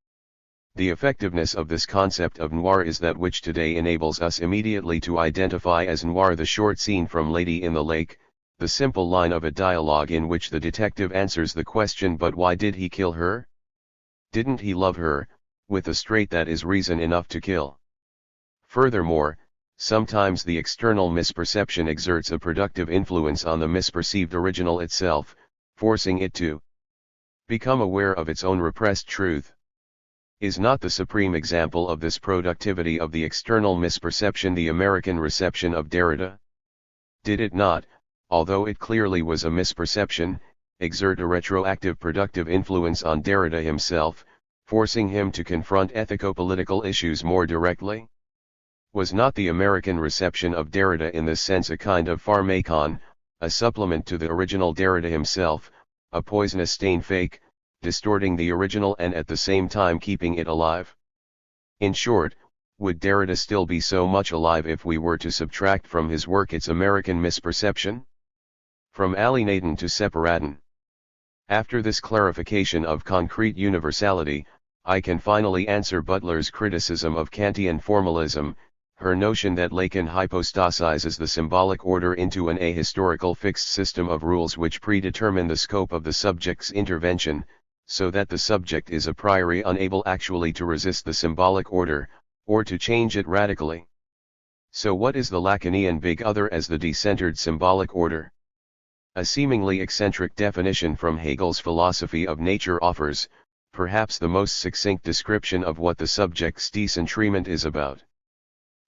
The effectiveness of this concept of noir is that which today enables us immediately to identify as noir the short scene from Lady in the Lake, the simple line of a dialogue in which the detective answers the question, "But why did he kill her?" Didn't he love her, with a straight that is reason enough to kill? Furthermore, sometimes the external misperception exerts a productive influence on the misperceived original itself, forcing it to become aware of its own repressed truth. Is not the supreme example of this productivity of the external misperception the American reception of Derrida? Did it not, although it clearly was a misperception, exert a retroactive productive influence on Derrida himself, forcing him to confront ethico-political issues more directly? Was not the American reception of Derrida in this sense a kind of pharmacon, a supplement to the original Derrida himself, a poisonous stain fake, distorting the original and at the same time keeping it alive? In short, would Derrida still be so much alive if we were to subtract from his work its American misperception? From alienatin to separatin. After this clarification of concrete universality, I can finally answer Butler's criticism of Kantian formalism, her notion that Lacan hypostasizes the symbolic order into an ahistorical fixed system of rules which predetermine the scope of the subject's intervention, so that the subject is a priori unable actually to resist the symbolic order, or to change it radically. So what is the Lacanian big other as the decentered symbolic order? A seemingly eccentric definition from Hegel's philosophy of nature offers, perhaps the most succinct description of what the subject's decentrement is about.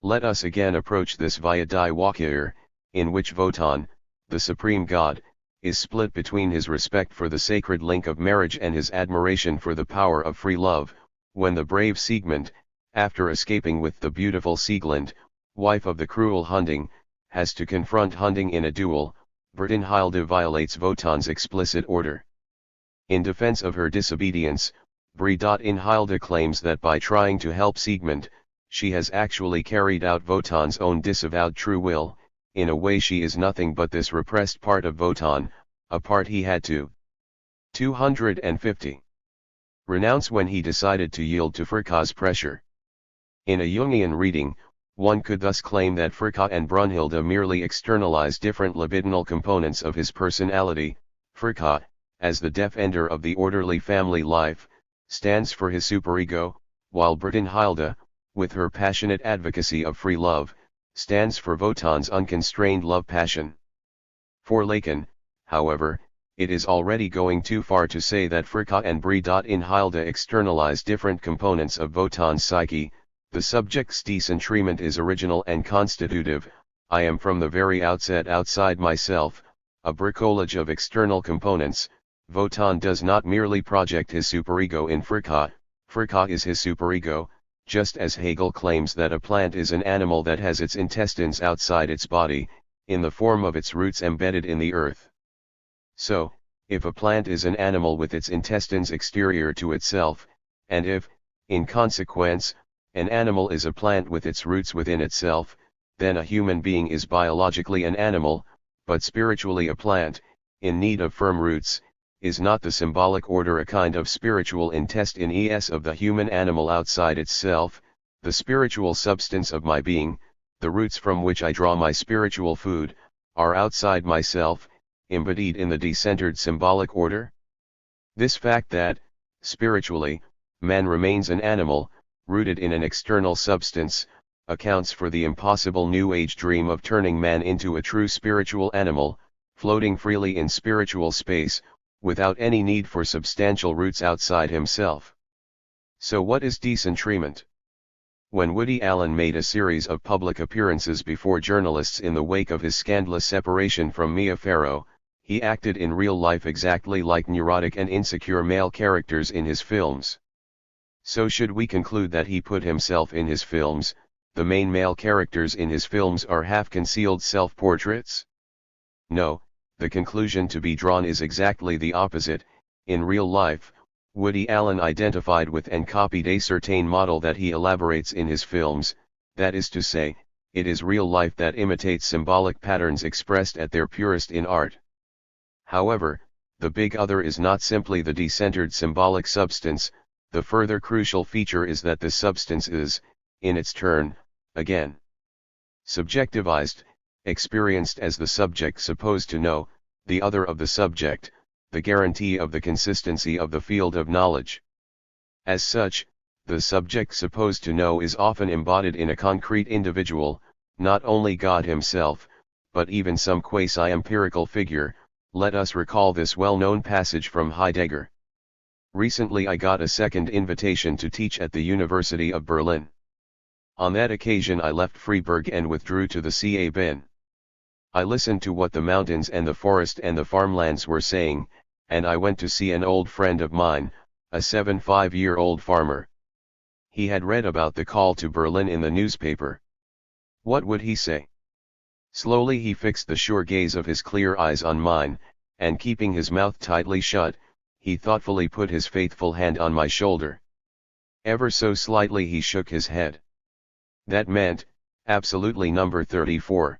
Let us again approach this via die Walküre, in which Wotan, the supreme god, is split between his respect for the sacred link of marriage and his admiration for the power of free love, when the brave Siegmund, after escaping with the beautiful Sieglind, wife of the cruel Hunding, has to confront Hunding in a duel. Brünnhilde violates Wotan's explicit order. In defense of her disobedience, Brünnhilde claims that by trying to help Siegmund, she has actually carried out Wotan's own disavowed true will. In a way she is nothing but this repressed part of Wotan, a part he had to 250 renounce when he decided to yield to Fricka's pressure. In a Jungian reading, one could thus claim that Fricka and Brünnhilde merely externalize different libidinal components of his personality. Fricka, as the defender of the orderly family life, stands for his superego, while Brünnhilde, with her passionate advocacy of free love, stands for Wotan's unconstrained love passion. For Lacan, however, it is already going too far to say that Fricka and Brünnhilde externalize different components of Wotan's psyche. The subject's decentrement is original and constitutive. I am from the very outset outside myself, a bricolage of external components. Wotan does not merely project his superego in Fricka, Fricka is his superego, just as Hegel claims that a plant is an animal that has its intestines outside its body, in the form of its roots embedded in the earth. So, if a plant is an animal with its intestines exterior to itself, and if, in consequence, an animal is a plant with its roots within itself, then a human being is biologically an animal, but spiritually a plant, in need of firm roots. Is not the symbolic order a kind of spiritual intestine of the human animal outside itself, the spiritual substance of my being, the roots from which I draw my spiritual food, are outside myself, embodied in the decentered symbolic order? This fact that, spiritually, man remains an animal, rooted in an external substance, accounts for the impossible New Age dream of turning man into a true spiritual animal, floating freely in spiritual space, without any need for substantial roots outside himself. So what is decentrement? When Woody Allen made a series of public appearances before journalists in the wake of his scandalous separation from Mia Farrow, he acted in real life exactly like neurotic and insecure male characters in his films. So should we conclude that he put himself in his films? The main male characters in his films are half-concealed self-portraits? No. The conclusion to be drawn is exactly the opposite. In real life, Woody Allen identified with and copied a certain model that he elaborates in his films, that is to say, it is real life that imitates symbolic patterns expressed at their purest in art. However, the big other is not simply the decentered symbolic substance, the further crucial feature is that this substance is, in its turn, again, subjectivized, experienced as the subject supposed to know, the other of the subject, the guarantee of the consistency of the field of knowledge. As such, the subject supposed to know is often embodied in a concrete individual, not only God himself, but even some quasi-empirical figure. Let us recall this well-known passage from Heidegger. Recently I got a second invitation to teach at the University of Berlin. On that occasion I left Freiburg and withdrew to the Ca-Bin. I listened to what the mountains and the forest and the farmlands were saying, and I went to see an old friend of mine, a 75-year-old farmer. He had read about the call to Berlin in the newspaper. What would he say? Slowly he fixed the sure gaze of his clear eyes on mine, and keeping his mouth tightly shut, he thoughtfully put his faithful hand on my shoulder. Ever so slightly he shook his head. That meant, absolutely number 34.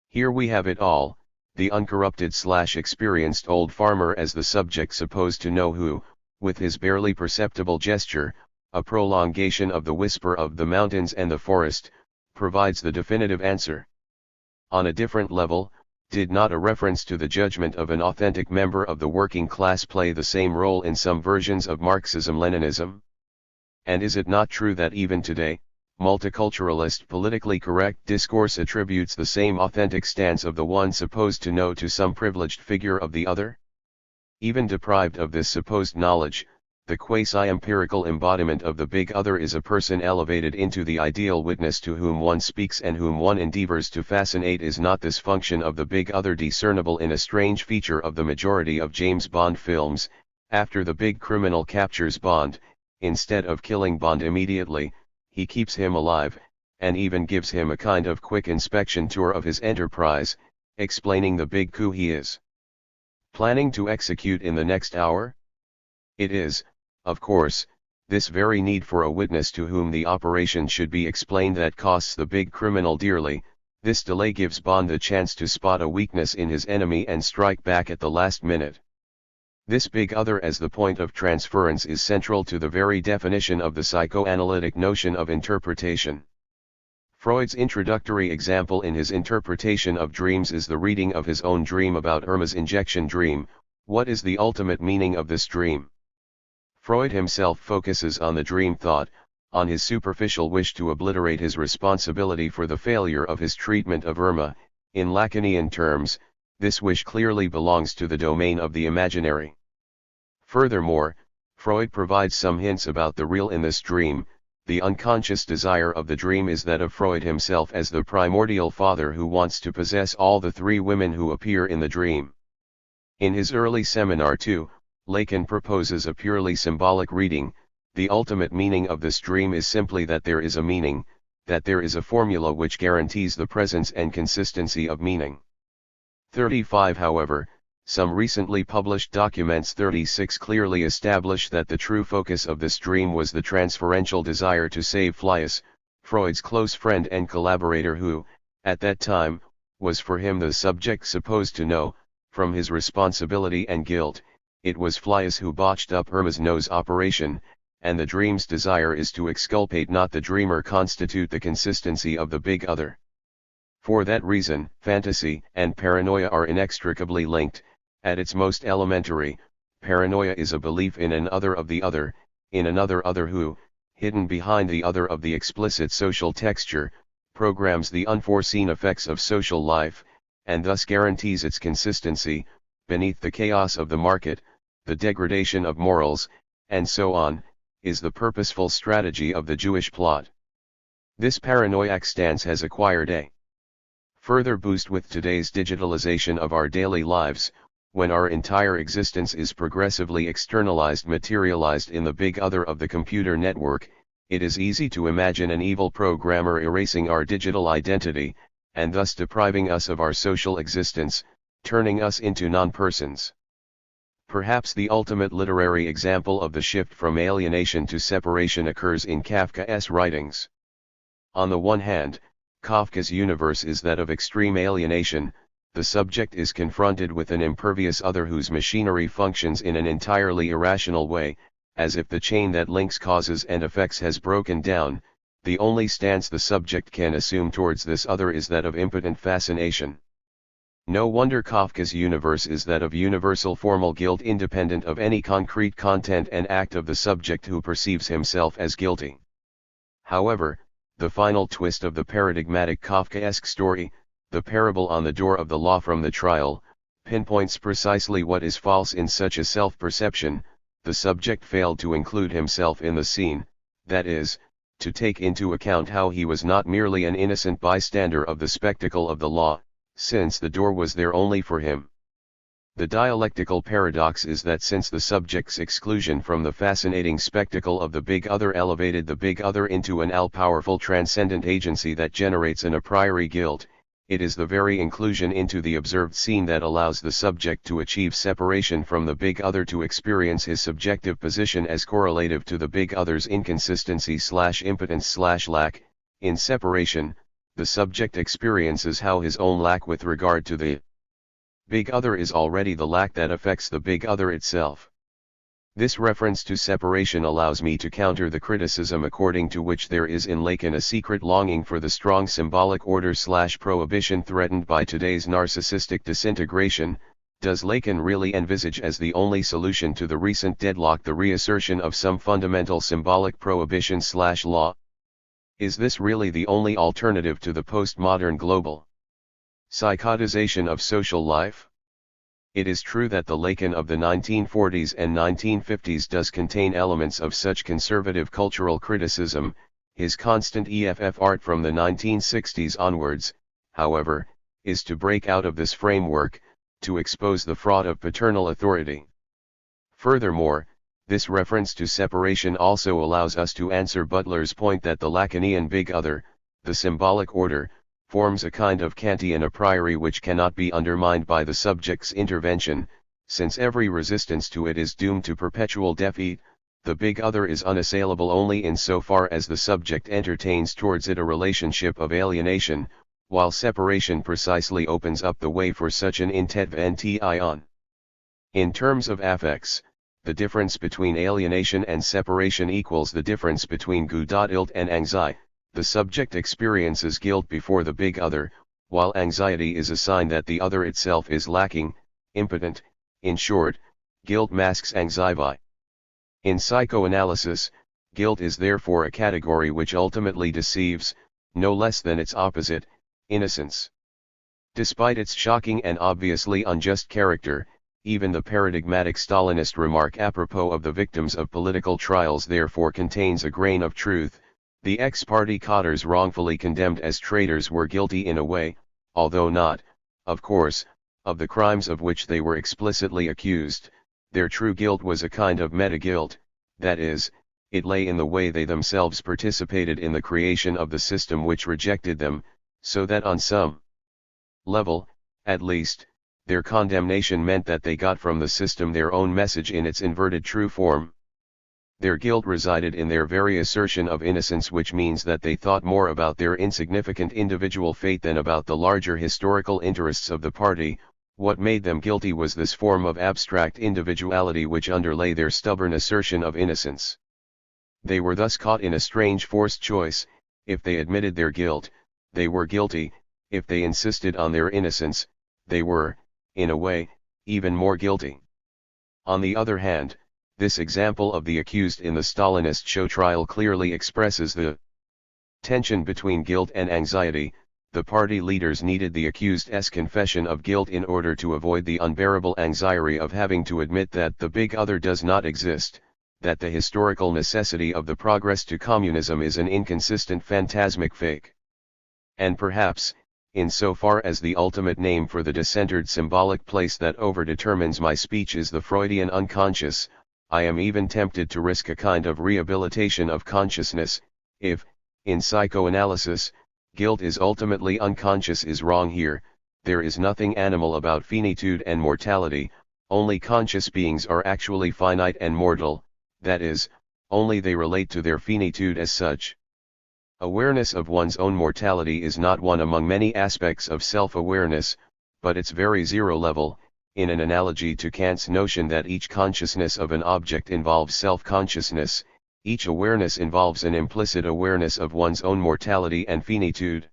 Here we have it all, the uncorrupted/experienced old farmer as the subject supposed to know who, with his barely perceptible gesture, a prolongation of the whisper of the mountains and the forest, provides the definitive answer. On a different level, did not a reference to the judgment of an authentic member of the working class play the same role in some versions of Marxism-Leninism? And is it not true that even today, multiculturalist politically correct discourse attributes the same authentic stance of the one supposed to know to some privileged figure of the other? Even deprived of this supposed knowledge, the quasi-empirical embodiment of the big other is a person elevated into the ideal witness to whom one speaks and whom one endeavors to fascinate. Is not this function of the big other discernible in a strange feature of the majority of James Bond films? After the big criminal captures Bond, instead of killing Bond immediately, he keeps him alive, and even gives him a kind of quick inspection tour of his enterprise, explaining the big coup he is planning to execute in the next hour. It is, of course, this very need for a witness to whom the operation should be explained that costs the big criminal dearly. This delay gives Bond the chance to spot a weakness in his enemy and strike back at the last minute. This big other as the point of transference is central to the very definition of the psychoanalytic notion of interpretation. Freud's introductory example in his interpretation of dreams is the reading of his own dream about Irma's injection dream. What is the ultimate meaning of this dream? Freud himself focuses on the dream thought, on his superficial wish to obliterate his responsibility for the failure of his treatment of Irma. In Lacanian terms, this wish clearly belongs to the domain of the imaginary. Furthermore, Freud provides some hints about the real in this dream. The unconscious desire of the dream is that of Freud himself as the primordial father who wants to possess all the three women who appear in the dream. In his early seminar too, Lacan proposes a purely symbolic reading. The ultimate meaning of this dream is simply that there is a meaning, that there is a formula which guarantees the presence and consistency of meaning. 35 However, some recently published documents 36 clearly establish that the true focus of this dream was the transferential desire to save Fliess, Freud's close friend and collaborator who, at that time, was for him the subject supposed to know, from his responsibility and guilt. It was Fliess who botched up Irma's nose operation, and the dream's desire is to exculpate not the dreamer constitute the consistency of the big other. For that reason, fantasy and paranoia are inextricably linked. At its most elementary, paranoia is a belief in an other of the other, in another other who, hidden behind the other of the explicit social texture, programs the unforeseen effects of social life, and thus guarantees its consistency, beneath the chaos of the market, the degradation of morals, and so on, is the purposeful strategy of the Jewish plot. This paranoiac stance has acquired a further boost with today's digitalization of our daily lives, when our entire existence is progressively externalized, materialized in the big other of the computer network. It is easy to imagine an evil programmer erasing our digital identity, and thus depriving us of our social existence, turning us into non-persons. Perhaps the ultimate literary example of the shift from alienation to separation occurs in Kafka's writings. On the one hand, Kafka's universe is that of extreme alienation. The subject is confronted with an impervious other whose machinery functions in an entirely irrational way, as if the chain that links causes and effects has broken down. The only stance the subject can assume towards this other is that of impotent fascination. No wonder Kafka's universe is that of universal formal guilt independent of any concrete content and act of the subject who perceives himself as guilty. However, the final twist of the paradigmatic Kafkaesque story, the parable on the door of the law from the trial, pinpoints precisely what is false in such a self-perception. The subject failed to include himself in the scene, that is, to take into account how he was not merely an innocent bystander of the spectacle of the law, since the door was there only for him. The dialectical paradox is that since the subject's exclusion from the fascinating spectacle of the big other elevated the big other into an all-powerful transcendent agency that generates an a priori guilt, it is the very inclusion into the observed scene that allows the subject to achieve separation from the big other, to experience his subjective position as correlative to the big other's inconsistency/impotence/lack. In separation, the subject experiences how his own lack with regard to the big other is already the lack that affects the big other itself. This reference to separation allows me to counter the criticism according to which there is in Lacan a secret longing for the strong symbolic order/prohibition threatened by today's narcissistic disintegration. Does Lacan really envisage as the only solution to the recent deadlock the reassertion of some fundamental symbolic prohibition/law? Is this really the only alternative to the postmodern global psychotization of social life? It is true that the Lacan of the 1940s and 1950s does contain elements of such conservative cultural criticism. His constant EFF art from the 1960s onwards, however, is to break out of this framework, to expose the fraud of paternal authority. Furthermore, this reference to separation also allows us to answer Butler's point that the Lacanian big other, the symbolic order, forms a kind of Kantian a priori which cannot be undermined by the subject's intervention, since every resistance to it is doomed to perpetual defeat. The big other is unassailable only in so far as the subject entertains towards it a relationship of alienation, while separation precisely opens up the way for such an intervention. In terms of affects, the difference between alienation and separation equals the difference between Guilt and anxiety. The subject experiences guilt before the big other, while anxiety is a sign that the other itself is lacking, impotent. In short, guilt masks anxiety. In psychoanalysis, guilt is therefore a category which ultimately deceives, no less than its opposite, innocence. Despite its shocking and obviously unjust character, even the paradigmatic Stalinist remark apropos of the victims of political trials therefore contains a grain of truth. The ex-party cadres wrongfully condemned as traitors were guilty in a way, although not, of course, of the crimes of which they were explicitly accused. Their true guilt was a kind of meta-guilt, that is, it lay in the way they themselves participated in the creation of the system which rejected them, so that on some level, at least, their condemnation meant that they got from the system their own message in its inverted true form. Their guilt resided in their very assertion of innocence, which means that they thought more about their insignificant individual fate than about the larger historical interests of the party. What made them guilty was this form of abstract individuality which underlay their stubborn assertion of innocence. They were thus caught in a strange forced choice. If they admitted their guilt, they were guilty; if they insisted on their innocence, they were, in a way, even more guilty. On the other hand, this example of the accused in the Stalinist show trial clearly expresses the tension between guilt and anxiety. The party leaders needed the accused's confession of guilt in order to avoid the unbearable anxiety of having to admit that the big other does not exist, that the historical necessity of the progress to communism is an inconsistent phantasmic fake. And perhaps, in so far as the ultimate name for the decentered symbolic place that overdetermines my speech is the Freudian unconscious, I am even tempted to risk a kind of rehabilitation of consciousness. If, in psychoanalysis, guilt is ultimately unconscious is wrong here. There is nothing animal about finitude and mortality. Only conscious beings are actually finite and mortal, that is, only they relate to their finitude as such. Awareness of one's own mortality is not one among many aspects of self-awareness, but its very zero level. In an analogy to Kant's notion that each consciousness of an object involves self-consciousness, each awareness involves an implicit awareness of one's own mortality and finitude.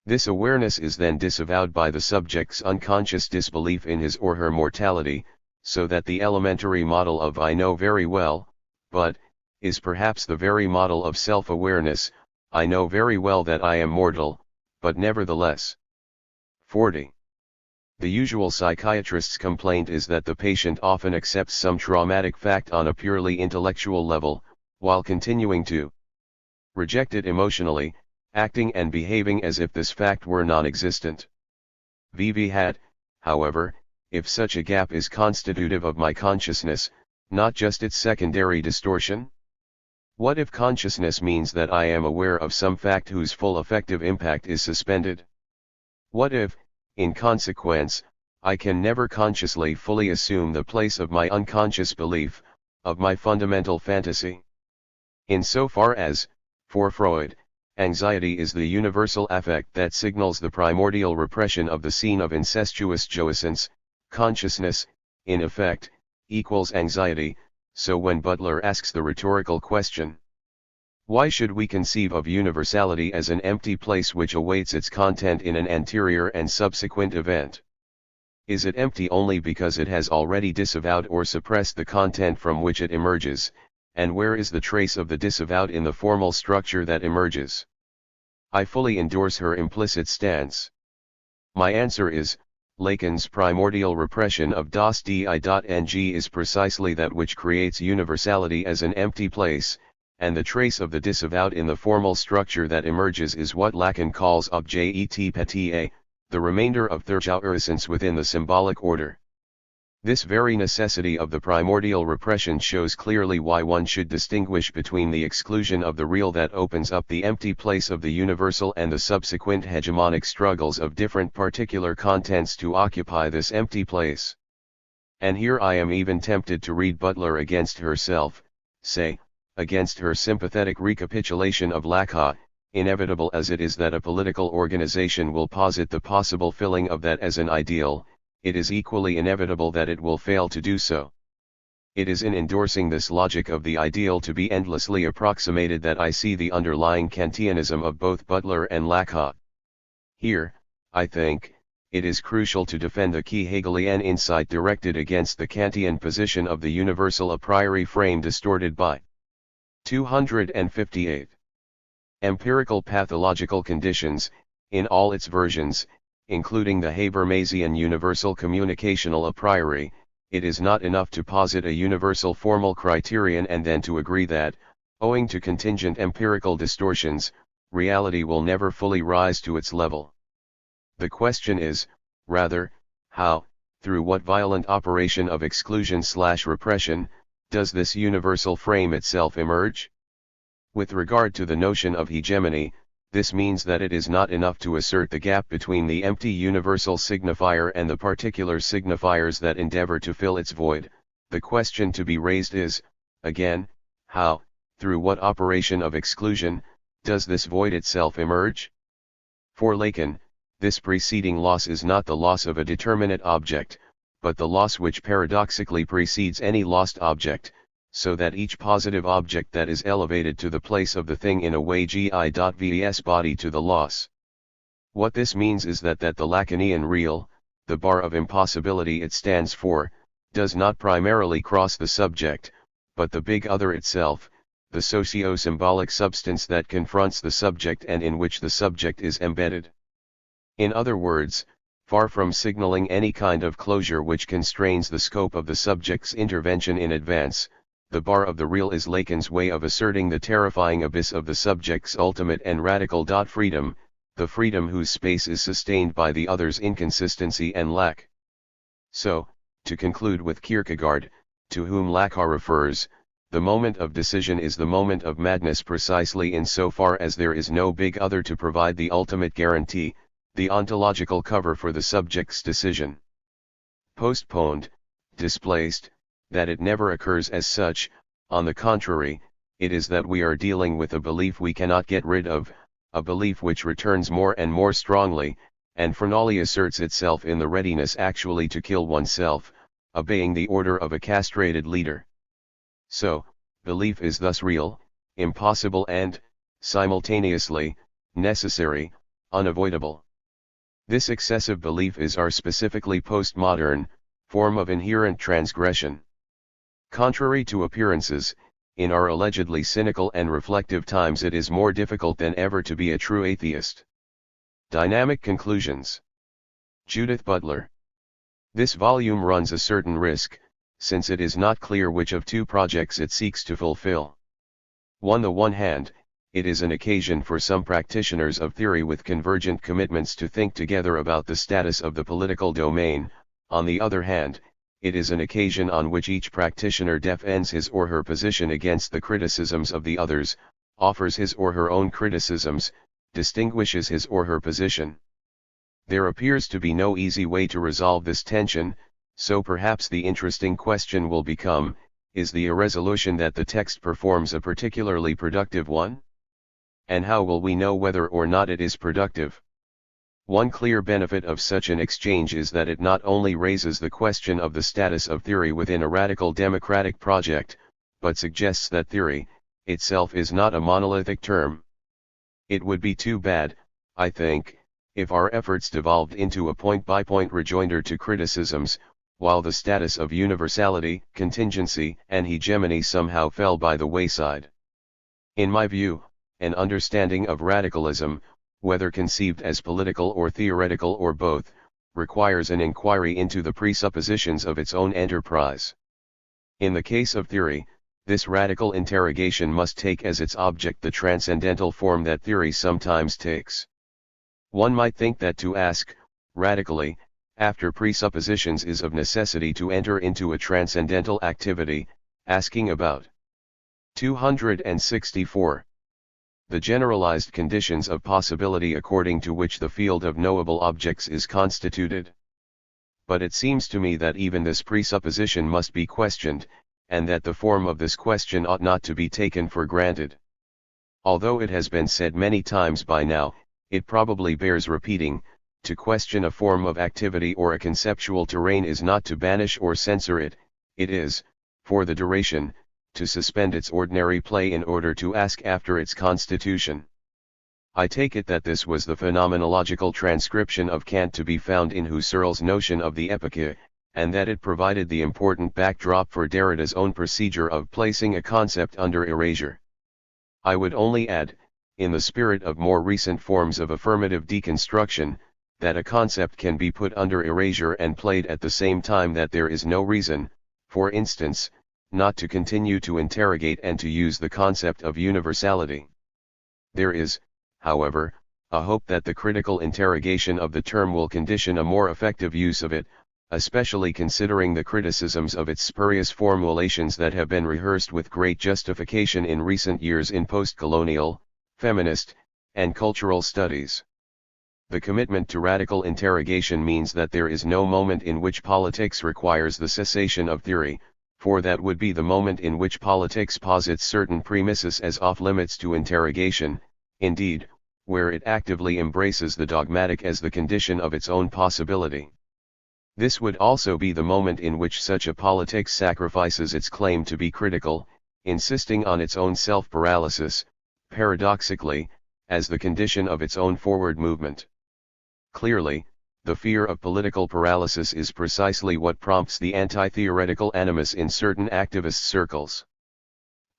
This awareness is then disavowed by the subject's unconscious disbelief in his or her mortality, so that the elementary model of I know very well, but, is perhaps the very model of self-awareness, I know very well that I am mortal, but nevertheless. 40. The usual psychiatrist's complaint is that the patient often accepts some traumatic fact on a purely intellectual level, while continuing to reject it emotionally, acting and behaving as if this fact were non-existent. VV had, however, if such a gap is constitutive of my consciousness, not just its secondary distortion? What if consciousness means that I am aware of some fact whose full effective impact is suspended? What if, in consequence, I can never consciously fully assume the place of my unconscious belief, of my fundamental fantasy? Insofar as, for Freud, anxiety is the universal affect that signals the primordial repression of the scene of incestuous jouissance, consciousness, in effect, equals anxiety, so when Butler asks the rhetorical question, why should we conceive of universality as an empty place which awaits its content in an anterior and subsequent event? Is it empty only because it has already disavowed or suppressed the content from which it emerges, and where is the trace of the disavowed in the formal structure that emerges? I fully endorse her implicit stance. My answer is, Lacan's primordial repression of das di.ng is precisely that which creates universality as an empty place, and the trace of the disavowed in the formal structure that emerges is what Lacan calls objet petit, the remainder of THIRD-WORLDISM within the symbolic order. This very necessity of the primordial repression shows clearly why one should distinguish between the exclusion of the real that opens up the empty place of the universal and the subsequent hegemonic struggles of different particular contents to occupy this empty place. And here I am even tempted to read Butler against herself, say, against her sympathetic recapitulation of Laclau, inevitable as it is that a political organization will posit the possible filling of that as an ideal, it is equally inevitable that it will fail to do so. It is in endorsing this logic of the ideal to be endlessly approximated that I see the underlying Kantianism of both Butler and Laclau. Here, I think, it is crucial to defend the key Hegelian insight directed against the Kantian position of the universal a priori frame distorted by 258. Empirical pathological conditions, in all its versions, including the Habermasian universal communicational a priori, it is not enough to posit a universal formal criterion and then to agree that, owing to contingent empirical distortions, reality will never fully rise to its level. The question is, rather, how, through what violent operation of exclusion/repression, does this universal frame itself emerge? With regard to the notion of hegemony, this means that it is not enough to assert the gap between the empty universal signifier and the particular signifiers that endeavor to fill its void. The question to be raised is, again, how, through what operation of exclusion, does this void itself emerge? For Lacan, this preceding loss is not the loss of a determinate object, but the loss which paradoxically precedes any lost object, so that each positive object that is elevated to the place of the thing in a way gi.vs body to the loss. What this means is that the Lacanian real, the bar of impossibility it stands for, does not primarily cross the subject, but the big other itself, the socio-symbolic substance that confronts the subject and in which the subject is embedded. In other words, far from signaling any kind of closure which constrains the scope of the subject's intervention in advance, the bar of the real is Lacan's way of asserting the terrifying abyss of the subject's ultimate and radical freedom, the freedom whose space is sustained by the other's inconsistency and lack. So, to conclude with Kierkegaard, to whom Laclau refers, the moment of decision is the moment of madness precisely in so far as there is no big other to provide the ultimate guarantee, the ontological cover for the subject's decision. Postponed, displaced, that it never occurs as such, on the contrary, it is that we are dealing with a belief we cannot get rid of, a belief which returns more and more strongly, and finally asserts itself in the readiness actually to kill oneself, obeying the order of a castrated leader. So, belief is thus real, impossible and, simultaneously, necessary, unavoidable. This excessive belief is our specifically postmodern form of inherent transgression. Contrary to appearances, in our allegedly cynical and reflective times it is more difficult than ever to be a true atheist. Dynamic conclusions. Judith Butler. This volume runs a certain risk, since it is not clear which of two projects it seeks to fulfill. On the one hand, it is an occasion for some practitioners of theory with convergent commitments to think together about the status of the political domain. On the other hand, it is an occasion on which each practitioner defends his or her position against the criticisms of the others, offers his or her own criticisms, distinguishes his or her position. There appears to be no easy way to resolve this tension, so perhaps the interesting question will become, is the irresolution that the text performs a particularly productive one? And how will we know whether or not it is productive? One clear benefit of such an exchange is that it not only raises the question of the status of theory within a radical democratic project, but suggests that theory, itself is not a monolithic term. It would be too bad, I think, if our efforts devolved into a point-by-point rejoinder to criticisms, while the status of universality, contingency, and hegemony somehow fell by the wayside. In my view, an understanding of radicalism, whether conceived as political or theoretical or both, requires an inquiry into the presuppositions of its own enterprise. In the case of theory, this radical interrogation must take as its object the transcendental form that theory sometimes takes. One might think that to ask, radically, after presuppositions is of necessity to enter into a transcendental activity, asking about 264. The generalized conditions of possibility according to which the field of knowable objects is constituted. But it seems to me that even this presupposition must be questioned, and that the form of this question ought not to be taken for granted. Although it has been said many times by now, it probably bears repeating, to question a form of activity or a conceptual terrain is not to banish or censor it, it is, for the duration, to suspend its ordinary play in order to ask after its constitution. I take it that this was the phenomenological transcription of Kant to be found in Husserl's notion of the epoche, and that it provided the important backdrop for Derrida's own procedure of placing a concept under erasure. I would only add, in the spirit of more recent forms of affirmative deconstruction, that a concept can be put under erasure and played at the same time that there is no reason, for instance, not to continue to interrogate and to use the concept of universality. There is, however, a hope that the critical interrogation of the term will condition a more effective use of it, especially considering the criticisms of its spurious formulations that have been rehearsed with great justification in recent years in post-colonial, feminist, and cultural studies. The commitment to radical interrogation means that there is no moment in which politics requires the cessation of theory, for that would be the moment in which politics posits certain premises as off-limits to interrogation, indeed, where it actively embraces the dogmatic as the condition of its own possibility. This would also be the moment in which such a politics sacrifices its claim to be critical, insisting on its own self-paralysis, paradoxically, as the condition of its own forward movement. Clearly, the fear of political paralysis is precisely what prompts the anti-theoretical animus in certain activist circles.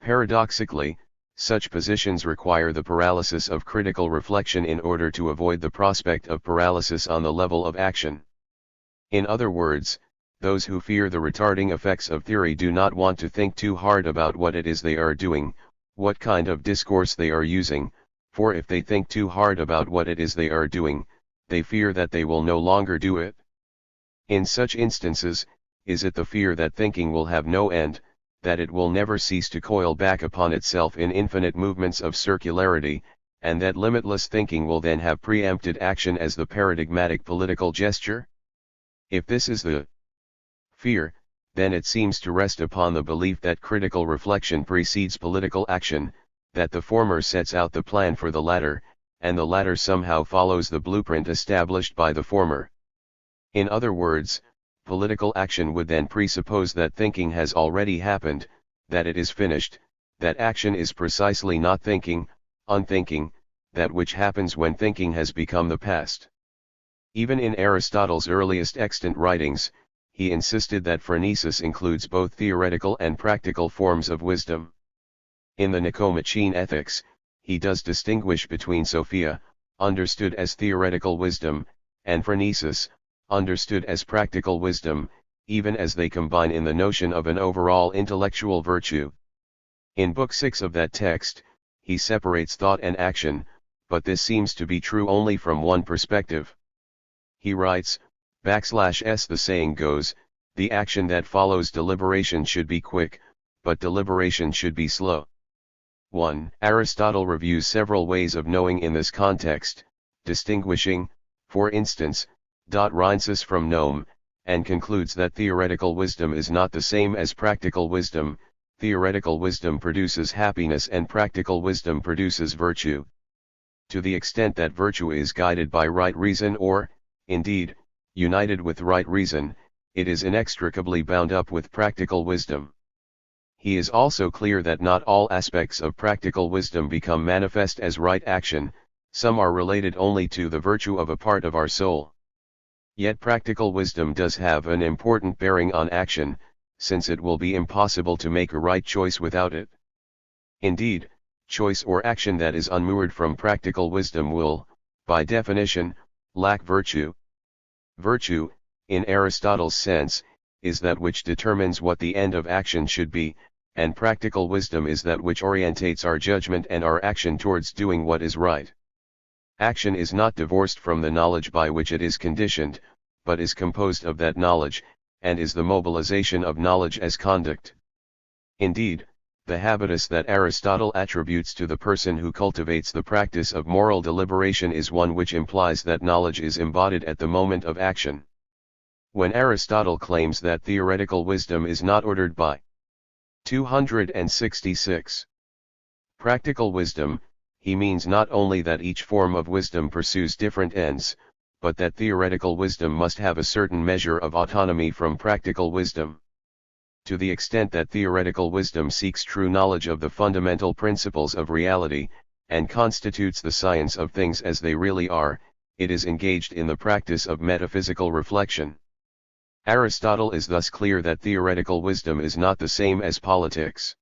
Paradoxically, such positions require the paralysis of critical reflection in order to avoid the prospect of paralysis on the level of action. In other words, those who fear the retarding effects of theory do not want to think too hard about what it is they are doing, what kind of discourse they are using, for if they think too hard about what it is they are doing, they fear that they will no longer do it. In such instances, is it the fear that thinking will have no end, that it will never cease to coil back upon itself in infinite movements of circularity, and that limitless thinking will then have preempted action as the paradigmatic political gesture? If this is the fear, then it seems to rest upon the belief that critical reflection precedes political action, that the former sets out the plan for the latter, and the latter somehow follows the blueprint established by the former. In other words, political action would then presuppose that thinking has already happened, that it is finished, that action is precisely not thinking, unthinking, that which happens when thinking has become the past. Even in Aristotle's earliest extant writings, he insisted that phronesis includes both theoretical and practical forms of wisdom. In the Nicomachean Ethics, he does distinguish between Sophia, understood as theoretical wisdom, and phronesis, understood as practical wisdom, even as they combine in the notion of an overall intellectual virtue. In Book 6 of that text, he separates thought and action, but this seems to be true only from one perspective. He writes, \s the saying goes, the action that follows deliberation should be quick, but deliberation should be slow. 1. Aristotle reviews several ways of knowing in this context, distinguishing, for instance, rhinsus from gnome, and concludes that theoretical wisdom is not the same as practical wisdom. Theoretical wisdom produces happiness and practical wisdom produces virtue. To the extent that virtue is guided by right reason or, indeed, united with right reason, it is inextricably bound up with practical wisdom. He is also clear that not all aspects of practical wisdom become manifest as right action, some are related only to the virtue of a part of our soul. Yet practical wisdom does have an important bearing on action, since it will be impossible to make a right choice without it. Indeed, choice or action that is unmoored from practical wisdom will, by definition, lack virtue. Virtue, in Aristotle's sense, is that which determines what the end of action should be, and practical wisdom is that which orientates our judgment and our action towards doing what is right. Action is not divorced from the knowledge by which it is conditioned, but is composed of that knowledge, and is the mobilization of knowledge as conduct. Indeed, the habitus that Aristotle attributes to the person who cultivates the practice of moral deliberation is one which implies that knowledge is embodied at the moment of action. When Aristotle claims that theoretical wisdom is not ordered by 266 practical wisdom, he means not only that each form of wisdom pursues different ends, but that theoretical wisdom must have a certain measure of autonomy from practical wisdom. To the extent that theoretical wisdom seeks true knowledge of the fundamental principles of reality, and constitutes the science of things as they really are, it is engaged in the practice of metaphysical reflection. Aristotle is thus clear that theoretical wisdom is not the same as politics.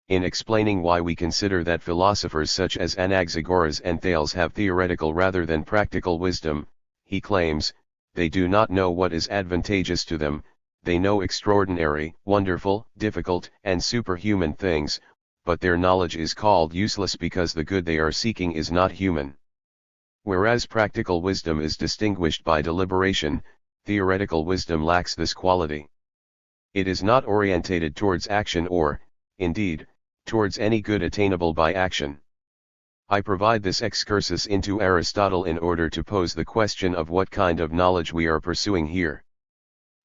In explaining why we consider that philosophers such as Anaxagoras and Thales have theoretical rather than practical wisdom, he claims, they do not know what is advantageous to them, they know extraordinary, wonderful, difficult, and superhuman things, but their knowledge is called useless because the good they are seeking is not human. Whereas practical wisdom is distinguished by deliberation, theoretical wisdom lacks this quality. It is not orientated towards action or, indeed, towards any good attainable by action. I provide this excursus into Aristotle in order to pose the question of what kind of knowledge we are pursuing here.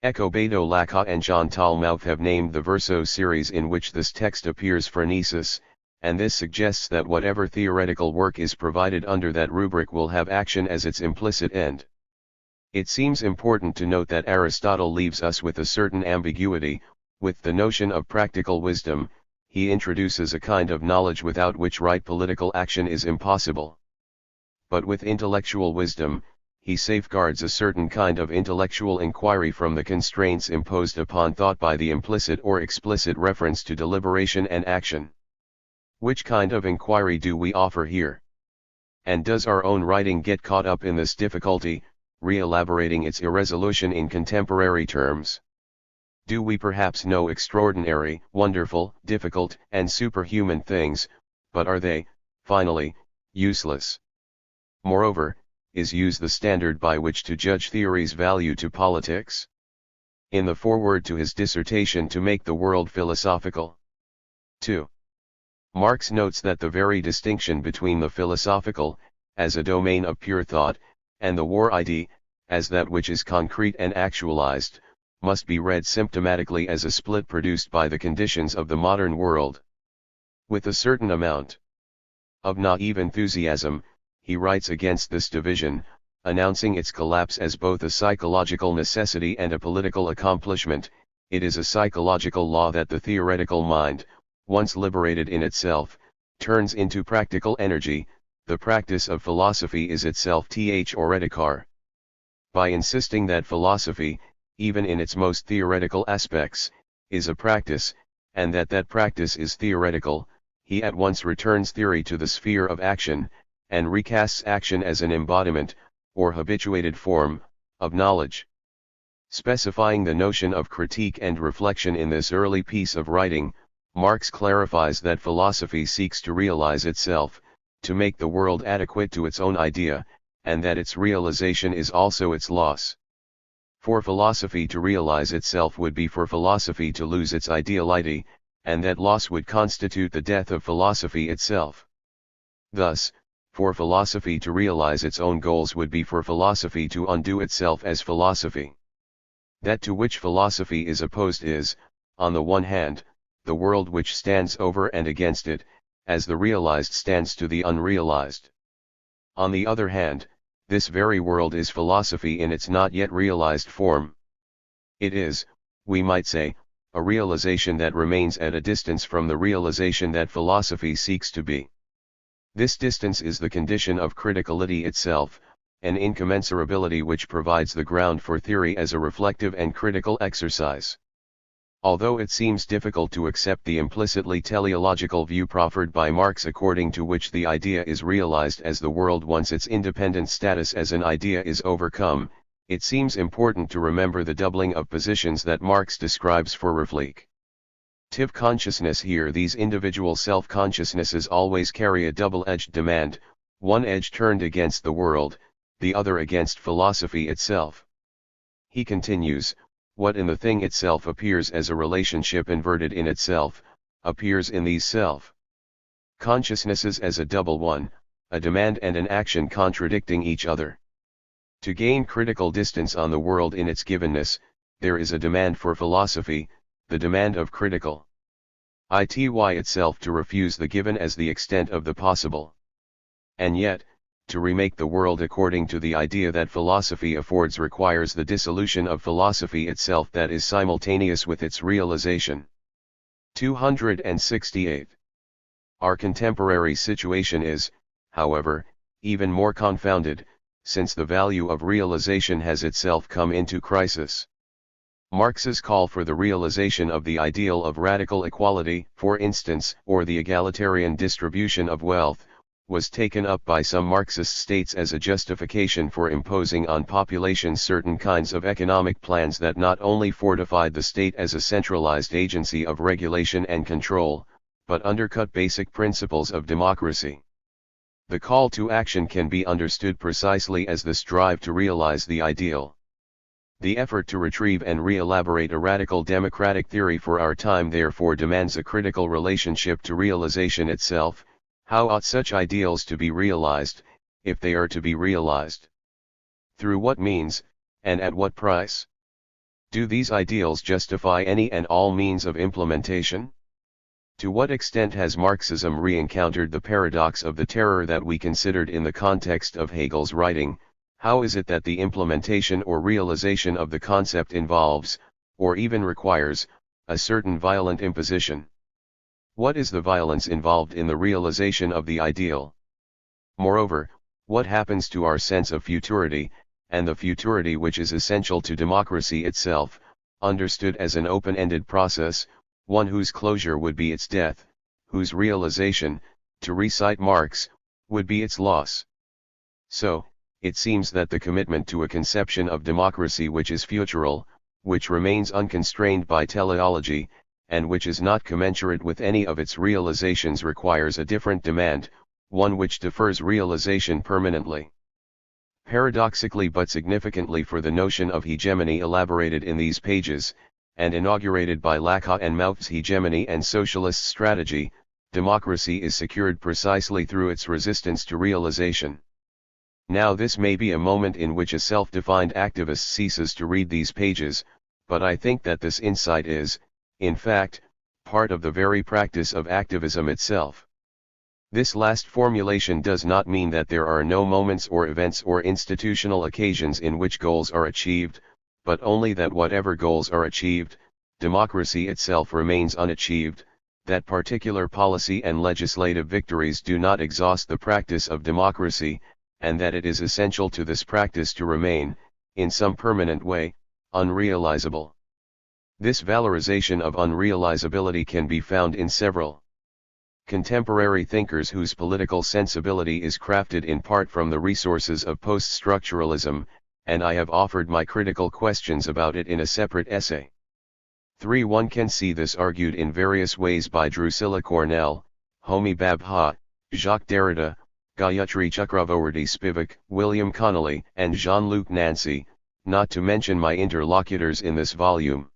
Ecobedo Laclau and Jean Talmouth have named the verso series in which this text appears phronesis, and this suggests that whatever theoretical work is provided under that rubric will have action as its implicit end. It seems important to note that Aristotle leaves us with a certain ambiguity. With the notion of practical wisdom, he introduces a kind of knowledge without which right political action is impossible. But with intellectual wisdom, he safeguards a certain kind of intellectual inquiry from the constraints imposed upon thought by the implicit or explicit reference to deliberation and action. Which kind of inquiry do we offer here? And does our own writing get caught up in this difficulty, re-elaborating its irresolution in contemporary terms? Do we perhaps know extraordinary, wonderful, difficult, and superhuman things, but are they, finally, useless? Moreover, is use the standard by which to judge theory's value to politics? In the foreword to his dissertation To Make the World Philosophical. 2. Marx notes that the very distinction between the philosophical, as a domain of pure thought, and the war idea, as that which is concrete and actualized, must be read symptomatically as a split produced by the conditions of the modern world. With a certain amount of naive enthusiasm, he writes against this division, announcing its collapse as both a psychological necessity and a political accomplishment. It is a psychological law that the theoretical mind, once liberated in itself, turns into practical energy, the practice of philosophy is itself theoretikar. By insisting that philosophy, even in its most theoretical aspects, is a practice, and that practice is theoretical, he at once returns theory to the sphere of action, and recasts action as an embodiment, or habituated form, of knowledge. Specifying the notion of critique and reflection in this early piece of writing, Marx clarifies that philosophy seeks to realize itself, to make the world adequate to its own idea, and that its realization is also its loss. For philosophy to realize itself would be for philosophy to lose its ideality, and that loss would constitute the death of philosophy itself. Thus, for philosophy to realize its own goals would be for philosophy to undo itself as philosophy. That to which philosophy is opposed is, on the one hand, the world which stands over and against it, as the realized stands to the unrealized. On the other hand, this very world is philosophy in its not yet realized form. It is, we might say, a realization that remains at a distance from the realization that philosophy seeks to be. This distance is the condition of criticality itself, an incommensurability which provides the ground for theory as a reflective and critical exercise. Although it seems difficult to accept the implicitly teleological view proffered by Marx according to which the idea is realized as the world once its independent status as an idea is overcome, it seems important to remember the doubling of positions that Marx describes for reflection. Consciousness here, these individual self-consciousnesses always carry a double-edged demand, one edge turned against the world, the other against philosophy itself. He continues, what in the thing itself appears as a relationship inverted in itself, appears in these self-consciousnesses as a double one, a demand and an action contradicting each other. To gain critical distance on the world in its givenness, there is a demand for philosophy, the demand of critical ity itself to refuse the given as the extent of the possible. And yet, to remake the world according to the idea that philosophy affords requires the dissolution of philosophy itself that is simultaneous with its realization. 268. Our contemporary situation is, however, even more confounded, since the value of realization has itself come into crisis. Marx's call for the realization of the ideal of radical equality, for instance, or the egalitarian distribution of wealth, was taken up by some Marxist states as a justification for imposing on populations certain kinds of economic plans that not only fortified the state as a centralized agency of regulation and control, but undercut basic principles of democracy. The call to action can be understood precisely as the strive to realize the ideal. The effort to retrieve and re-elaborate a radical democratic theory for our time therefore demands a critical relationship to realization itself. How ought such ideals to be realized, if they are to be realized? Through what means, and at what price? Do these ideals justify any and all means of implementation? To what extent has Marxism re-encountered the paradox of the terror that we considered in the context of Hegel's writing? How is it that the implementation or realization of the concept involves, or even requires, a certain violent imposition? What is the violence involved in the realization of the ideal? Moreover, what happens to our sense of futurity, and the futurity which is essential to democracy itself, understood as an open-ended process, one whose closure would be its death, whose realization, to recite Marx, would be its loss? So, it seems that the commitment to a conception of democracy which is futural, which remains unconstrained by teleology, and which is not commensurate with any of its realizations requires a different demand, one which defers realization permanently. Paradoxically but significantly for the notion of hegemony elaborated in these pages, and inaugurated by Laclau and Mauth's hegemony and socialist strategy, democracy is secured precisely through its resistance to realization. Now this may be a moment in which a self-defined activist ceases to read these pages, but I think that this insight is, in fact, part of the very practice of activism itself. This last formulation does not mean that there are no moments or events or institutional occasions in which goals are achieved, but only that whatever goals are achieved, democracy itself remains unachieved, that particular policy and legislative victories do not exhaust the practice of democracy, and that it is essential to this practice to remain, in some permanent way, unrealizable. This valorization of unrealizability can be found in several contemporary thinkers whose political sensibility is crafted in part from the resources of post-structuralism, and I have offered my critical questions about it in a separate essay. 3. One can see this argued in various ways by Drusilla Cornell, Homi Bhabha, Jacques Derrida, Gayatri Chakravorty Spivak, William Connolly, and Jean-Luc Nancy, not to mention my interlocutors in this volume.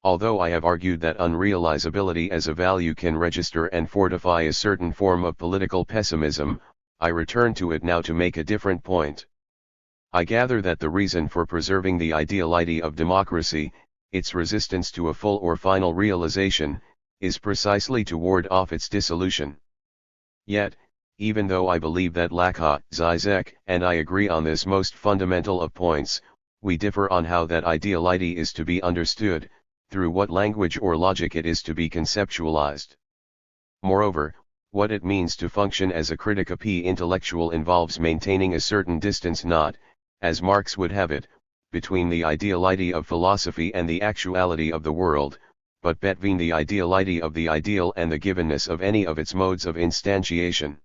Although I have argued that unrealizability as a value can register and fortify a certain form of political pessimism, I return to it now to make a different point. I gather that the reason for preserving the ideality of democracy, its resistance to a full or final realization, is precisely to ward off its dissolution. Yet, even though I believe that Laclau, Zizek, and I agree on this most fundamental of points, we differ on how that ideality is to be understood, through what language or logic it is to be conceptualized. Moreover, what it means to function as a critica p intellectual involves maintaining a certain distance not, as Marx would have it, between the ideality of philosophy and the actuality of the world, but between the ideality of the ideal and the givenness of any of its modes of instantiation.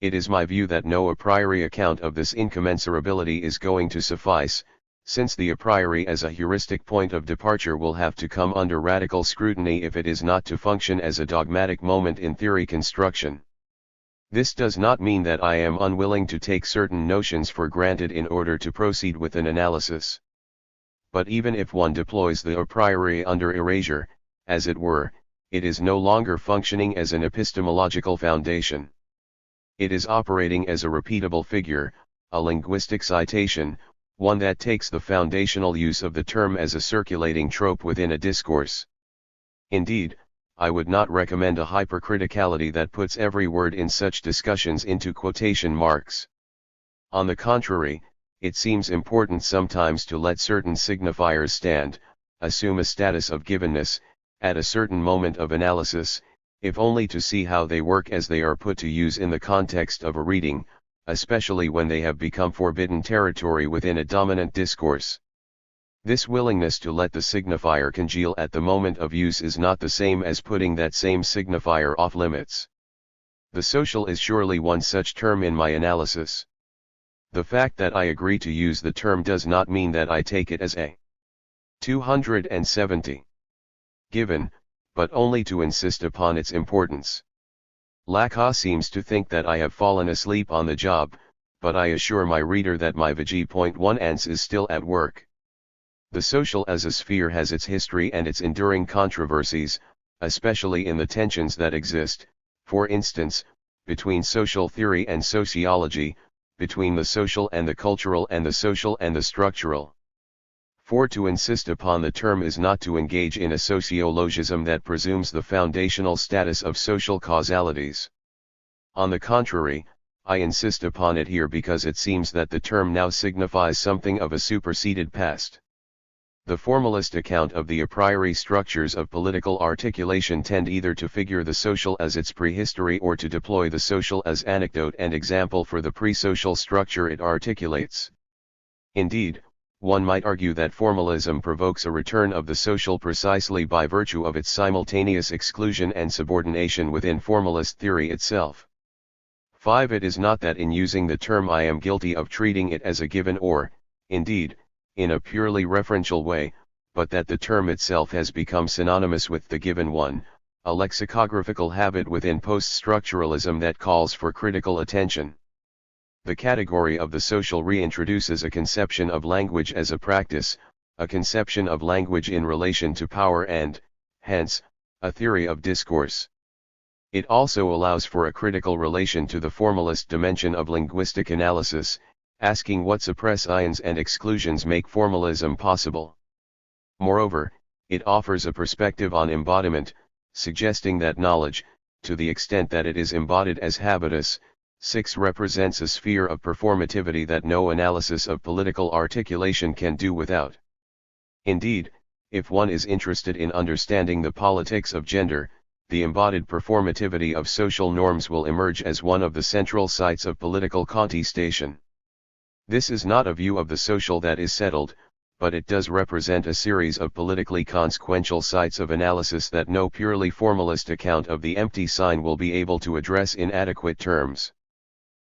It is my view that no a priori account of this incommensurability is going to suffice, since the a priori as a heuristic point of departure will have to come under radical scrutiny if it is not to function as a dogmatic moment in theory construction. This does not mean that I am unwilling to take certain notions for granted in order to proceed with an analysis. But even if one deploys the a priori under erasure, as it were, it is no longer functioning as an epistemological foundation. It is operating as a repeatable figure, a linguistic citation, one that takes the foundational use of the term as a circulating trope within a discourse. Indeed, I would not recommend a hypercriticality that puts every word in such discussions into quotation marks. On the contrary, it seems important sometimes to let certain signifiers stand, assume a status of givenness, at a certain moment of analysis, if only to see how they work as they are put to use in the context of a reading, especially when they have become forbidden territory within a dominant discourse. This willingness to let the signifier congeal at the moment of use is not the same as putting that same signifier off limits. The social is surely one such term in my analysis. The fact that I agree to use the term does not mean that I take it as a 270 given, but only to insist upon its importance. Laclau seems to think that I have fallen asleep on the job, but I assure my reader that my VG.1 is still at work. The social as a sphere has its history and its enduring controversies, especially in the tensions that exist, for instance, between social theory and sociology, between the social and the cultural and the social and the structural. For to insist upon the term is not to engage in a sociologism that presumes the foundational status of social causalities. On the contrary, I insist upon it here because it seems that the term now signifies something of a superseded past. The formalist account of the a priori structures of political articulation tend either to figure the social as its prehistory or to deploy the social as anecdote and example for the pre-social structure it articulates. Indeed, one might argue that formalism provokes a return of the social precisely by virtue of its simultaneous exclusion and subordination within formalist theory itself. 5. It is not that in using the term I am guilty of treating it as a given or, indeed, in a purely referential way, but that the term itself has become synonymous with the given one, a lexicographical habit within post-structuralism that calls for critical attention. The category of the social reintroduces a conception of language as a practice, a conception of language in relation to power and, hence, a theory of discourse. It also allows for a critical relation to the formalist dimension of linguistic analysis, asking what suppressions and exclusions make formalism possible. Moreover, it offers a perspective on embodiment, suggesting that knowledge, to the extent that it is embodied as habitus, 6 represents a sphere of performativity that no analysis of political articulation can do without. Indeed, if one is interested in understanding the politics of gender, the embodied performativity of social norms will emerge as one of the central sites of political contestation. This is not a view of the social that is settled, but it does represent a series of politically consequential sites of analysis that no purely formalist account of the empty sign will be able to address in adequate terms.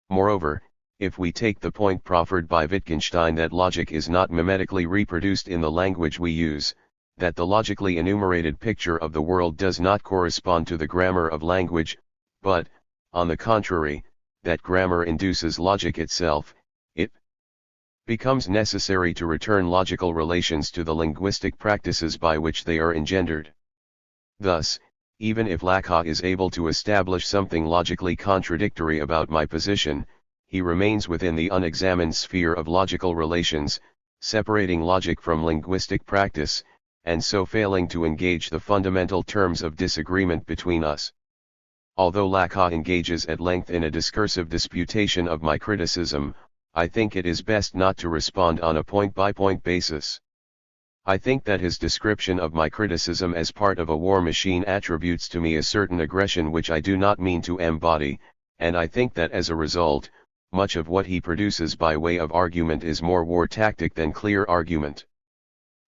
Moreover, if we take the point proffered by Wittgenstein that logic is not mimetically reproduced in the language we use, that the logically enumerated picture of the world does not correspond to the grammar of language, but, on the contrary, that grammar induces logic itself, it becomes necessary to return logical relations to the linguistic practices by which they are engendered. Thus, even if Laclau is able to establish something logically contradictory about my position, he remains within the unexamined sphere of logical relations, separating logic from linguistic practice, and so failing to engage the fundamental terms of disagreement between us. Although Laclau engages at length in a discursive disputation of my criticism, I think it is best not to respond on a point-by-point basis. I think that his description of my criticism as part of a war machine attributes to me a certain aggression which I do not mean to embody, and I think that as a result, much of what he produces by way of argument is more war tactic than clear argument.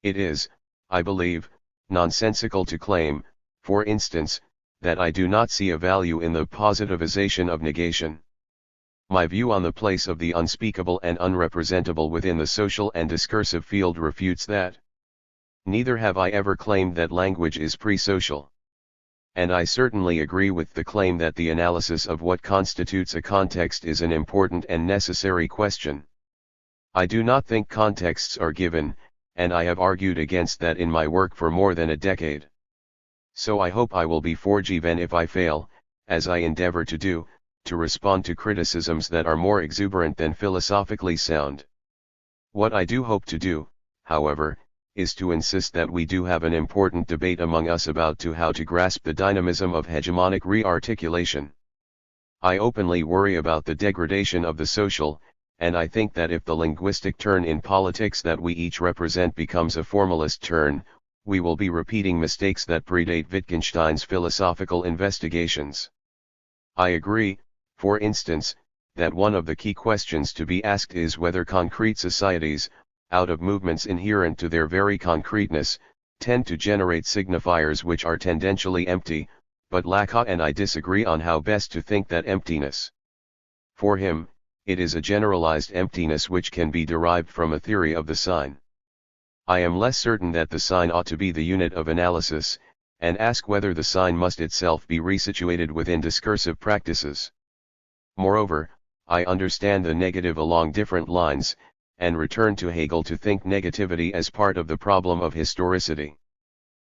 It is, I believe, nonsensical to claim, for instance, that I do not see a value in the positivization of negation. My view on the place of the unspeakable and unrepresentable within the social and discursive field refutes that. Neither have I ever claimed that language is pre-social. And I certainly agree with the claim that the analysis of what constitutes a context is an important and necessary question. I do not think contexts are given, and I have argued against that in my work for more than a decade. So I hope I will be forgiven if I fail, as I endeavor to do, to respond to criticisms that are more exuberant than philosophically sound. What I do hope to do, however, is to insist that we do have an important debate among us about how to grasp the dynamism of hegemonic re-articulation. I openly worry about the degradation of the social, and I think that if the linguistic turn in politics that we each represent becomes a formalist turn, we will be repeating mistakes that predate Wittgenstein's philosophical investigations. I agree, for instance, that one of the key questions to be asked is whether concrete societies, out of movements inherent to their very concreteness, tend to generate signifiers which are tendentially empty, but Laclau and I disagree on how best to think that emptiness. For him, it is a generalized emptiness which can be derived from a theory of the sign. I am less certain that the sign ought to be the unit of analysis, and ask whether the sign must itself be resituated within discursive practices. Moreover, I understand the negative along different lines, and return to Hegel to think negativity as part of the problem of historicity.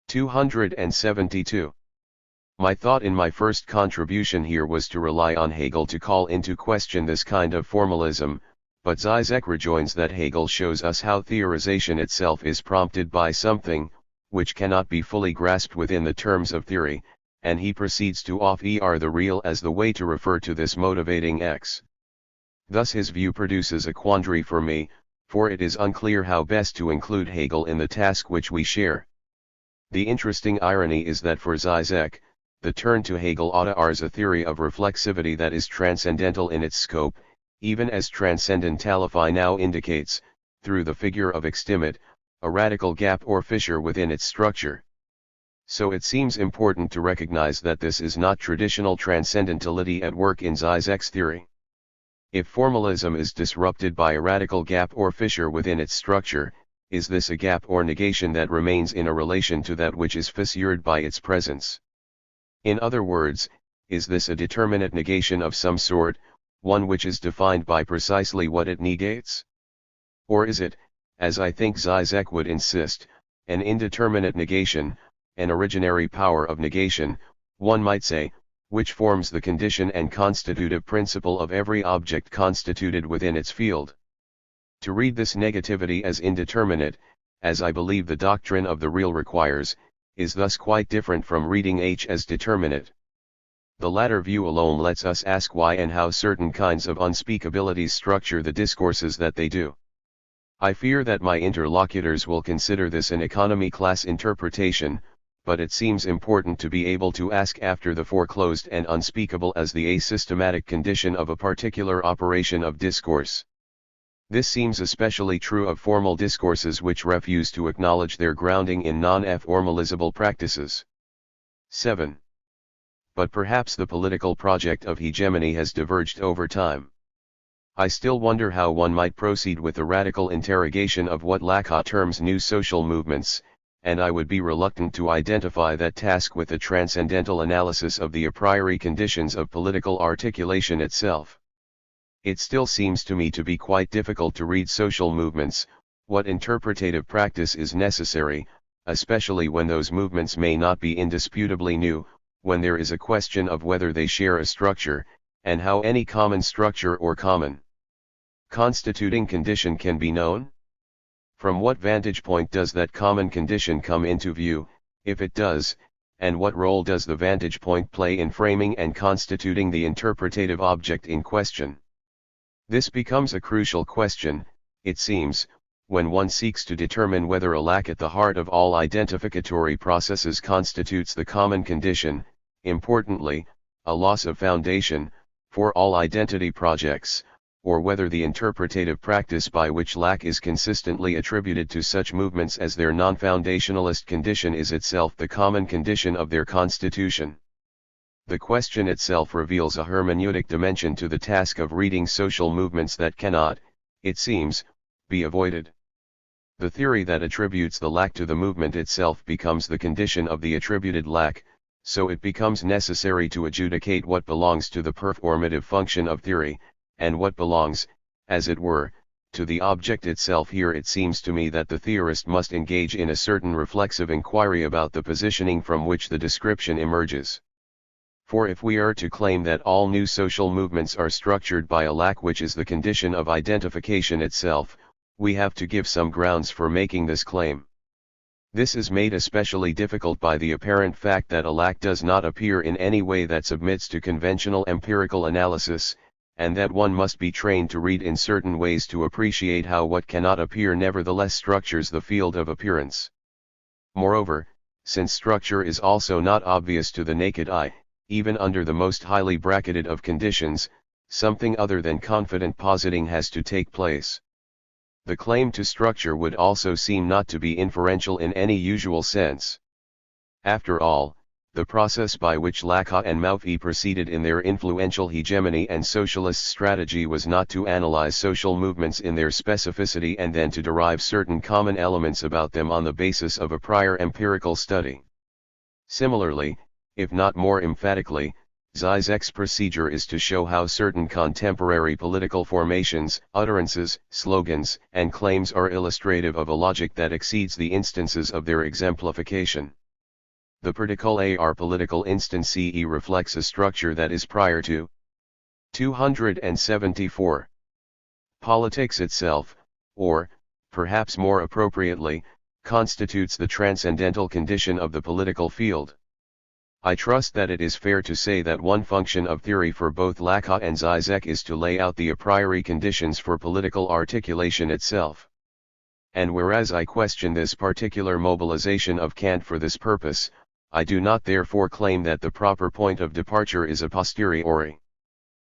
272. My thought in my first contribution here was to rely on Hegel to call into question this kind of formalism, but Zizek rejoins that Hegel shows us how theorization itself is prompted by something, which cannot be fully grasped within the terms of theory, and he proceeds to offer the real as the way to refer to this motivating X. Thus his view produces a quandary for me, for it is unclear how best to include Hegel in the task which we share. The interesting irony is that for Zizek, the turn to Hegel offers a theory of reflexivity that is transcendental in its scope, even as transcendentality now indicates, through the figure of extimate, a radical gap or fissure within its structure. So it seems important to recognize that this is not traditional transcendentality at work in Zizek's theory. If formalism is disrupted by a radical gap or fissure within its structure, is this a gap or negation that remains in a relation to that which is fissured by its presence? In other words, is this a determinate negation of some sort, one which is defined by precisely what it negates? Or is it, as I think Zizek would insist, an indeterminate negation, an originary power of negation, one might say, which forms the condition and constitutive principle of every object constituted within its field? To read this negativity as indeterminate, as I believe the doctrine of the real requires, is thus quite different from reading H as determinate. The latter view alone lets us ask why and how certain kinds of unspeakabilities structure the discourses that they do. I fear that my interlocutors will consider this an economy class interpretation, but it seems important to be able to ask after the foreclosed and unspeakable as the asystematic condition of a particular operation of discourse. This seems especially true of formal discourses which refuse to acknowledge their grounding in non-formalizable practices. 7. But perhaps the political project of hegemony has diverged over time. I still wonder how one might proceed with the radical interrogation of what Laclau terms new social movements, and I would be reluctant to identify that task with the transcendental analysis of the a priori conditions of political articulation itself. It still seems to me to be quite difficult to read social movements, what interpretative practice is necessary, especially when those movements may not be indisputably new, when there is a question of whether they share a structure, and how any common structure or common constituting condition can be known. From what vantage point does that common condition come into view, if it does, and what role does the vantage point play in framing and constituting the interpretative object in question? This becomes a crucial question, it seems, when one seeks to determine whether a lack at the heart of all identificatory processes constitutes the common condition, importantly, a loss of foundation, for all identity projects, or whether the interpretative practice by which lack is consistently attributed to such movements as their non-foundationalist condition is itself the common condition of their constitution. The question itself reveals a hermeneutic dimension to the task of reading social movements that cannot, it seems, be avoided. The theory that attributes the lack to the movement itself becomes the condition of the attributed lack, so it becomes necessary to adjudicate what belongs to the performative function of theory, and what belongs, as it were, to the object itself. Here it seems to me that the theorist must engage in a certain reflexive inquiry about the positioning from which the description emerges. For if we are to claim that all new social movements are structured by a lack which is the condition of identification itself, we have to give some grounds for making this claim. This is made especially difficult by the apparent fact that a lack does not appear in any way that submits to conventional empirical analysis, and that one must be trained to read in certain ways to appreciate how what cannot appear nevertheless structures the field of appearance. Moreover, since structure is also not obvious to the naked eye, even under the most highly bracketed of conditions, something other than confident positing has to take place. The claim to structure would also seem not to be inferential in any usual sense. After all, the process by which Laclau and Mauve proceeded in their influential hegemony and socialist strategy was not to analyze social movements in their specificity and then to derive certain common elements about them on the basis of a prior empirical study. Similarly, if not more emphatically, Zizek's procedure is to show how certain contemporary political formations, utterances, slogans, and claims are illustrative of a logic that exceeds the instances of their exemplification. The particular political instance reflects a structure that is prior to 274. Politics itself, or, perhaps more appropriately, constitutes the transcendental condition of the political field. I trust that it is fair to say that one function of theory for both Laclau and Zizek is to lay out the a priori conditions for political articulation itself. And whereas I question this particular mobilization of Kant for this purpose, I do not therefore claim that the proper point of departure is a posteriori.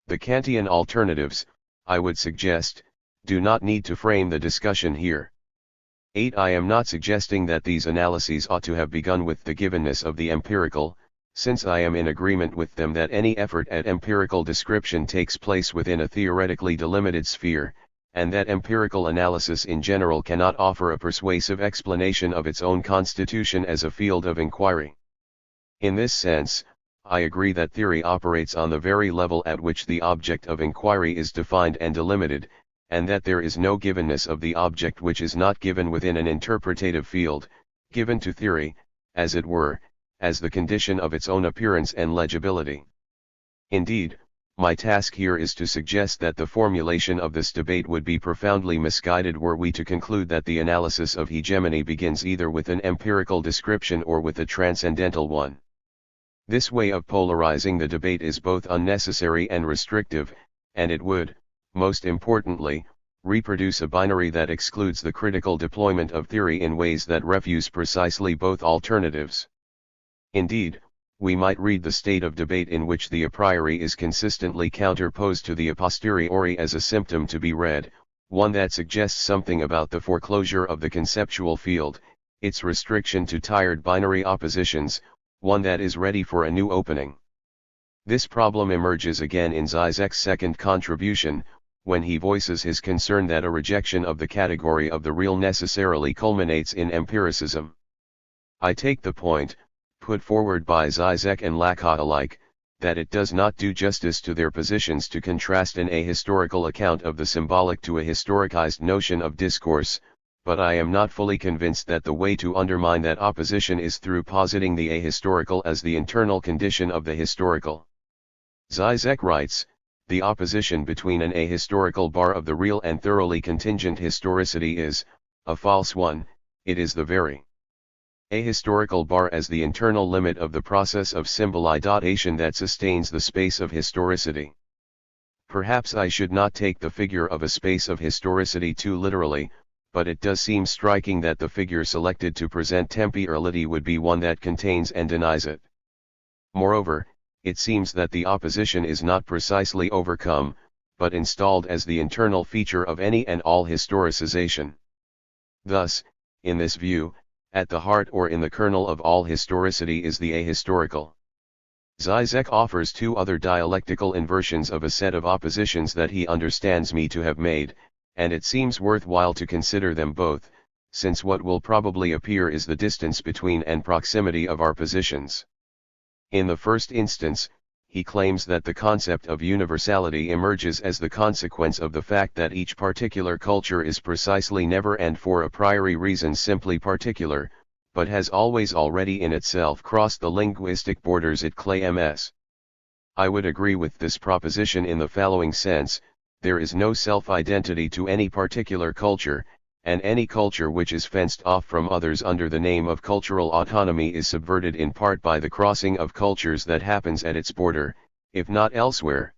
The Kantian alternatives, I would suggest, do not need to frame the discussion here. 8. I am not suggesting that these analyses ought to have begun with the givenness of the empirical, since I am in agreement with them that any effort at empirical description takes place within a theoretically delimited sphere, and that empirical analysis in general cannot offer a persuasive explanation of its own constitution as a field of inquiry. In this sense, I agree that theory operates on the very level at which the object of inquiry is defined and delimited, and that there is no givenness of the object which is not given within an interpretative field, given to theory, as it were, as the condition of its own appearance and legibility. Indeed, my task here is to suggest that the formulation of this debate would be profoundly misguided were we to conclude that the analysis of hegemony begins either with an empirical description or with a transcendental one. This way of polarizing the debate is both unnecessary and restrictive, and it would, most importantly, reproduce a binary that excludes the critical deployment of theory in ways that refuse precisely both alternatives. Indeed, we might read the state of debate in which the a priori is consistently counterposed to the a posteriori as a symptom to be read, one that suggests something about the foreclosure of the conceptual field, its restriction to tired binary oppositions, one that is ready for a new opening. This problem emerges again in Zizek's second contribution, when he voices his concern that a rejection of the category of the real necessarily culminates in empiricism. I take the point, put forward by Zizek and Laclau alike, that it does not do justice to their positions to contrast an ahistorical account of the symbolic to a historicized notion of discourse, but I am not fully convinced that the way to undermine that opposition is through positing the ahistorical as the internal condition of the historical. Zizek writes, the opposition between an ahistorical bar of the real and thoroughly contingent historicity is a false one. It is the very ahistorical bar as the internal limit of the process of symbolization that sustains the space of historicity. Perhaps I should not take the figure of a space of historicity too literally, but it does seem striking that the figure selected to present temporality would be one that contains and denies it. Moreover, it seems that the opposition is not precisely overcome, but installed as the internal feature of any and all historicization. Thus, in this view, at the heart or in the kernel of all historicity is the ahistorical. Zizek offers two other dialectical inversions of a set of oppositions that he understands me to have made, and it seems worthwhile to consider them both, since what will probably appear is the distance between and proximity of our positions. In the first instance, he claims that the concept of universality emerges as the consequence of the fact that each particular culture is precisely never and for a priori reasons simply particular, but has always already in itself crossed the linguistic borders it claims. I would agree with this proposition in the following sense: there is no self-identity to any particular culture, and any culture which is fenced off from others under the name of cultural autonomy is subverted in part by the crossing of cultures that happens at its border, if not elsewhere.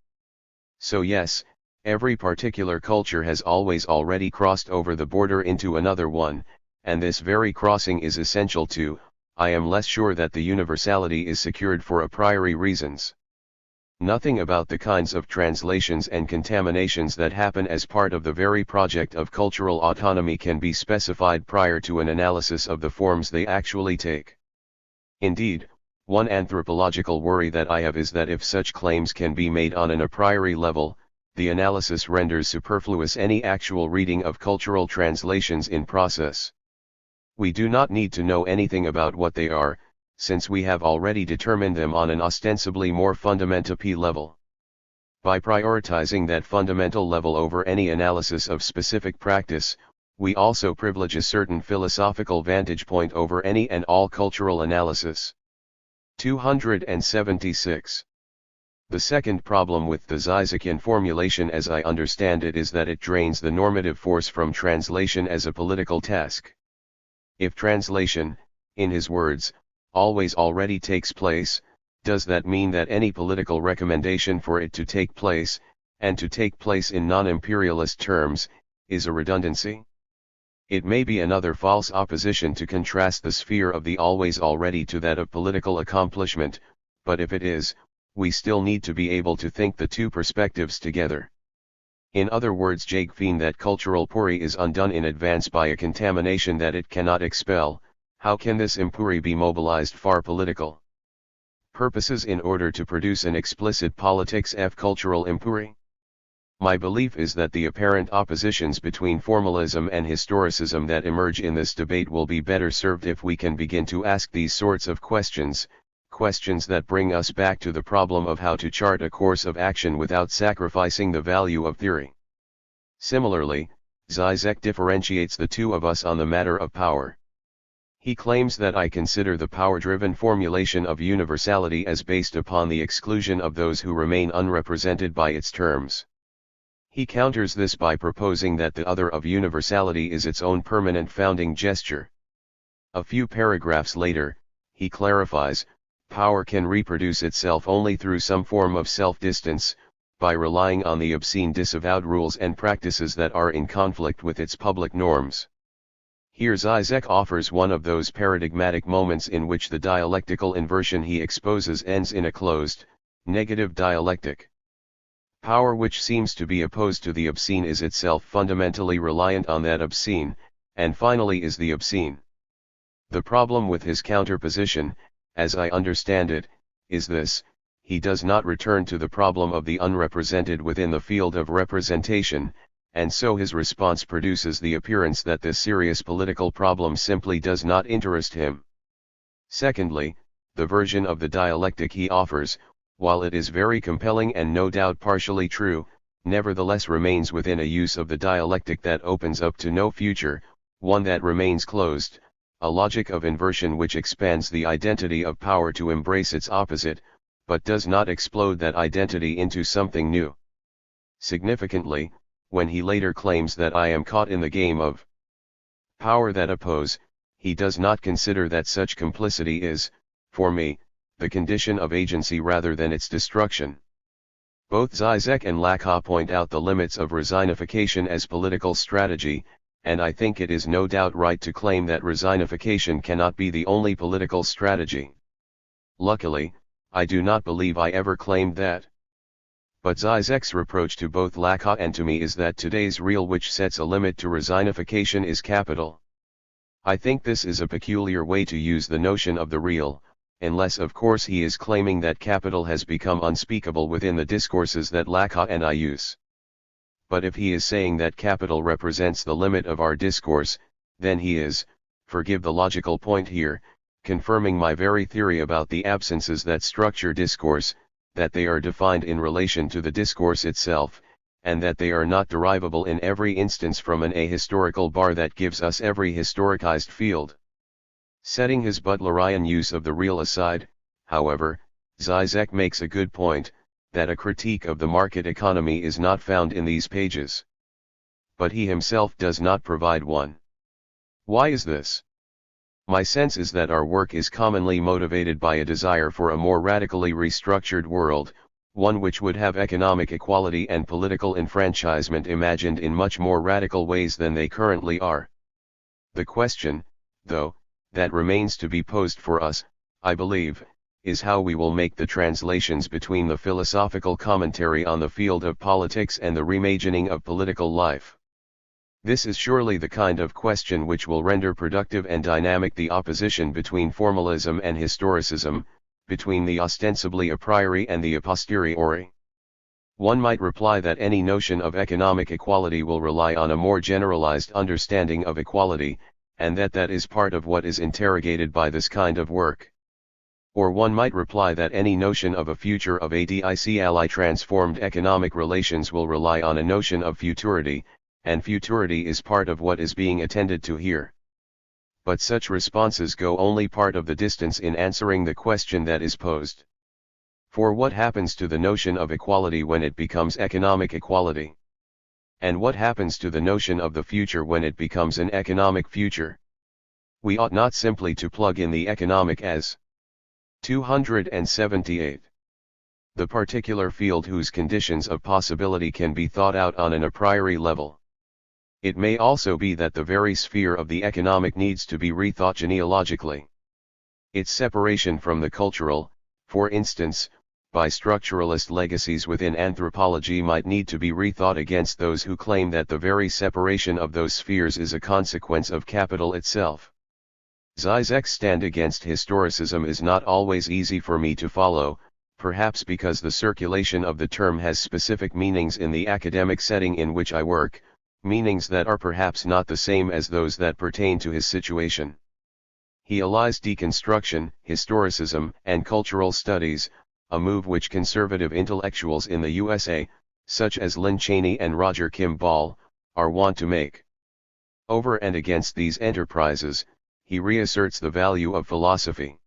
So yes, every particular culture has always already crossed over the border into another one, and this very crossing is essential to, I am less sure that the universality is secured for a priori reasons. Nothing about the kinds of translations and contaminations that happen as part of the very project of cultural autonomy can be specified prior to an analysis of the forms they actually take. Indeed, one anthropological worry that I have is that if such claims can be made on an a priori level, the analysis renders superfluous any actual reading of cultural translations in process. We do not need to know anything about what they are, since we have already determined them on an ostensibly more fundamental level. By prioritizing that fundamental level over any analysis of specific practice, we also privilege a certain philosophical vantage point over any and all cultural analysis. 276. The second problem with the Zizekian formulation as I understand it is that it drains the normative force from translation as a political task. If translation, in his words, always already takes place, does that mean that any political recommendation for it to take place, and to take place in non-imperialist terms, is a redundancy? It may be another false opposition to contrast the sphere of the always already to that of political accomplishment, but if it is, we still need to be able to think the two perspectives together. In other words, Jagfeen that cultural puri is undone in advance by a contamination that it cannot expel. How can this impuri be mobilized for political purposes in order to produce an explicit politics of cultural impuri? My belief is that the apparent oppositions between formalism and historicism that emerge in this debate will be better served if we can begin to ask these sorts of questions, questions that bring us back to the problem of how to chart a course of action without sacrificing the value of theory. Similarly, Zizek differentiates the two of us on the matter of power. He claims that I consider the power-driven formulation of universality as based upon the exclusion of those who remain unrepresented by its terms. He counters this by proposing that the other of universality is its own permanent founding gesture. A few paragraphs later, he clarifies, power can reproduce itself only through some form of self-distance, by relying on the obscene disavowed rules and practices that are in conflict with its public norms. Here Zizek offers one of those paradigmatic moments in which the dialectical inversion he exposes ends in a closed, negative dialectic. Power which seems to be opposed to the obscene is itself fundamentally reliant on that obscene, and finally is the obscene. The problem with his counterposition, as I understand it, is this: he does not return to the problem of the unrepresented within the field of representation, and so his response produces the appearance that this serious political problem simply does not interest him. Secondly, the version of the dialectic he offers, while it is very compelling and no doubt partially true, nevertheless remains within a use of the dialectic that opens up to no future, one that remains closed, a logic of inversion which expands the identity of power to embrace its opposite, but does not explode that identity into something new. Significantly, when he later claims that I am caught in the game of power that oppose, he does not consider that such complicity is, for me, the condition of agency rather than its destruction. Both Zizek and Laclau point out the limits of resignification as political strategy, and I think it is no doubt right to claim that resignification cannot be the only political strategy. Luckily, I do not believe I ever claimed that. But Zizek's reproach to both Laclau and to me is that today's real which sets a limit to resignification is capital. I think this is a peculiar way to use the notion of the real, unless of course he is claiming that capital has become unspeakable within the discourses that Laclau and I use. But if he is saying that capital represents the limit of our discourse, then he is, forgive the logical point here, confirming my very theory about the absences that structure discourse, that they are defined in relation to the discourse itself, and that they are not derivable in every instance from an ahistorical bar that gives us every historicized field. Setting his Butlerian use of the real aside, however, Zizek makes a good point, that a critique of the market economy is not found in these pages. But he himself does not provide one. Why is this? My sense is that our work is commonly motivated by a desire for a more radically restructured world, one which would have economic equality and political enfranchisement imagined in much more radical ways than they currently are. The question, though, that remains to be posed for us, I believe, is how we will make the translations between the philosophical commentary on the field of politics and the reimagining of political life. This is surely the kind of question which will render productive and dynamic the opposition between formalism and historicism, between the ostensibly a priori and the a posteriori. One might reply that any notion of economic equality will rely on a more generalized understanding of equality, and that is part of what is interrogated by this kind of work. Or one might reply that any notion of a future of ADICLI transformed economic relations will rely on a notion of futurity, and futurity is part of what is being attended to here. But such responses go only part of the distance in answering the question that is posed. For what happens to the notion of equality when it becomes economic equality? And what happens to the notion of the future when it becomes an economic future? We ought not simply to plug in the economic as 278. The particular field whose conditions of possibility can be thought out on an a priori level. It may also be that the very sphere of the economic needs to be rethought genealogically. Its separation from the cultural, for instance, by structuralist legacies within anthropology might need to be rethought against those who claim that the very separation of those spheres is a consequence of capital itself. Zizek's stand against historicism is not always easy for me to follow, perhaps because the circulation of the term has specific meanings in the academic setting in which I work, meanings that are perhaps not the same as those that pertain to his situation. He allies deconstruction, historicism, and cultural studies, a move which conservative intellectuals in the USA, such as Lynn Cheney and Roger Kimball, are wont to make. Over and against these enterprises, he reasserts the value of philosophy.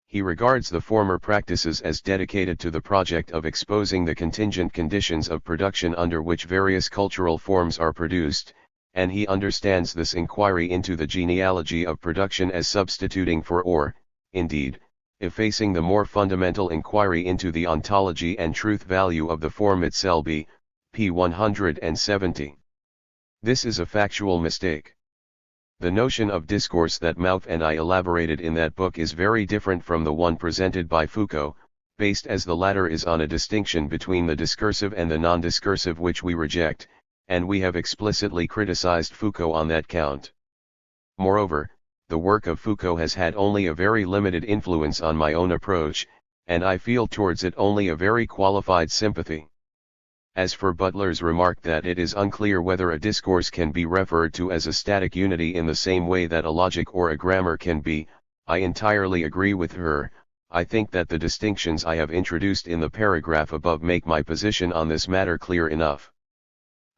He regards the former practices as dedicated to the project of exposing the contingent conditions of production under which various cultural forms are produced, and he understands this inquiry into the genealogy of production as substituting for or, indeed, effacing the more fundamental inquiry into the ontology and truth value of the form itself. P. 170. This is a factual mistake. The notion of discourse that Mauve and I elaborated in that book is very different from the one presented by Foucault, based as the latter is on a distinction between the discursive and the non-discursive which we reject, and we have explicitly criticized Foucault on that count. Moreover, the work of Foucault has had only a very limited influence on my own approach, and I feel towards it only a very qualified sympathy. As for Butler's remark that it is unclear whether a discourse can be referred to as a static unity in the same way that a logic or a grammar can be, I entirely agree with her. I think that the distinctions I have introduced in the paragraph above make my position on this matter clear enough.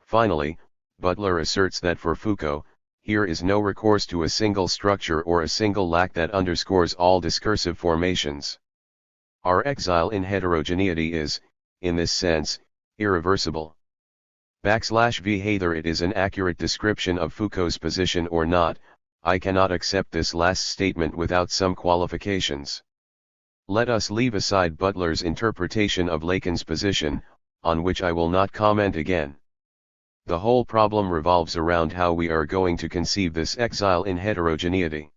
Finally, Butler asserts that for Foucault, here is no recourse to a single structure or a single lac that underscores all discursive formations. Our exile in heterogeneity is, in this sense, irreversible. \v Whether it is an accurate description of Foucault's position or not, I cannot accept this last statement without some qualifications. Let us leave aside Butler's interpretation of Lacan's position, on which I will not comment again. The whole problem revolves around how we are going to conceive this exile in heterogeneity.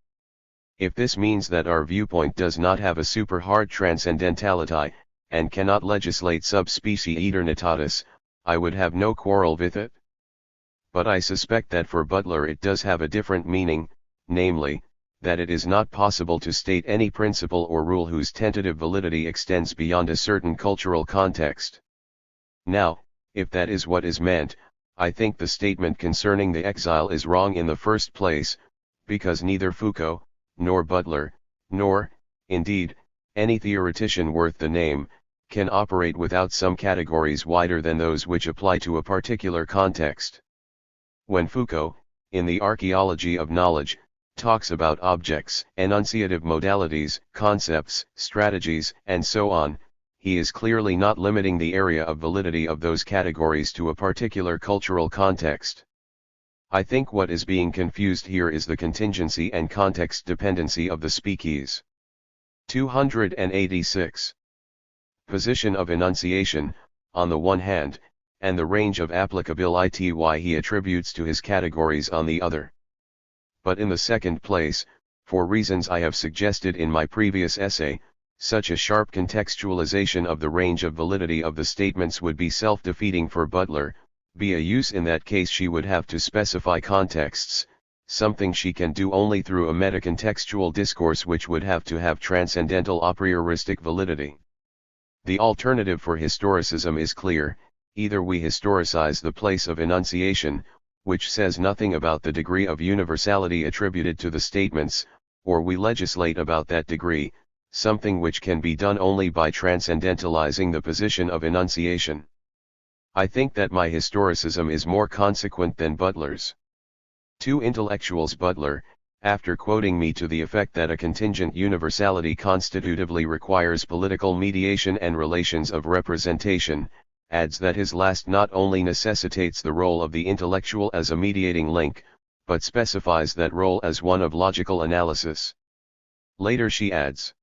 If this means that our viewpoint does not have a super-hard transcendentality, and cannot legislate sub specie aeternitatis, I would have no quarrel with it. But I suspect that for Butler it does have a different meaning, namely, that it is not possible to state any principle or rule whose tentative validity extends beyond a certain cultural context. Now, if that is what is meant, I think the statement concerning the exile is wrong in the first place, because neither Foucault, nor Butler, nor, indeed, any theoretician worth the name, can operate without some categories wider than those which apply to a particular context. When Foucault, in the Archaeology of Knowledge, talks about objects, enunciative modalities, concepts, strategies, and so on, he is clearly not limiting the area of validity of those categories to a particular cultural context. I think what is being confused here is the contingency and context dependency of the speakeasy. 286. Position of enunciation, on the one hand, and the range of applicability he attributes to his categories on the other. But in the second place, for reasons I have suggested in my previous essay, such a sharp contextualization of the range of validity of the statements would be self-defeating for Butler. Be a use in that case she would have to specify contexts, something she can do only through a metacontextual discourse which would have to have transcendental a prioristic validity. The alternative for historicism is clear: either we historicize the place of enunciation, which says nothing about the degree of universality attributed to the statements, or we legislate about that degree, something which can be done only by transcendentalizing the position of enunciation. I think that my historicism is more consequent than Butler's. Two intellectuals. Butler, after quoting me to the effect that a contingent universality constitutively requires political mediation and relations of representation, adds that his last not only necessitates the role of the intellectual as a mediating link, but specifies that role as one of logical analysis. Later she adds,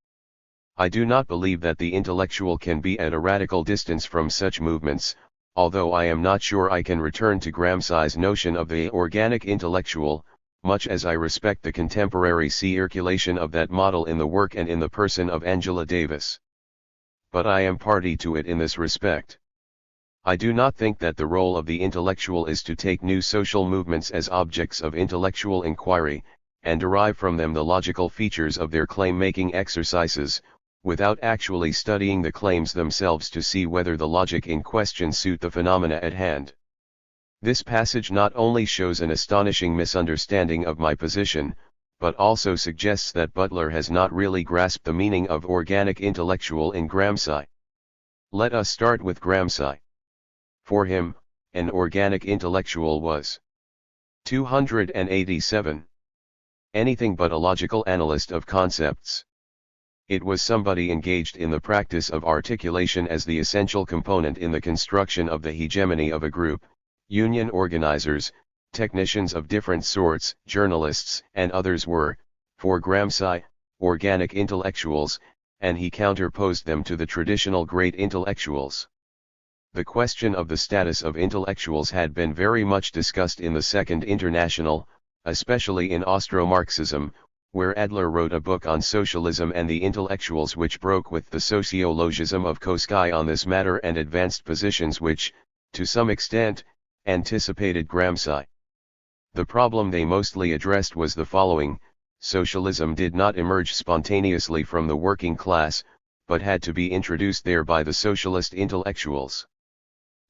I do not believe that the intellectual can be at a radical distance from such movements, although I am not sure I can return to Gramsci's notion of the organic intellectual, much as I respect the contemporary circulation of that model in the work and in the person of Angela Davis. But I am party to it in this respect. I do not think that the role of the intellectual is to take new social movements as objects of intellectual inquiry, and derive from them the logical features of their claim-making exercises, without actually studying the claims themselves to see whether the logic in question suit the phenomena at hand. This passage not only shows an astonishing misunderstanding of my position, but also suggests that Butler has not really grasped the meaning of organic intellectual in Gramsci. Let us start with Gramsci. For him, an organic intellectual was 287. Anything but a logical analyst of concepts. It was somebody engaged in the practice of articulation as the essential component in the construction of the hegemony of a group, union organizers, technicians of different sorts, journalists and others were, for Gramsci, organic intellectuals, and he counterposed them to the traditional great intellectuals. The question of the status of intellectuals had been very much discussed in the Second International, especially in Austro-Marxism, where Adler wrote a book on socialism and the intellectuals which broke with the sociologism of Koski on this matter and advanced positions which, to some extent, anticipated Gramsci. The problem they mostly addressed was the following: socialism did not emerge spontaneously from the working class, but had to be introduced there by the socialist intellectuals.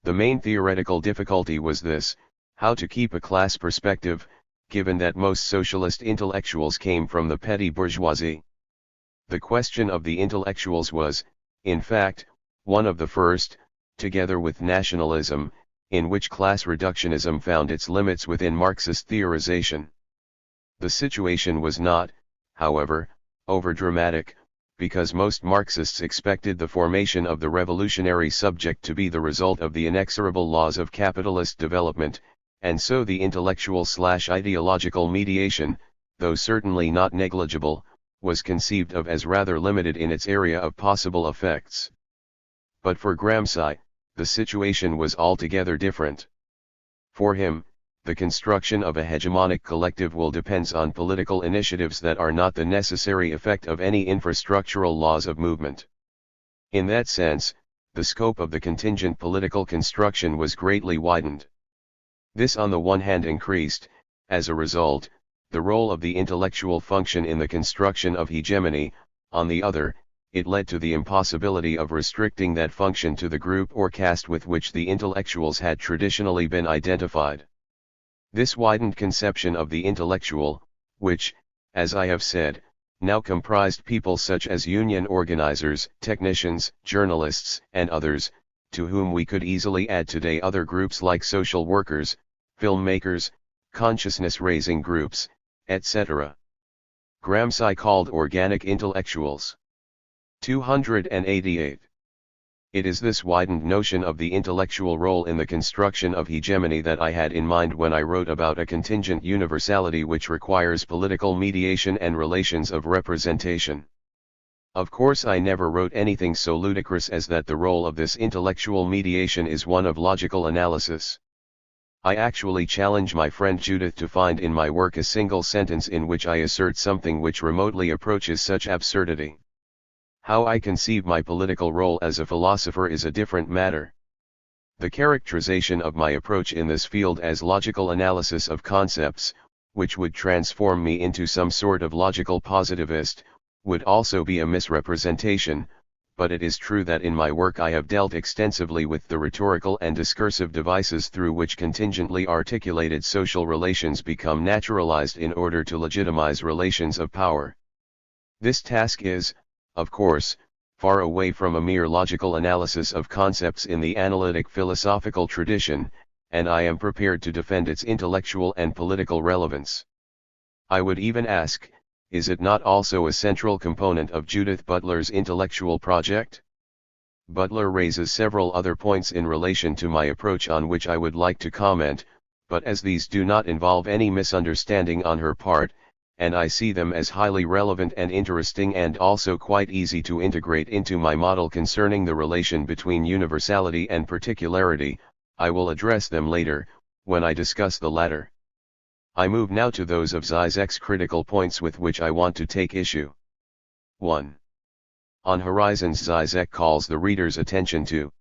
The main theoretical difficulty was this: how to keep a class perspective, given that most socialist intellectuals came from the petty bourgeoisie. The question of the intellectuals was, in fact, one of the first, together with nationalism, in which class reductionism found its limits within Marxist theorization. The situation was not, however, overdramatic, because most Marxists expected the formation of the revolutionary subject to be the result of the inexorable laws of capitalist development, and so the intellectual/ideological mediation, though certainly not negligible, was conceived of as rather limited in its area of possible effects. But for Gramsci, the situation was altogether different. For him, the construction of a hegemonic collective will depends on political initiatives that are not the necessary effect of any infrastructural laws of movement. In that sense, the scope of the contingent political construction was greatly widened. This on the one hand increased, as a result, the role of the intellectual function in the construction of hegemony; on the other, it led to the impossibility of restricting that function to the group or caste with which the intellectuals had traditionally been identified. This widened conception of the intellectual, which, as I have said, now comprised people such as union organizers, technicians, journalists, and others, to whom we could easily add today other groups like social workers, filmmakers, consciousness-raising groups, etc. Gramsci called organic intellectuals. 288. It is this widened notion of the intellectual role in the construction of hegemony that I had in mind when I wrote about a contingent universality which requires political mediation and relations of representation. Of course, I never wrote anything so ludicrous as that the role of this intellectual mediation is one of logical analysis. I actually challenge my friend Judith to find in my work a single sentence in which I assert something which remotely approaches such absurdity. How I conceive my political role as a philosopher is a different matter. The characterization of my approach in this field as logical analysis of concepts, which would transform me into some sort of logical positivist, would also be a misrepresentation, but it is true that in my work I have dealt extensively with the rhetorical and discursive devices through which contingently articulated social relations become naturalized in order to legitimize relations of power. This task is, of course, far away from a mere logical analysis of concepts in the analytic philosophical tradition, and I am prepared to defend its intellectual and political relevance. I would even ask, is it not also a central component of Judith Butler's intellectual project? Butler raises several other points in relation to my approach on which I would like to comment, but as these do not involve any misunderstanding on her part, and I see them as highly relevant and interesting and also quite easy to integrate into my model concerning the relation between universality and particularity, I will address them later, when I discuss the latter. I move now to those of Zizek's critical points with which I want to take issue. 1. On Horizons, Zizek calls the reader's attention to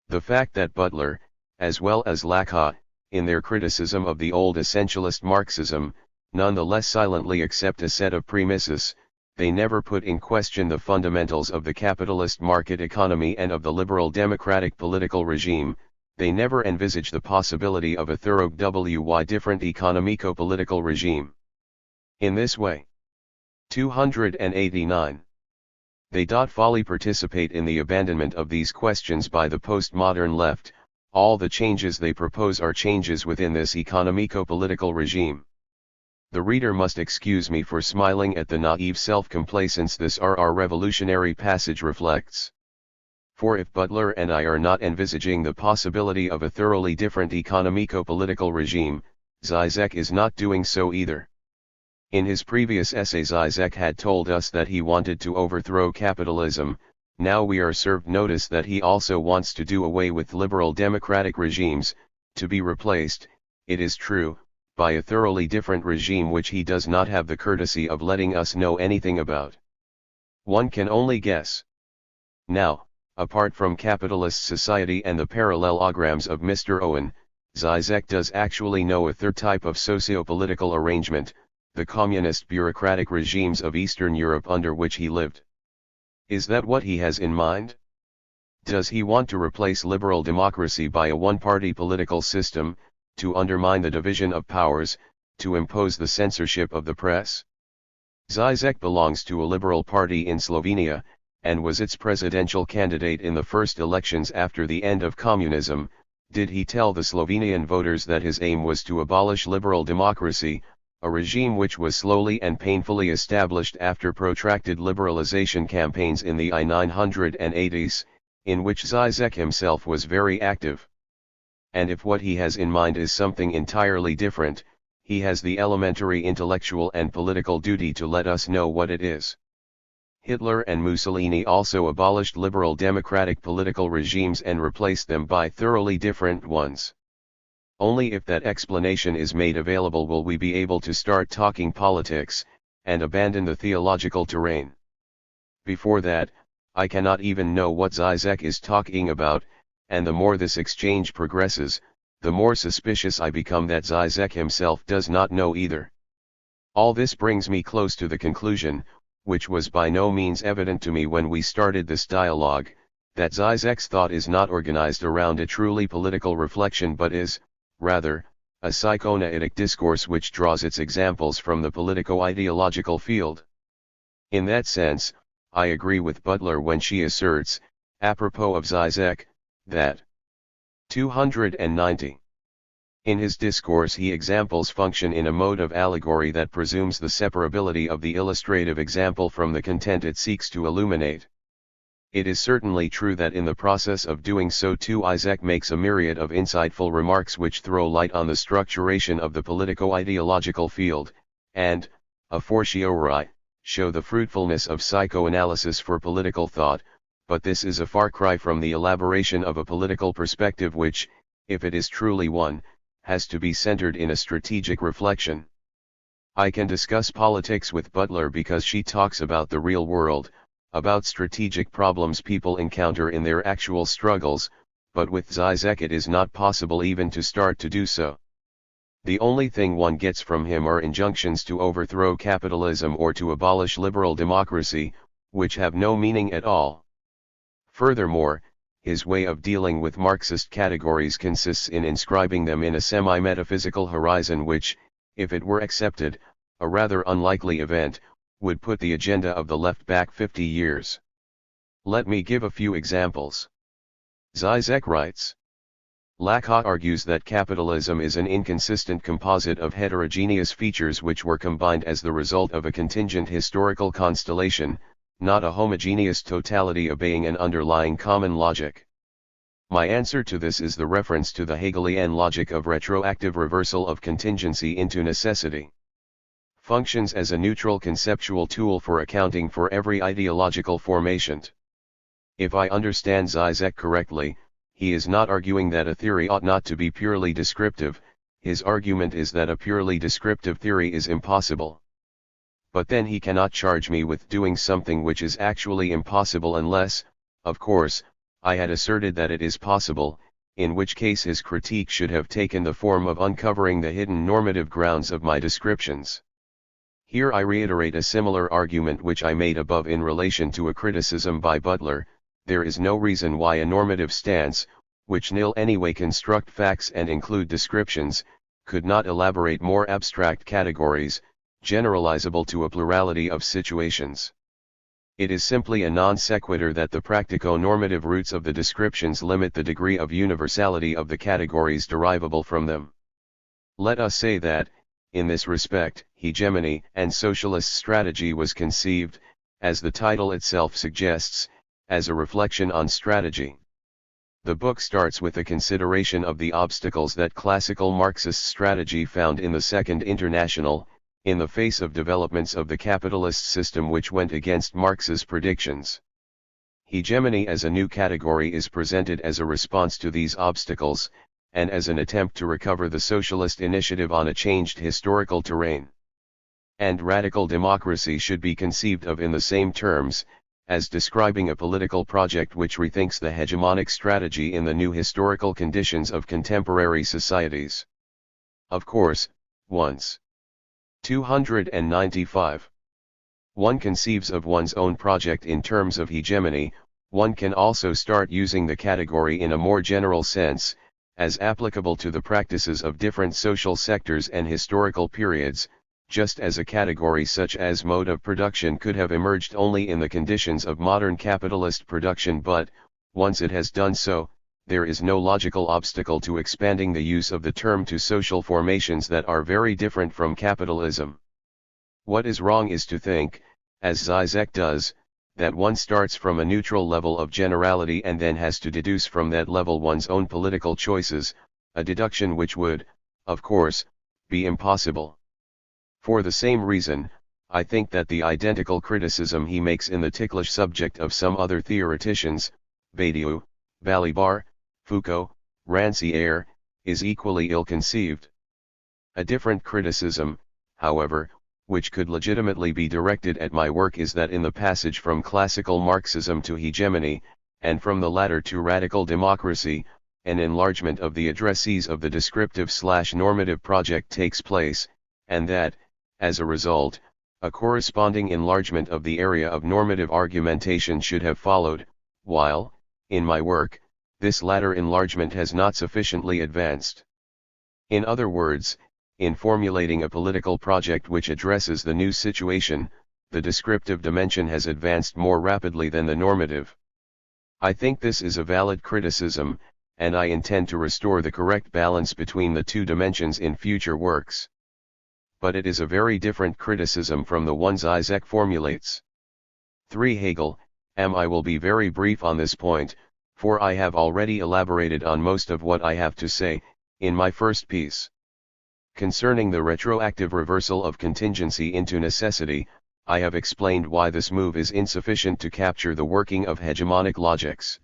the fact that Butler, as well as Laclau, in their criticism of the old essentialist Marxism, nonetheless silently accept a set of premises. They never put in question the fundamentals of the capitalist market economy and of the liberal democratic political regime. They never envisage the possibility of a THIRD-WORLDISM different economico-political regime. In this way, 289. They fully participate in the abandonment of these questions by the postmodern left. All the changes they propose are changes within this economico-political regime. The reader must excuse me for smiling at the naive self-complacence this RR revolutionary passage reflects. For if Butler and I are not envisaging the possibility of a thoroughly different economico-political regime, Zizek is not doing so either. In his previous essay, Zizek had told us that he wanted to overthrow capitalism. Now we are served notice that he also wants to do away with liberal democratic regimes, to be replaced, it is true, by a thoroughly different regime which he does not have the courtesy of letting us know anything about. One can only guess. Now, apart from capitalist society and the parallelograms of Mr. Owen, Zizek does actually know a third type of socio-political arrangement, the communist bureaucratic regimes of Eastern Europe under which he lived. Is that what he has in mind? Does he want to replace liberal democracy by a one-party political system, to undermine the division of powers, to impose the censorship of the press? Zizek belongs to a liberal party in Slovenia, and was its presidential candidate in the first elections after the end of communism. Did he tell the Slovenian voters that his aim was to abolish liberal democracy, a regime which was slowly and painfully established after protracted liberalization campaigns in the I-980s, in which Zizek himself was very active? And if what he has in mind is something entirely different, he has the elementary intellectual and political duty to let us know what it is. Hitler and Mussolini also abolished liberal democratic political regimes and replaced them by thoroughly different ones. Only if that explanation is made available will we be able to start talking politics, and abandon the theological terrain. Before that, I cannot even know what Zizek is talking about, and the more this exchange progresses, the more suspicious I become that Zizek himself does not know either. All this brings me close to the conclusion, which was by no means evident to me when we started this dialogue, that Zizek's thought is not organized around a truly political reflection but is, rather, a psychoanalytic discourse which draws its examples from the politico-ideological field. In that sense, I agree with Butler when she asserts, apropos of Zizek, that 290. In his discourse he examples function in a mode of allegory that presumes the separability of the illustrative example from the content it seeks to illuminate. It is certainly true that in the process of doing so too Zizek makes a myriad of insightful remarks which throw light on the structuration of the politico-ideological field, and, a fortiori, show the fruitfulness of psychoanalysis for political thought, but this is a far cry from the elaboration of a political perspective which, if it is truly one, has to be centered in a strategic reflection. I can discuss politics with Butler because she talks about the real world, about strategic problems people encounter in their actual struggles, but with Zizek it is not possible even to start to do so. The only thing one gets from him are injunctions to overthrow capitalism or to abolish liberal democracy, which have no meaning at all. Furthermore, his way of dealing with Marxist categories consists in inscribing them in a semi-metaphysical horizon which, if it were accepted, a rather unlikely event, would put the agenda of the left back 50 years. Let me give a few examples. Zizek writes, Laclau argues that capitalism is an inconsistent composite of heterogeneous features which were combined as the result of a contingent historical constellation, not a homogeneous totality obeying an underlying common logic. My answer to this is the reference to the Hegelian logic of retroactive reversal of contingency into necessity. Functions as a neutral conceptual tool for accounting for every ideological formation. If I understand Zizek correctly, he is not arguing that a theory ought not to be purely descriptive, his argument is that a purely descriptive theory is impossible. But then he cannot charge me with doing something which is actually impossible unless, of course, I had asserted that it is possible, in which case his critique should have taken the form of uncovering the hidden normative grounds of my descriptions. Here I reiterate a similar argument which I made above in relation to a criticism by Butler. There is no reason why a normative stance, which nil anyway construct facts and include descriptions, could not elaborate more abstract categories, generalizable to a plurality of situations. It is simply a non sequitur that the practico-normative roots of the descriptions limit the degree of universality of the categories derivable from them. Let us say that, in this respect, hegemony and socialist strategy was conceived, as the title itself suggests, as a reflection on strategy. The book starts with a consideration of the obstacles that classical Marxist strategy found in the Second International, in the face of developments of the capitalist system which went against Marx's predictions. Hegemony as a new category is presented as a response to these obstacles, and as an attempt to recover the socialist initiative on a changed historical terrain. And radical democracy should be conceived of in the same terms, as describing a political project which rethinks the hegemonic strategy in the new historical conditions of contemporary societies. Of course, once 295. One conceives of one's own project in terms of hegemony, one can also start using the category in a more general sense, as applicable to the practices of different social sectors and historical periods, just as a category such as mode of production could have emerged only in the conditions of modern capitalist production, but, once it has done so, there is no logical obstacle to expanding the use of the term to social formations that are very different from capitalism. What is wrong is to think, as Zizek does, that one starts from a neutral level of generality and then has to deduce from that level one's own political choices, a deduction which would, of course, be impossible. For the same reason, I think that the identical criticism he makes in the ticklish subject of some other theoreticians, Badiou, Balibar, Foucault, Rancière, is equally ill-conceived. A different criticism, however, which could legitimately be directed at my work is that in the passage from classical Marxism to hegemony, and from the latter to radical democracy, an enlargement of the addressees of the descriptive/normative project takes place, and that, as a result, a corresponding enlargement of the area of normative argumentation should have followed, while, in my work, this latter enlargement has not sufficiently advanced. In other words, in formulating a political project which addresses the new situation, the descriptive dimension has advanced more rapidly than the normative. I think this is a valid criticism, and I intend to restore the correct balance between the two dimensions in future works. But it is a very different criticism from the one Zizek formulates. 3. Hegel. I will be very brief on this point, for I have already elaborated on most of what I have to say, in my first piece. Concerning the retroactive reversal of contingency into necessity, I have explained why this move is insufficient to capture the working of hegemonic logics.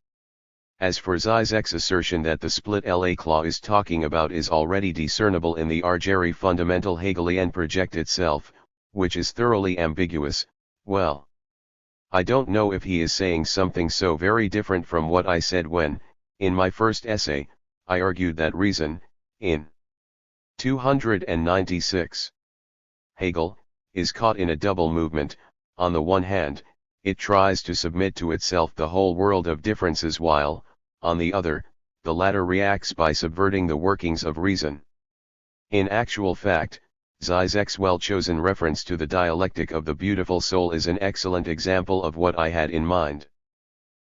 As for Zizek's assertion that the split Laclau is talking about is already discernible in the Argeri fundamental Hegelian project itself, which is thoroughly ambiguous, well, I don't know if he is saying something so very different from what I said when, in my first essay, I argued that reason, in 296. Hegel is caught in a double movement. On the one hand, it tries to submit to itself the whole world of differences while, on the other, the latter reacts by subverting the workings of reason. In actual fact, Zizek's well-chosen reference to the dialectic of the beautiful soul is an excellent example of what I had in mind.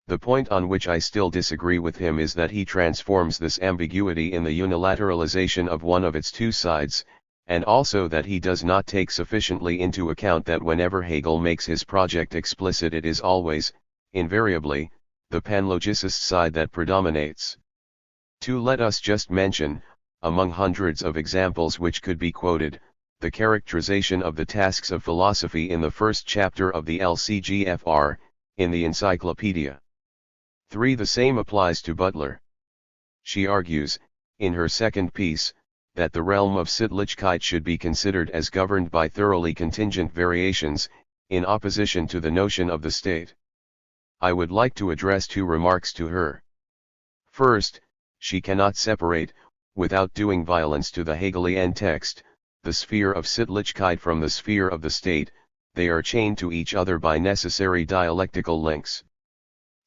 The point on which I still disagree with him is that he transforms this ambiguity in the unilateralization of one of its two sides, and also that he does not take sufficiently into account that whenever Hegel makes his project explicit it is always, invariably, the panlogicist side that predominates. Let us just mention, among hundreds of examples which could be quoted, the characterization of the tasks of philosophy in the first chapter of the LCGFR, in the Encyclopedia. 3. The same applies to Butler. She argues, in her second piece, that the realm of Sittlichkeit should be considered as governed by thoroughly contingent variations, in opposition to the notion of the state. I would like to address two remarks to her. First, she cannot separate, without doing violence to the Hegelian text, the sphere of Sittlichkeit from the sphere of the state. They are chained to each other by necessary dialectical links.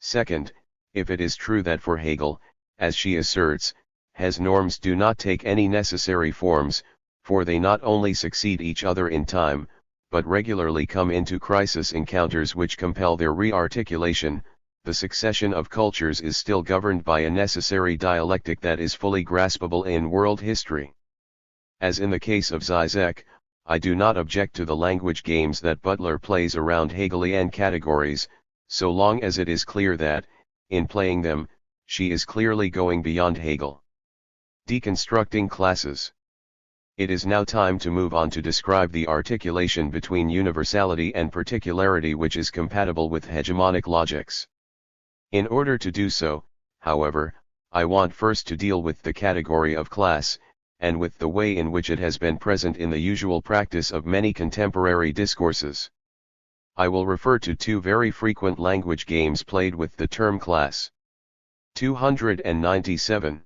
Second, if it is true that for Hegel, as she asserts, Hes norms do not take any necessary forms, for they not only succeed each other in time, but regularly come into crisis encounters which compel their re-articulation, the succession of cultures is still governed by a necessary dialectic that is fully graspable in world history. As in the case of Zizek, I do not object to the language games that Butler plays around Hegelian categories, so long as it is clear that, in playing them, she is clearly going beyond Hegel. Deconstructing classes. It is now time to move on to describe the articulation between universality and particularity which is compatible with hegemonic logics. In order to do so, however, I want first to deal with the category of class, and with the way in which it has been present in the usual practice of many contemporary discourses. I will refer to two very frequent language games played with the term class. 297.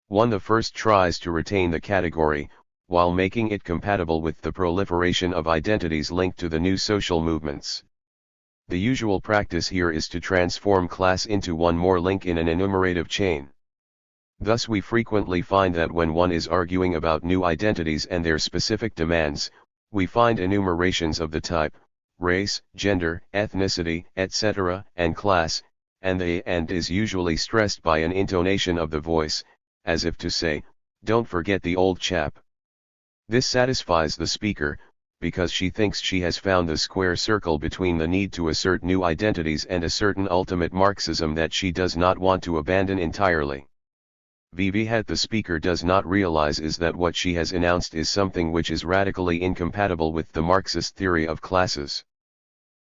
1. The first tries to retain the category, while making it compatible with the proliferation of identities linked to the new social movements. The usual practice here is to transform class into one more link in an enumerative chain. Thus we frequently find that when one is arguing about new identities and their specific demands, we find enumerations of the type, race, gender, ethnicity, etc., and class, and the "and" is usually stressed by an intonation of the voice, as if to say, "Don't forget the old chap." This satisfies the speaker, because she thinks she has found the square circle between the need to assert new identities and a certain ultimate Marxism that she does not want to abandon entirely. What the speaker does not realize is that what she has announced is something which is radically incompatible with the Marxist theory of classes.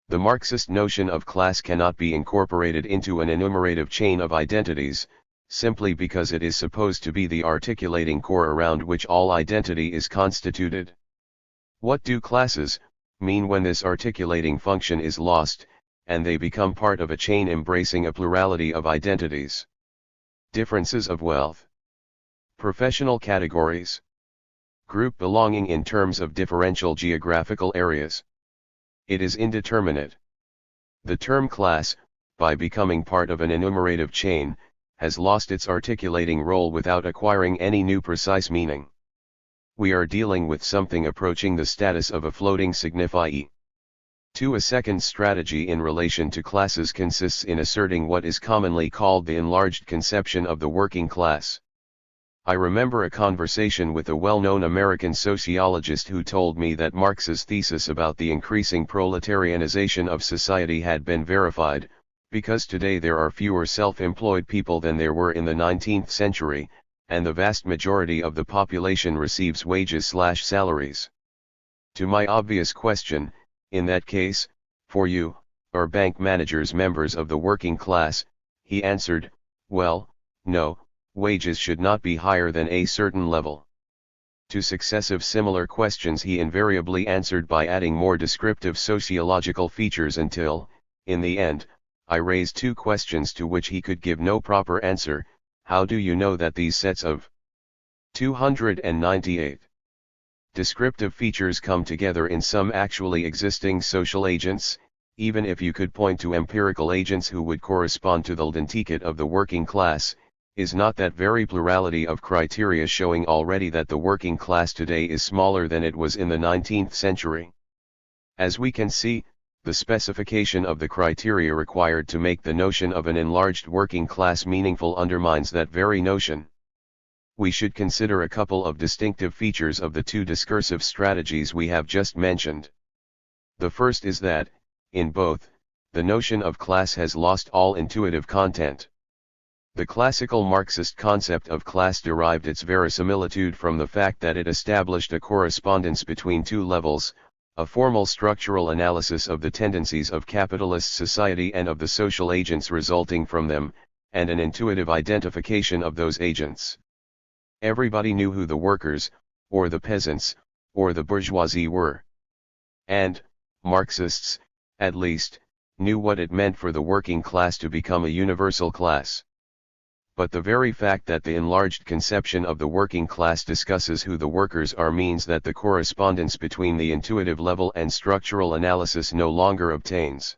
The Marxist notion of class cannot be incorporated into an enumerative chain of identities, simply because it is supposed to be the articulating core around which all identity is constituted. What do classes mean when this articulating function is lost, and they become part of a chain embracing a plurality of identities? Differences of wealth. Professional categories. Group belonging in terms of differential geographical areas. It is indeterminate. The term class, by becoming part of an enumerative chain, has lost its articulating role without acquiring any new precise meaning. We are dealing with something approaching the status of a floating signifier. 2. A second strategy in relation to classes consists in asserting what is commonly called the enlarged conception of the working class. I remember a conversation with a well-known American sociologist who told me that Marx's thesis about the increasing proletarianization of society had been verified, because today there are fewer self-employed people than there were in the 19th century, and the vast majority of the population receives wages/salaries. To my obvious question, in that case, for you, are bank managers members of the working class, he answered, well, no, wages should not be higher than a certain level. To successive similar questions he invariably answered by adding more descriptive sociological features until, in the end, I raised two questions to which he could give no proper answer. How do you know that these sets of 298 descriptive features come together in some actually existing social agents, even if you could point to empirical agents who would correspond to the identikit of the working class? Is not that very plurality of criteria showing already that the working class today is smaller than it was in the 19th century? As we can see, the specification of the criteria required to make the notion of an enlarged working class meaningful undermines that very notion. We should consider a couple of distinctive features of the two discursive strategies we have just mentioned. The first is that, in both, the notion of class has lost all intuitive content. The classical Marxist concept of class derived its verisimilitude from the fact that it established a correspondence between two levels, a formal structural analysis of the tendencies of capitalist society and of the social agents resulting from them, and an intuitive identification of those agents. Everybody knew who the workers, or the peasants, or the bourgeoisie were. And, Marxists, at least, knew what it meant for the working class to become a universal class. But the very fact that the enlarged conception of the working class discusses who the workers are means that the correspondence between the intuitive level and structural analysis no longer obtains.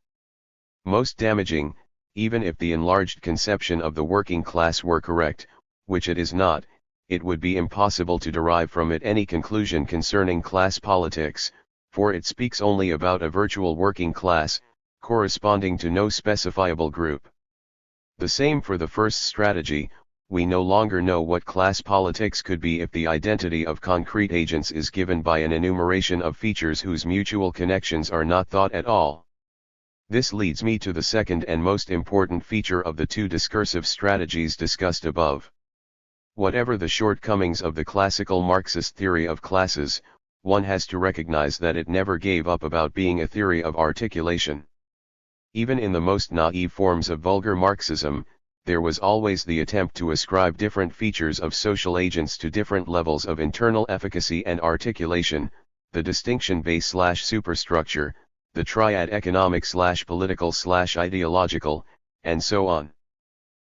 Most damaging, even if the enlarged conception of the working class were correct, which it is not, it would be impossible to derive from it any conclusion concerning class politics, for it speaks only about a virtual working class, corresponding to no specifiable group. The same for the first strategy. We no longer know what class politics could be if the identity of concrete agents is given by an enumeration of features whose mutual connections are not thought at all. This leads me to the second and most important feature of the two discursive strategies discussed above. Whatever the shortcomings of the classical Marxist theory of classes, one has to recognize that it never gave up about being a theory of articulation. Even in the most naive forms of vulgar Marxism, there was always the attempt to ascribe different features of social agents to different levels of internal efficacy and articulation, the distinction base/superstructure, the triad economic/political/ideological, and so on.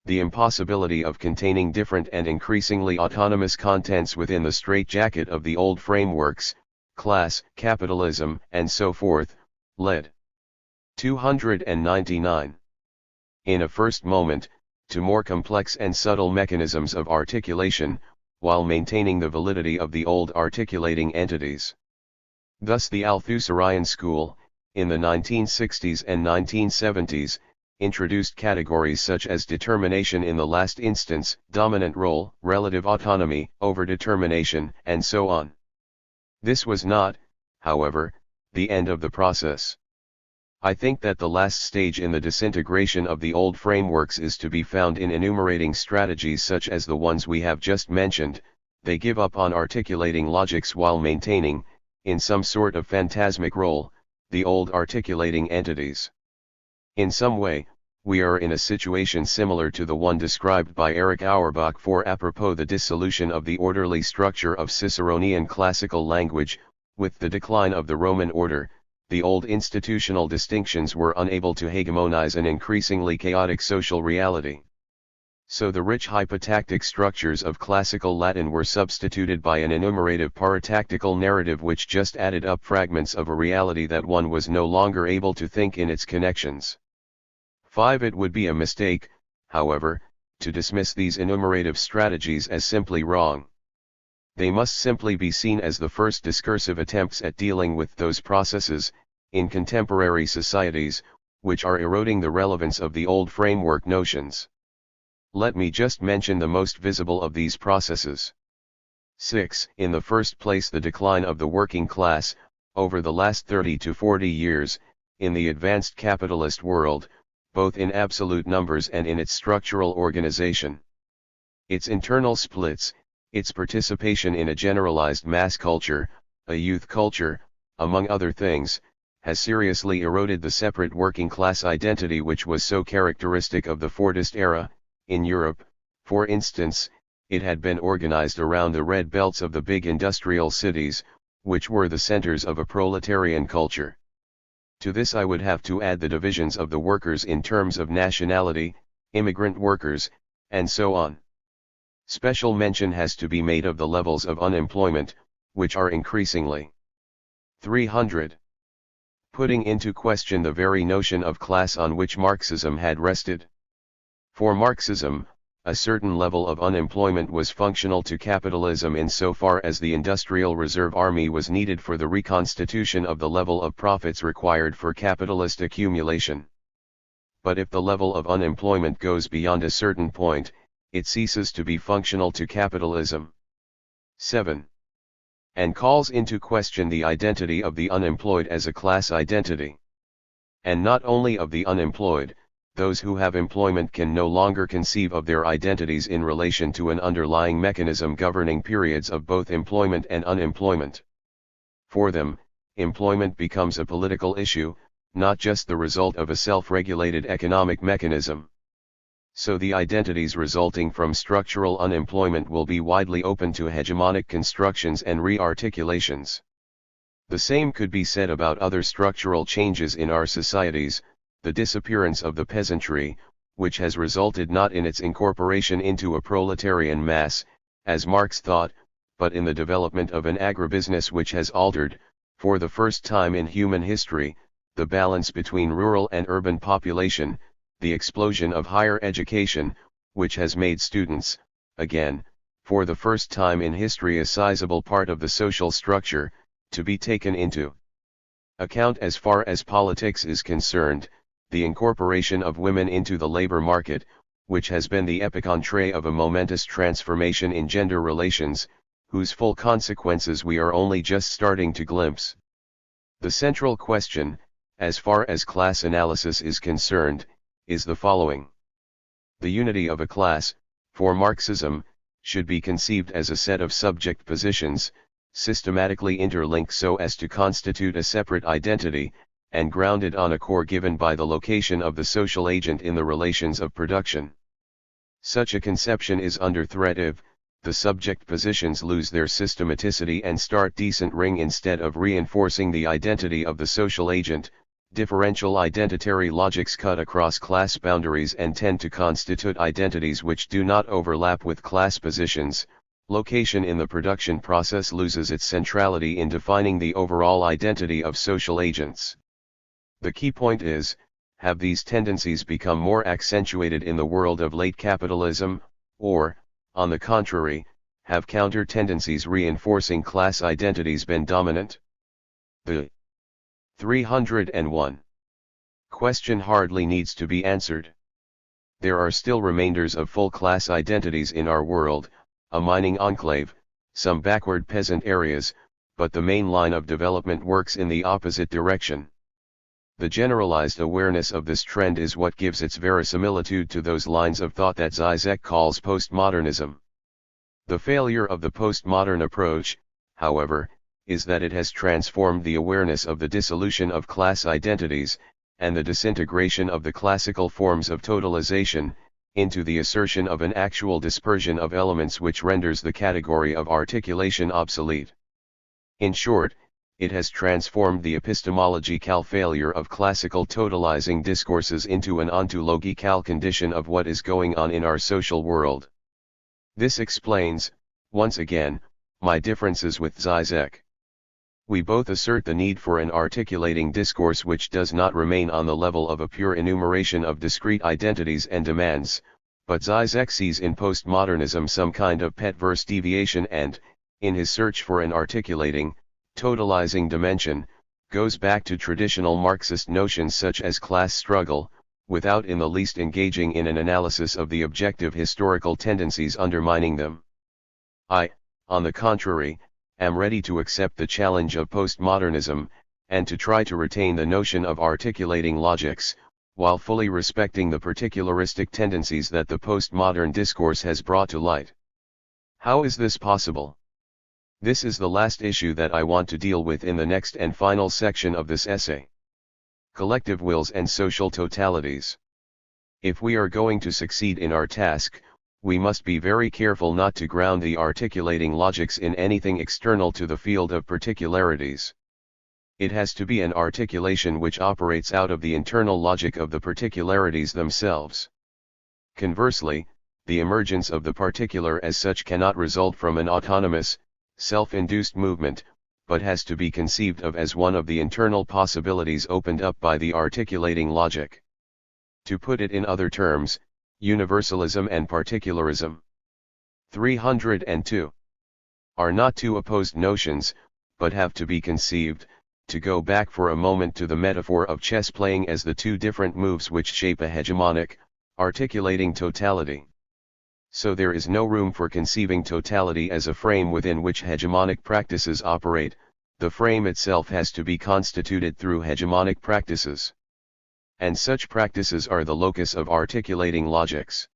The impossibility of containing different and increasingly autonomous contents within the straitjacket of the old frameworks, class, capitalism, and so forth, led 299. In a first moment, to more complex and subtle mechanisms of articulation, while maintaining the validity of the old articulating entities. Thus the Althusserian school, in the 1960s and 1970s, introduced categories such as determination in the last instance, dominant role, relative autonomy, overdetermination, and so on. This was not, however, the end of the process. I think that the last stage in the disintegration of the old frameworks is to be found in enumerating strategies such as the ones we have just mentioned. They give up on articulating logics while maintaining, in some sort of phantasmic role, the old articulating entities. In some way, we are in a situation similar to the one described by Erich Auerbach for apropos the dissolution of the orderly structure of Ciceronian classical language. With the decline of the Roman order, the old institutional distinctions were unable to hegemonize an increasingly chaotic social reality. So the rich hypotactic structures of classical Latin were substituted by an enumerative paratactical narrative which just added up fragments of a reality that one was no longer able to think in its connections. 5. It would be a mistake, however, to dismiss these enumerative strategies as simply wrong. They must simply be seen as the first discursive attempts at dealing with those processes, in contemporary societies, which are eroding the relevance of the old framework notions. Let me just mention the most visible of these processes. 6. In the first place, the decline of the working class, over the last 30 to 40 years, in the advanced capitalist world, both in absolute numbers and in its structural organization. Its internal splits, its participation in a generalized mass culture, a youth culture, among other things, has seriously eroded the separate working class identity which was so characteristic of the Fordist era. In Europe, for instance, it had been organized around the red belts of the big industrial cities, which were the centers of a proletarian culture. To this I would have to add the divisions of the workers in terms of nationality, immigrant workers, and so on. Special mention has to be made of the levels of unemployment, which are increasingly 300. Putting into question the very notion of class on which Marxism had rested. For Marxism, a certain level of unemployment was functional to capitalism insofar as the industrial reserve army was needed for the reconstitution of the level of profits required for capitalist accumulation. But if the level of unemployment goes beyond a certain point, it ceases to be functional to capitalism. 7. And calls into question the identity of the unemployed as a class identity. And not only of the unemployed, those who have employment can no longer conceive of their identities in relation to an underlying mechanism governing periods of both employment and unemployment. For them, employment becomes a political issue, not just the result of a self-regulated economic mechanism. So the identities resulting from structural unemployment will be widely open to hegemonic constructions and re-articulations. The same could be said about other structural changes in our societies, the disappearance of the peasantry, which has resulted not in its incorporation into a proletarian mass, as Marx thought, but in the development of an agribusiness which has altered, for the first time in human history, the balance between rural and urban population, the explosion of higher education, which has made students, again, for the first time in history a sizable part of the social structure, to be taken into account as far as politics is concerned, the incorporation of women into the labor market, which has been the epicentre of a momentous transformation in gender relations, whose full consequences we are only just starting to glimpse. The central question, as far as class analysis is concerned, is the following. The unity of a class, for Marxism, should be conceived as a set of subject positions, systematically interlinked so as to constitute a separate identity, and grounded on a core given by the location of the social agent in the relations of production. Such a conception is under threat if the subject positions lose their systematicity and start decentering instead of reinforcing the identity of the social agent. Differential identitary logics cut across class boundaries and tend to constitute identities which do not overlap with class positions. Location in the production process loses its centrality in defining the overall identity of social agents. The key point is, have these tendencies become more accentuated in the world of late capitalism, or, on the contrary, have counter-tendencies reinforcing class identities been dominant? The 301 question hardly needs to be answered. There are still remainders of full class identities in our world, a mining enclave, some backward peasant areas, but the main line of development works in the opposite direction. The generalized awareness of this trend is what gives its verisimilitude to those lines of thought that Zizek calls postmodernism. The failure of the postmodern approach, however, is that it has transformed the awareness of the dissolution of class identities, and the disintegration of the classical forms of totalization, into the assertion of an actual dispersion of elements which renders the category of articulation obsolete. In short, it has transformed the epistemological failure of classical totalizing discourses into an ontological condition of what is going on in our social world. This explains, once again, my differences with Zizek. We both assert the need for an articulating discourse which does not remain on the level of a pure enumeration of discrete identities and demands, but Zizek sees in postmodernism some kind of perverse deviation and, in his search for an articulating, totalizing dimension, goes back to traditional Marxist notions such as class struggle, without in the least engaging in an analysis of the objective historical tendencies undermining them. I, on the contrary, am ready to accept the challenge of postmodernism, and to try to retain the notion of articulating logics, while fully respecting the particularistic tendencies that the postmodern discourse has brought to light. How is this possible? This is the last issue that I want to deal with in the next and final section of this essay. Collective wills and social totalities. If we are going to succeed in our task, we must be very careful not to ground the articulating logics in anything external to the field of particularities. It has to be an articulation which operates out of the internal logic of the particularities themselves. Conversely, the emergence of the particular as such cannot result from an autonomous, self-induced movement, but has to be conceived of as one of the internal possibilities opened up by the articulating logic. To put it in other terms, universalism and particularism 302 are not two opposed notions, but have to be conceived, to go back for a moment to the metaphor of chess playing, as the two different moves which shape a hegemonic, articulating totality. So there is no room for conceiving totality as a frame within which hegemonic practices operate. The frame itself has to be constituted through hegemonic practices. And such practices are the locus of articulating logics.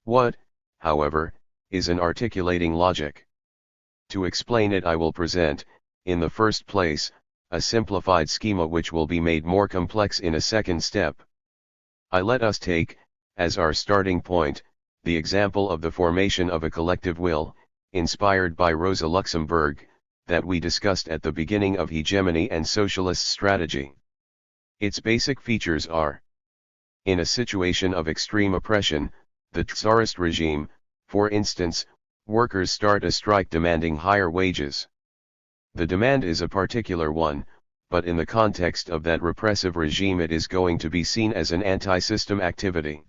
What, however, is an articulating logic? To explain it, I will present, in the first place, a simplified schema which will be made more complex in a second step. Let us take, as our starting point, the example of the formation of a collective will, inspired by Rosa Luxemburg, that we discussed at the beginning of Hegemony and Socialist Strategy. Its basic features are: in a situation of extreme oppression, the Tsarist regime, for instance, workers start a strike demanding higher wages. The demand is a particular one, but in the context of that repressive regime it is going to be seen as an anti-system activity.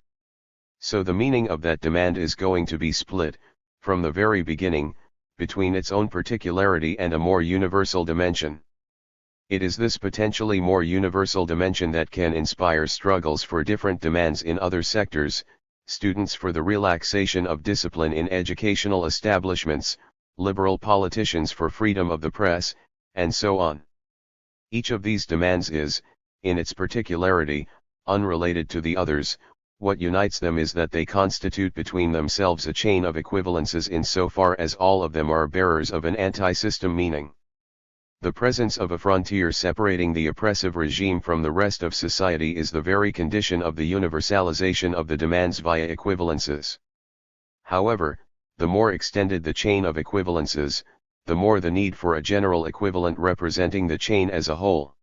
So the meaning of that demand is going to be split, from the very beginning, between its own particularity and a more universal dimension. It is this potentially more universal dimension that can inspire struggles for different demands in other sectors: students for the relaxation of discipline in educational establishments, liberal politicians for freedom of the press, and so on. Each of these demands is, in its particularity, unrelated to the others. What unites them is that they constitute between themselves a chain of equivalences insofar as all of them are bearers of an anti-system meaning. The presence of a frontier separating the oppressive regime from the rest of society is the very condition of the universalization of the demands via equivalences. However, the more extended the chain of equivalences, the more the need for a general equivalent representing the chain as a whole.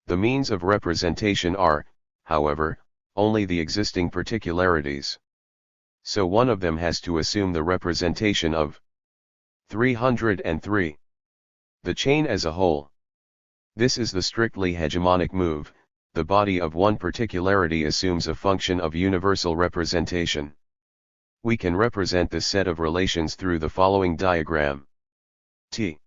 The means of representation are, however, only the existing particularities. So one of them has to assume the representation of 303. The chain as a whole. This is the strictly hegemonic move. The body of one particularity assumes a function of universal representation. We can represent this set of relations through the following diagram. T.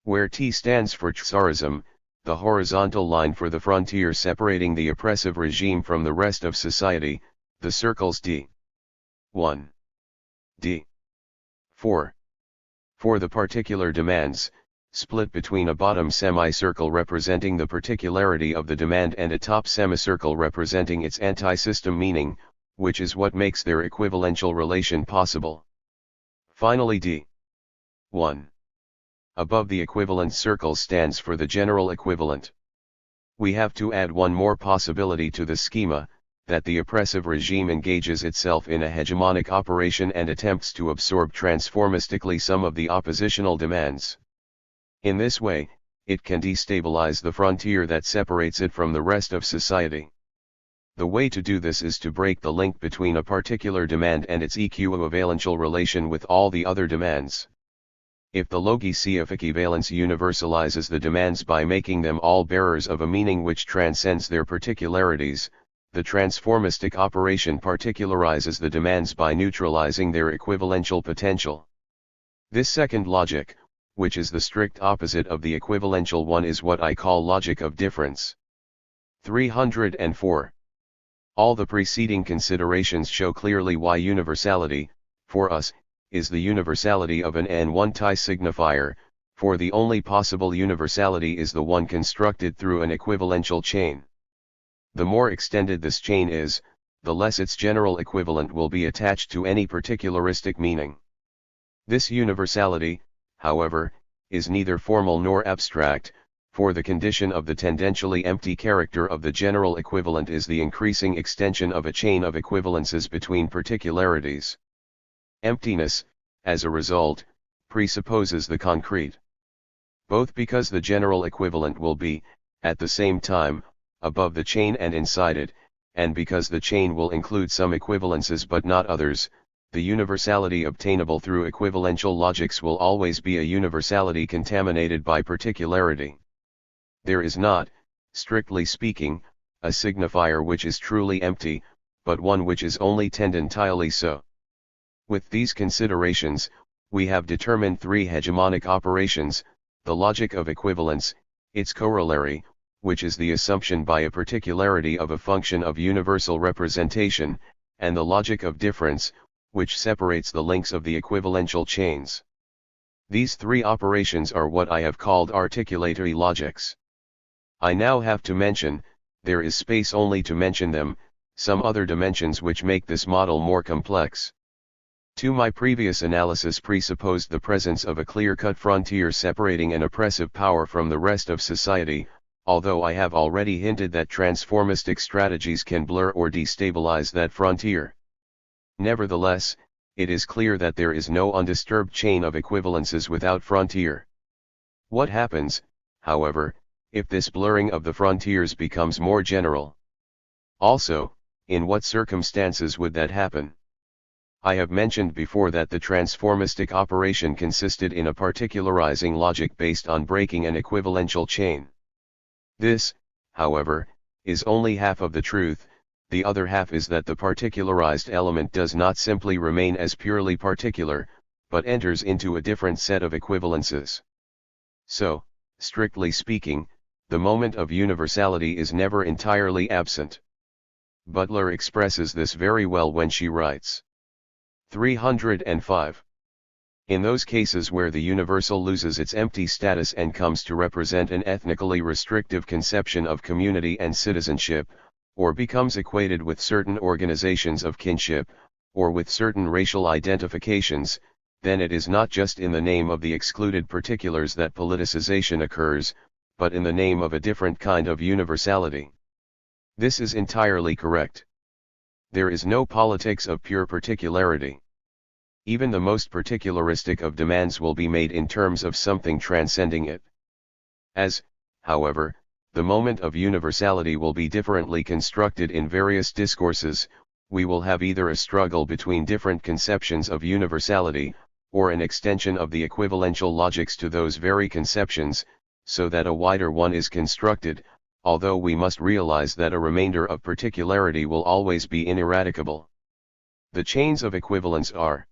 Where T stands for Tsarism, the horizontal line for the frontier separating the oppressive regime from the rest of society, the circles D. 1. D. 4. For the particular demands, split between a bottom semicircle representing the particularity of the demand and a top semicircle representing its anti-system meaning, which is what makes their equivalential relation possible. Finally D. 1. Above the equivalent circle stands for the general equivalent. We have to add one more possibility to the schema, that the oppressive regime engages itself in a hegemonic operation and attempts to absorb transformistically some of the oppositional demands. In this way, it can destabilize the frontier that separates it from the rest of society. The way to do this is to break the link between a particular demand and its equivalential relation with all the other demands. If the logicific equivalence universalizes the demands by making them all bearers of a meaning which transcends their particularities, the transformistic operation particularizes the demands by neutralizing their equivalential potential. This second logic, which is the strict opposite of the equivalential one, is what I call logic of difference. 304. All the preceding considerations show clearly why universality, for us, is the universality of an N1 tie signifier, for the only possible universality is the one constructed through an equivalential chain. The more extended this chain is, the less its general equivalent will be attached to any particularistic meaning. This universality, however, is neither formal nor abstract, for the condition of the tendentially empty character of the general equivalent is the increasing extension of a chain of equivalences between particularities. Emptiness, as a result, presupposes the concrete. Both because the general equivalent will be, at the same time, above the chain and inside it, and because the chain will include some equivalences but not others, the universality obtainable through equivalential logics will always be a universality contaminated by particularity. There is not, strictly speaking, a signifier which is truly empty, but one which is only tendentially so. With these considerations, we have determined three hegemonic operations: the logic of equivalence, its corollary, which is the assumption by a particularity of a function of universal representation, and the logic of difference, which separates the links of the equivalential chains. These three operations are what I have called articulatory logics. I now have to mention, there is space only to mention them, some other dimensions which make this model more complex. My previous analysis presupposed the presence of a clear-cut frontier separating an oppressive power from the rest of society, although I have already hinted that transformistic strategies can blur or destabilize that frontier. Nevertheless, it is clear that there is no undisturbed chain of equivalences without frontier. What happens, however, if this blurring of the frontiers becomes more general? Also, in what circumstances would that happen? I have mentioned before that the transformistic operation consisted in a particularizing logic based on breaking an equivalential chain. This, however, is only half of the truth. The other half is that the particularized element does not simply remain as purely particular, but enters into a different set of equivalences. So, strictly speaking, the moment of universality is never entirely absent. Butler expresses this very well when she writes. 305. In those cases where the universal loses its empty status and comes to represent an ethnically restrictive conception of community and citizenship, or becomes equated with certain organizations of kinship, or with certain racial identifications, then it is not just in the name of the excluded particulars that politicization occurs, but in the name of a different kind of universality. This is entirely correct. There is no politics of pure particularity. Even the most particularistic of demands will be made in terms of something transcending it. As, however, the moment of universality will be differently constructed in various discourses, we will have either a struggle between different conceptions of universality, or an extension of the equivalential logics to those very conceptions, so that a wider one is constructed, although we must realize that a remainder of particularity will always be ineradicable. The chains of equivalence are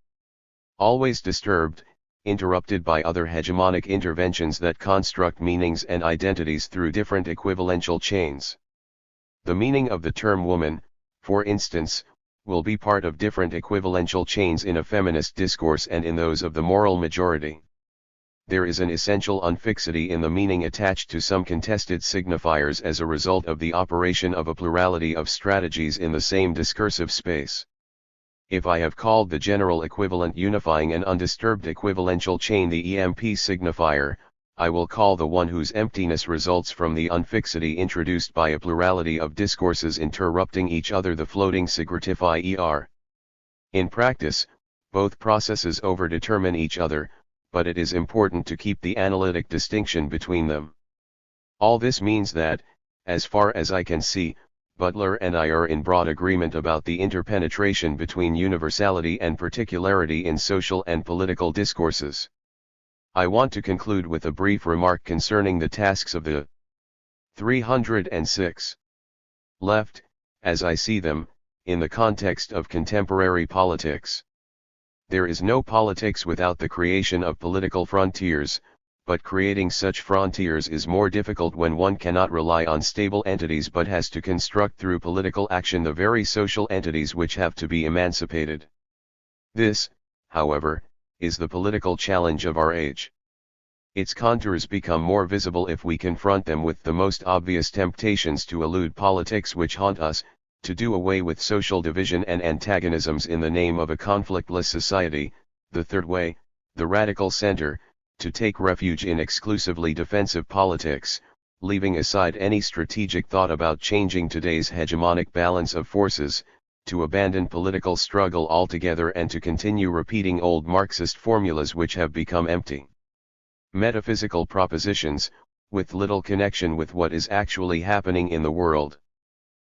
always disturbed, interrupted by other hegemonic interventions that construct meanings and identities through different equivalential chains. The meaning of the term woman, for instance, will be part of different equivalential chains in a feminist discourse and in those of the moral majority. There is an essential unfixity in the meaning attached to some contested signifiers as a result of the operation of a plurality of strategies in the same discursive space. If I have called the general equivalent unifying an undisturbed equivalential chain the EMP signifier, I will call the one whose emptiness results from the unfixity introduced by a plurality of discourses interrupting each other the floating signifier. In practice, both processes overdetermine each other, but it is important to keep the analytic distinction between them. All this means that, as far as I can see, Butler and I are in broad agreement about the interpenetration between universality and particularity in social and political discourses. I want to conclude with a brief remark concerning the tasks of the 306 left, as I see them, in the context of contemporary politics. There is no politics without the creation of political frontiers, but creating such frontiers is more difficult when one cannot rely on stable entities but has to construct through political action the very social entities which have to be emancipated. This, however, is the political challenge of our age. Its contours become more visible if we confront them with the most obvious temptations to elude politics which haunt us, to do away with social division and antagonisms in the name of a conflictless society, the third way, the radical center, to take refuge in exclusively defensive politics, leaving aside any strategic thought about changing today's hegemonic balance of forces, to abandon political struggle altogether and to continue repeating old Marxist formulas which have become empty metaphysical propositions, with little connection with what is actually happening in the world.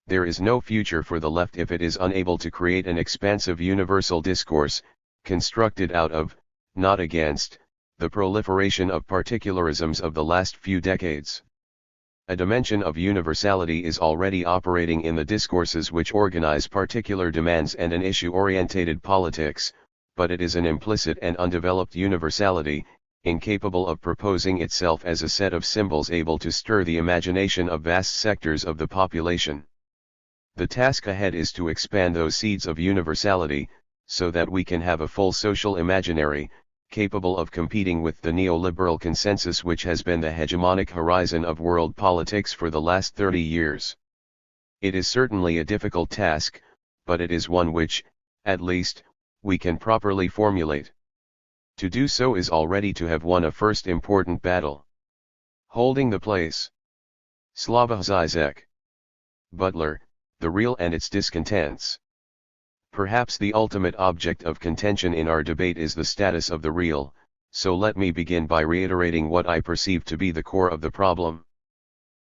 There is no future for the left if it is unable to create an expansive universal discourse, constructed out of, not against, the proliferation of particularisms of the last few decades. A dimension of universality is already operating in the discourses which organize particular demands and an issue-orientated politics, but it is an implicit and undeveloped universality, incapable of proposing itself as a set of symbols able to stir the imagination of vast sectors of the population. The task ahead is to expand those seeds of universality, so that we can have a full social imaginary, capable of competing with the neoliberal consensus which has been the hegemonic horizon of world politics for the last 30 years. It is certainly a difficult task, but it is one which, at least, we can properly formulate. To do so is already to have won a first important battle. Holding the place. Slava Zizek. Butler, the real and its discontents. Perhaps the ultimate object of contention in our debate is the status of the real, so let me begin by reiterating what I perceive to be the core of the problem.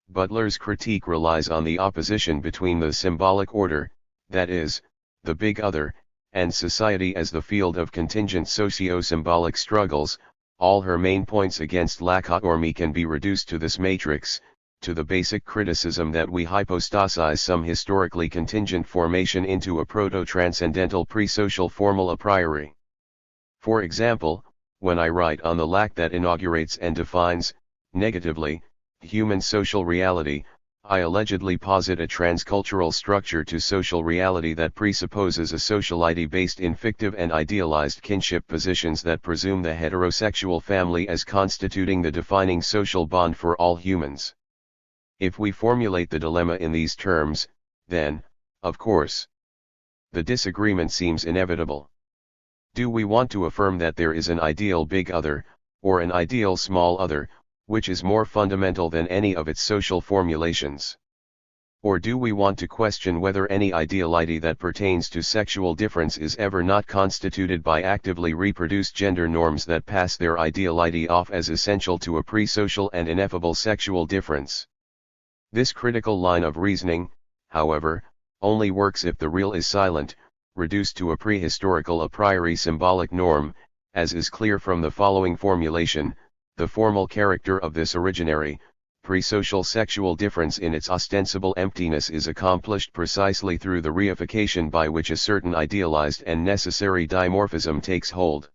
Butler's critique relies on the opposition between the symbolic order, that is, the big other, and society as the field of contingent socio-symbolic struggles. All her main points against Laclau can be reduced to this matrix, to the basic criticism that we hypostasize some historically contingent formation into a proto-transcendental pre-social formal a priori. For example, when I write on the lack that inaugurates and defines, negatively, human social reality, I allegedly posit a transcultural structure to social reality that presupposes a sociality based in fictive and idealized kinship positions that presume the heterosexual family as constituting the defining social bond for all humans. If we formulate the dilemma in these terms, then, of course, the disagreement seems inevitable. Do we want to affirm that there is an ideal big other, or an ideal small other, which is more fundamental than any of its social formulations? Or do we want to question whether any ideality that pertains to sexual difference is ever not constituted by actively reproduced gender norms that pass their ideality off as essential to a pre-social and ineffable sexual difference? This critical line of reasoning, however, only works if the real is silent, reduced to a prehistorical a priori symbolic norm, as is clear from the following formulation: the formal character of this originary, pre-social sexual difference in its ostensible emptiness is accomplished precisely through the reification by which a certain idealized and necessary dimorphism takes hold.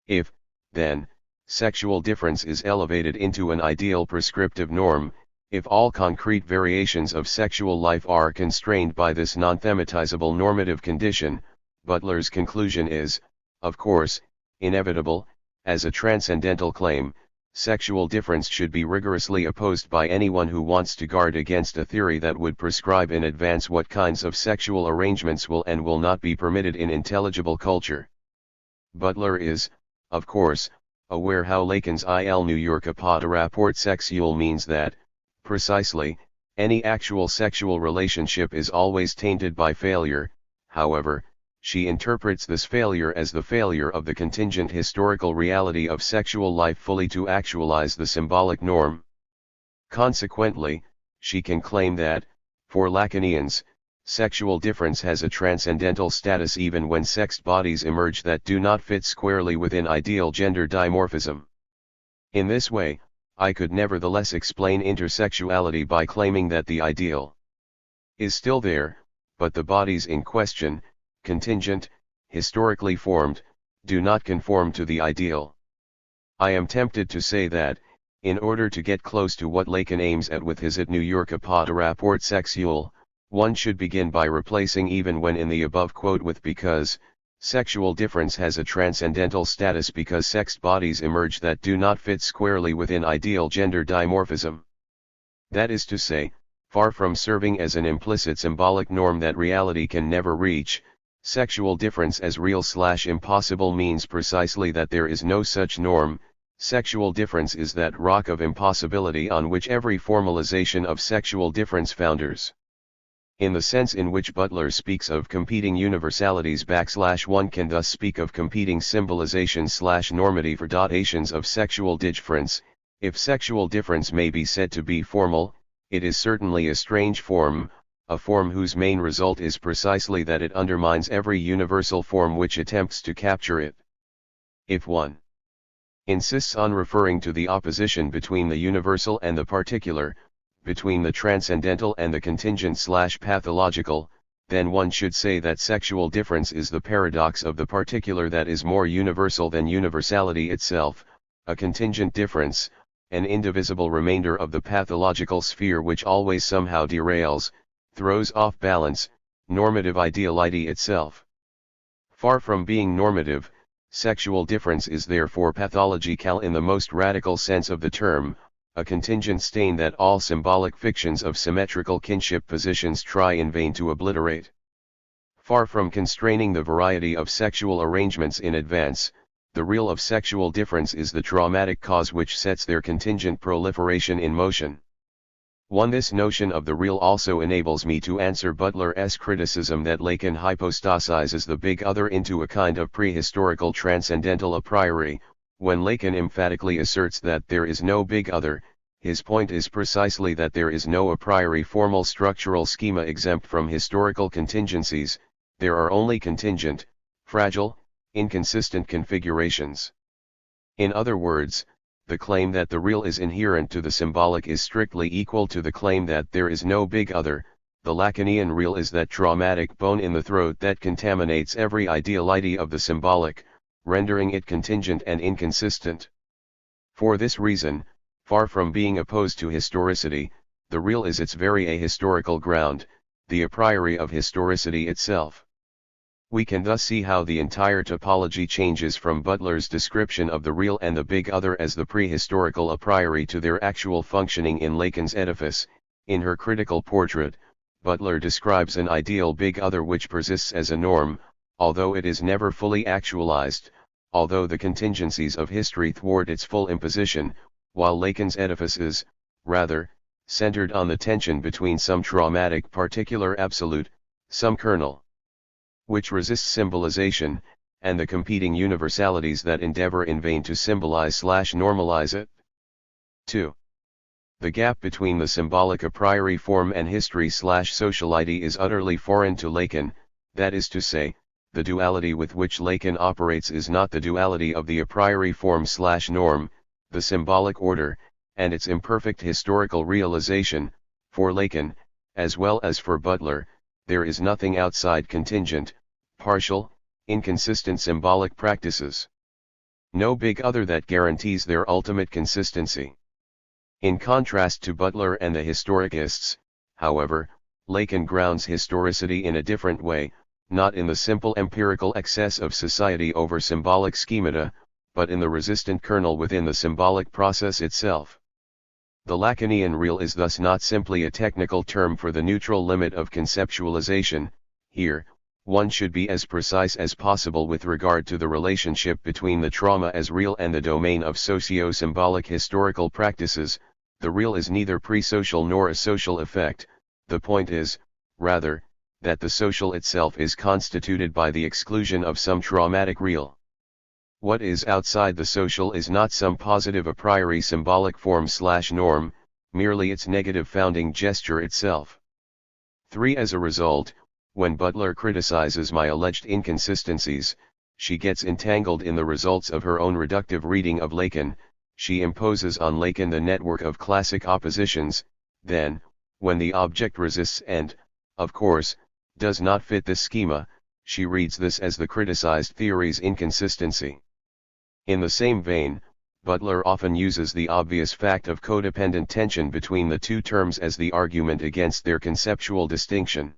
If, then, sexual difference is elevated into an ideal prescriptive norm, if all concrete variations of sexual life are constrained by this non-thematizable normative condition, Butler's conclusion is, of course, inevitable. As a transcendental claim, sexual difference should be rigorously opposed by anyone who wants to guard against a theory that would prescribe in advance what kinds of sexual arrangements will and will not be permitted in intelligible culture. Butler is, of course, aware how Lacan's Il New York pas de rapport sexuel means that, precisely, any actual sexual relationship is always tainted by failure. However, she interprets this failure as the failure of the contingent historical reality of sexual life fully to actualize the symbolic norm. Consequently, she can claim that, for Lacanians, sexual difference has a transcendental status even when sexed bodies emerge that do not fit squarely within ideal gender dimorphism. In this way, I could nevertheless explain intersexuality by claiming that the ideal is still there, but the bodies in question, contingent, historically formed, do not conform to the ideal. I am tempted to say that, in order to get close to what Lacan aims at with his At New York pas de rapport sexuel, one should begin by replacing even when in the above quote with because. Sexual difference has a transcendental status because sexed bodies emerge that do not fit squarely within ideal gender dimorphism. That is to say, far from serving as an implicit symbolic norm that reality can never reach, sexual difference as real/impossible means precisely that there is no such norm. Sexual difference is that rock of impossibility on which every formalization of sexual difference founders. In the sense in which Butler speaks of competing universalities \one can thus speak of competing symbolizations/normativations of sexual difference. If sexual difference may be said to be formal, it is certainly a strange form, a form whose main result is precisely that it undermines every universal form which attempts to capture it. If one insists on referring to the opposition between the universal and the particular, between the transcendental and the contingent/pathological, then one should say that sexual difference is the paradox of the particular that is more universal than universality itself, a contingent difference, an indivisible remainder of the pathological sphere which always somehow derails, throws off balance, normative ideality itself. Far from being normative, sexual difference is therefore pathological in the most radical sense of the term, a contingent stain that all symbolic fictions of symmetrical kinship positions try in vain to obliterate. Far from constraining the variety of sexual arrangements in advance, the real of sexual difference is the traumatic cause which sets their contingent proliferation in motion. This notion of the real also enables me to answer Butler's criticism that Lacan hypostasizes the big other into a kind of prehistorical transcendental a priori. When Lacan emphatically asserts that there is no big other, his point is precisely that there is no a priori formal structural schema exempt from historical contingencies, there are only contingent, fragile, inconsistent configurations. In other words, the claim that the real is inherent to the symbolic is strictly equal to the claim that there is no big other. The Lacanian real is that traumatic bone in the throat that contaminates every ideality of the symbolic, rendering it contingent and inconsistent. For this reason, far from being opposed to historicity, the real is its very ahistorical ground, the a priori of historicity itself. We can thus see how the entire topology changes from Butler's description of the real and the big other as the prehistorical a priori to their actual functioning in Lacan's edifice. In her critical portrait, Butler describes an ideal big other which persists as a norm, although it is never fully actualized, although the contingencies of history thwart its full imposition, while Lacan's edifice is, rather, centered on the tension between some traumatic particular absolute, some kernel, which resists symbolization, and the competing universalities that endeavor in vain to symbolize/normalize it. 2. The gap between the symbolic a priori form and history/sociality is utterly foreign to Lacan, that is to say, the duality with which Lacan operates is not the duality of the a priori form/norm, the symbolic order, and its imperfect historical realization. For Lacan, as well as for Butler, there is nothing outside contingent, partial, inconsistent symbolic practices. No big other that guarantees their ultimate consistency. In contrast to Butler and the historicists, however, Lacan grounds historicity in a different way, not in the simple empirical excess of society over symbolic schemata, but in the resistant kernel within the symbolic process itself. The Lacanian real is thus not simply a technical term for the neutral limit of conceptualization. Here, one should be as precise as possible with regard to the relationship between the trauma as real and the domain of socio-symbolic historical practices. The real is neither pre-social nor a social effect. The point is, rather, that the social itself is constituted by the exclusion of some traumatic real. What is outside the social is not some positive a priori symbolic form/norm, merely its negative founding gesture itself. 3. As a result, when Butler criticizes my alleged inconsistencies, she gets entangled in the results of her own reductive reading of Lacan. She imposes on Lacan the network of classic oppositions. Then, when the object resists and, of course, does not fit this schema, she reads this as the criticized theory's inconsistency. In the same vein, Butler often uses the obvious fact of codependent tension between the two terms as the argument against their conceptual distinction.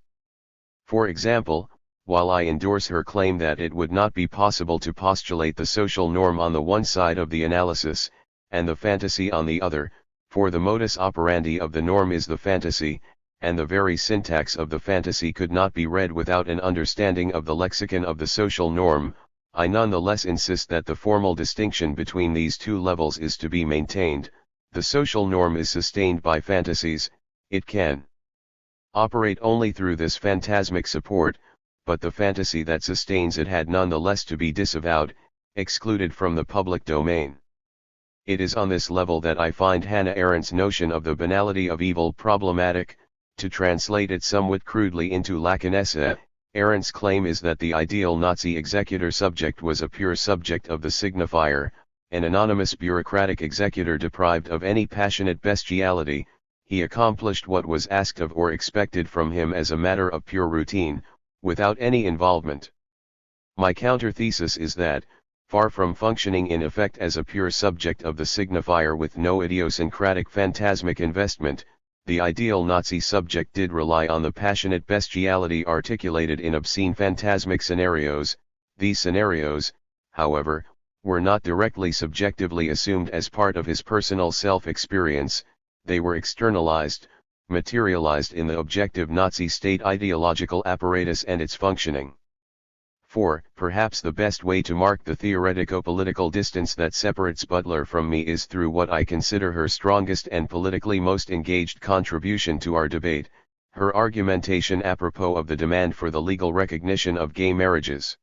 For example, while I endorse her claim that it would not be possible to postulate the social norm on the one side of the analysis, and the fantasy on the other, for the modus operandi of the norm is the fantasy, and the very syntax of the fantasy could not be read without an understanding of the lexicon of the social norm, I nonetheless insist that the formal distinction between these two levels is to be maintained. The social norm is sustained by fantasies, it can operate only through this phantasmic support, but the fantasy that sustains it had nonetheless to be disavowed, excluded from the public domain. It is on this level that I find Hannah Arendt's notion of the banality of evil problematic. To translate it somewhat crudely into Lacanese, Arendt's claim is that the ideal Nazi executor subject was a pure subject of the signifier, an anonymous bureaucratic executor deprived of any passionate bestiality. He accomplished what was asked of or expected from him as a matter of pure routine, without any involvement. My counter-thesis is that, far from functioning in effect as a pure subject of the signifier with no idiosyncratic phantasmic investment, the ideal Nazi subject did rely on the passionate bestiality articulated in obscene phantasmic scenarios. These scenarios, however, were not directly subjectively assumed as part of his personal self-experience, they were externalized, materialized in the objective Nazi state ideological apparatus and its functioning. 4. Perhaps the best way to mark the theoretico-political distance that separates Butler from me is through what I consider her strongest and politically most engaged contribution to our debate, her argumentation apropos of the demand for the legal recognition of gay marriages.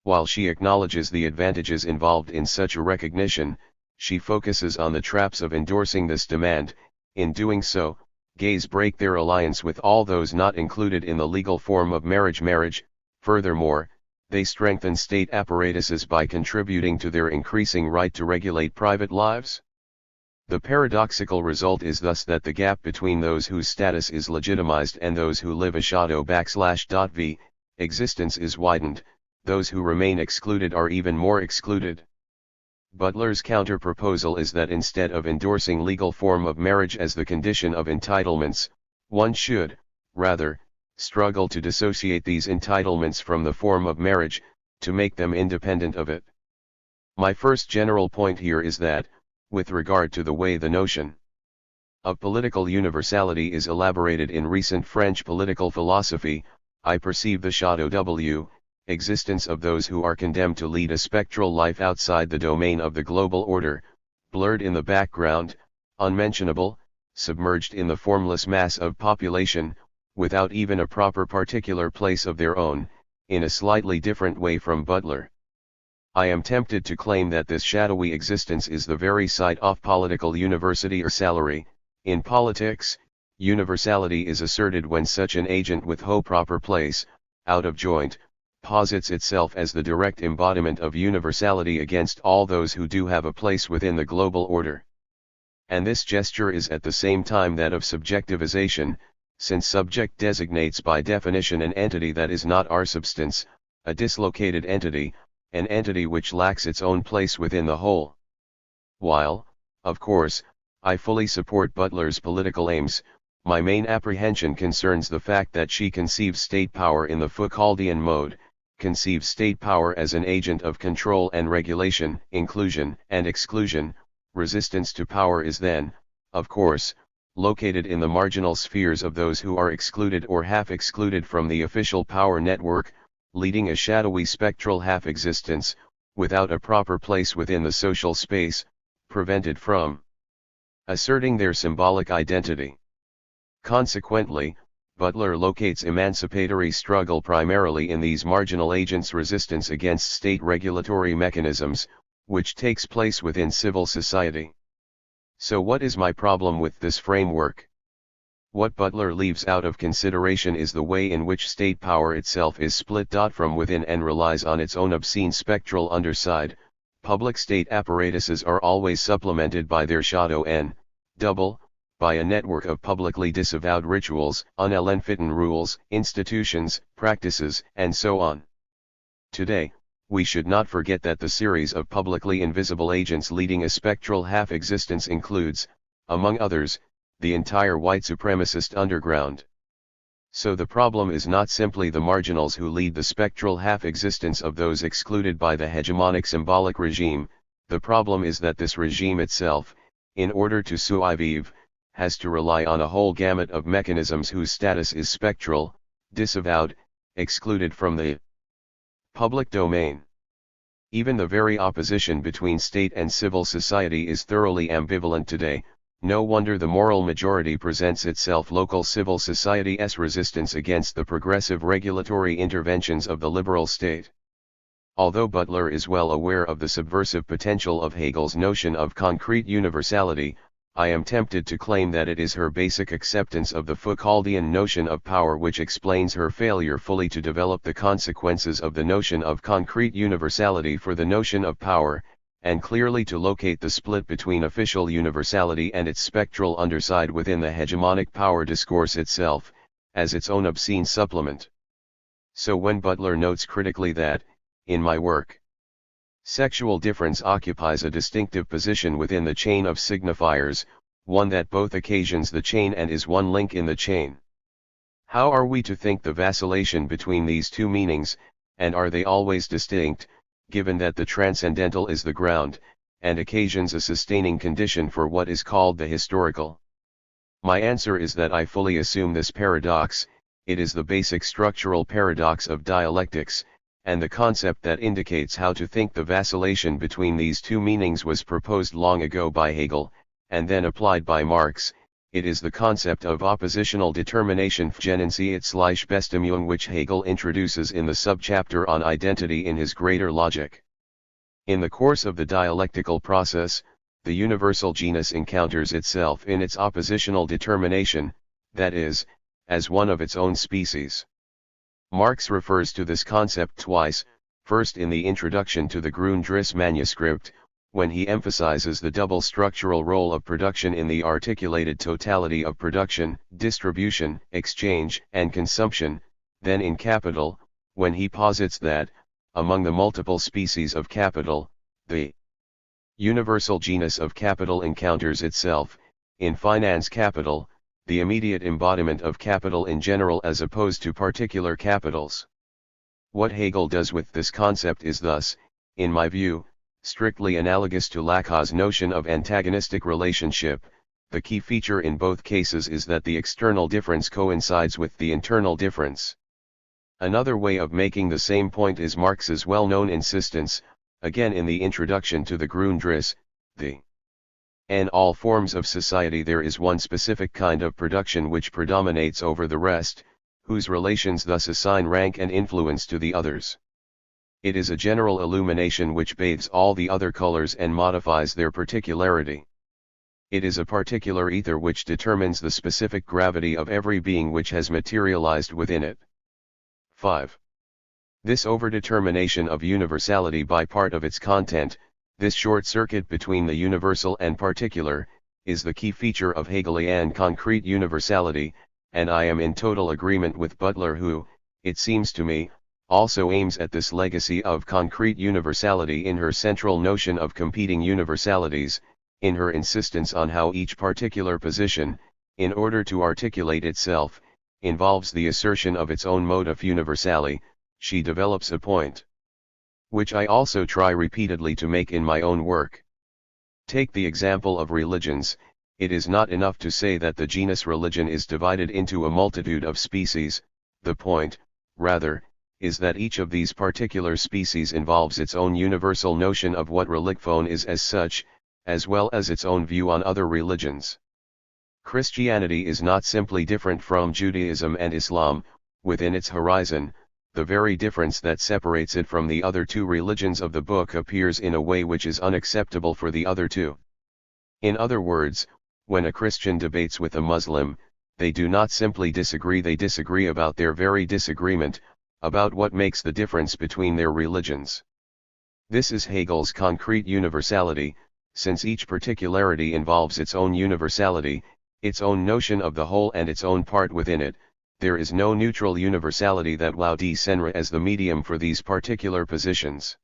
While she acknowledges the advantages involved in such a recognition, she focuses on the traps of endorsing this demand. In doing so, gays break their alliance with all those not included in the legal form of marriage. Furthermore, they strengthen state apparatuses by contributing to their increasing right to regulate private lives. The paradoxical result is thus that the gap between those whose status is legitimized and those who live a shadow_v existence is widened. Those who remain excluded are even more excluded. Butler's counter-proposal is that instead of endorsing legal form of marriage as the condition of entitlements, one should, rather, struggle to dissociate these entitlements from the form of marriage, to make them independent of it. My first general point here is that, with regard to the way the notion of political universality is elaborated in recent French political philosophy, I perceive the shadow existence of those who are condemned to lead a spectral life outside the domain of the global order, blurred in the background, unmentionable, submerged in the formless mass of population, without even a proper particular place of their own, in a slightly different way from Butler. I am tempted to claim that this shadowy existence is the very site of political universality. In politics, universality is asserted when such an agent with no proper place, out of joint, posits itself as the direct embodiment of universality against all those who do have a place within the global order. And this gesture is at the same time that of subjectivization, since subject designates by definition an entity that is not our substance, a dislocated entity, an entity which lacks its own place within the whole. While, of course, I fully support Butler's political aims, my main apprehension concerns the fact that she conceives state power in the Foucauldian mode, conceives state power as an agent of control and regulation, inclusion and exclusion. Resistance to power is then, of course, located in the marginal spheres of those who are excluded or half excluded from the official power network, leading a shadowy spectral half-existence, without a proper place within the social space, prevented from asserting their symbolic identity. Consequently, Butler locates emancipatory struggle primarily in these marginal agents' resistance against state regulatory mechanisms, which takes place within civil society. So what is my problem with this framework? What Butler leaves out of consideration is the way in which state power itself is split from within and relies on its own obscene spectral underside. Public state apparatuses are always supplemented by their shadow and double, by a network of publicly disavowed rituals, unenfitten rules, institutions, practices, and so on. Today, we should not forget that the series of publicly invisible agents leading a spectral half-existence includes, among others, the entire white supremacist underground. So the problem is not simply the marginals who lead the spectral half-existence of those excluded by the hegemonic symbolic regime, the problem is that this regime itself, in order to survive, has to rely on a whole gamut of mechanisms whose status is spectral, disavowed, excluded from the public domain. Even the very opposition between state and civil society is thoroughly ambivalent today. No wonder the moral majority presents itself local civil society's resistance against the progressive regulatory interventions of the liberal state. Although Butler is well aware of the subversive potential of Hegel's notion of concrete universality, I am tempted to claim that it is her basic acceptance of the Foucauldian notion of power which explains her failure fully to develop the consequences of the notion of concrete universality for the notion of power, and clearly to locate the split between official universality and its spectral underside within the hegemonic power discourse itself, as its own obscene supplement. So when Butler notes critically that, in my work, sexual difference occupies a distinctive position within the chain of signifiers, one that both occasions the chain and is one link in the chain. How are we to think the vacillation between these two meanings, and are they always distinct, given that the transcendental is the ground, and occasions a sustaining condition for what is called the historical? My answer is that I fully assume this paradox. It is the basic structural paradox of dialectics, and the concept that indicates how to think the vacillation between these two meanings was proposed long ago by Hegel, and then applied by Marx. It is the concept of oppositional determination Bestimmung which Hegel introduces in the subchapter on identity in his Greater Logic. In the course of the dialectical process, the universal genus encounters itself in its oppositional determination, that is, as one of its own species. Marx refers to this concept twice, first in the introduction to the Grundriss manuscript, when he emphasizes the double structural role of production in the articulated totality of production, distribution, exchange, and consumption, then in Capital, when he posits that, among the multiple species of capital, the universal genus of capital encounters itself, in finance capital, the immediate embodiment of capital in general as opposed to particular capitals. What Hegel does with this concept is thus, in my view, strictly analogous to Lacau's notion of antagonistic relationship. The key feature in both cases is that the external difference coincides with the internal difference. Another way of making the same point is Marx's well-known insistence, again in the introduction to the Grundriss, the In all forms of society there is one specific kind of production which predominates over the rest, whose relations thus assign rank and influence to the others. It is a general illumination which bathes all the other colors and modifies their particularity. It is a particular ether which determines the specific gravity of every being which has materialized within it. 5. This overdetermination of universality by part of its content, this short circuit between the universal and particular, is the key feature of Hegelian concrete universality, and I am in total agreement with Butler who, it seems to me, also aims at this legacy of concrete universality in her central notion of competing universalities, in her insistence on how each particular position, in order to articulate itself, involves the assertion of its own modus universale. She develops a point which I also try repeatedly to make in my own work. Take the example of religions. It is not enough to say that the genus religion is divided into a multitude of species. The point, rather, is that each of these particular species involves its own universal notion of what religion is as such, as well as its own view on other religions. Christianity is not simply different from Judaism and Islam. Within its horizon, the very difference that separates it from the other two religions of the book appears in a way which is unacceptable for the other two. In other words, when a Christian debates with a Muslim, they do not simply disagree, they disagree about their very disagreement, about what makes the difference between their religions. This is Hegel's concrete universality, since each particularity involves its own universality, its own notion of the whole and its own part within it. There is no neutral universality that will descend as the medium for these particular positions.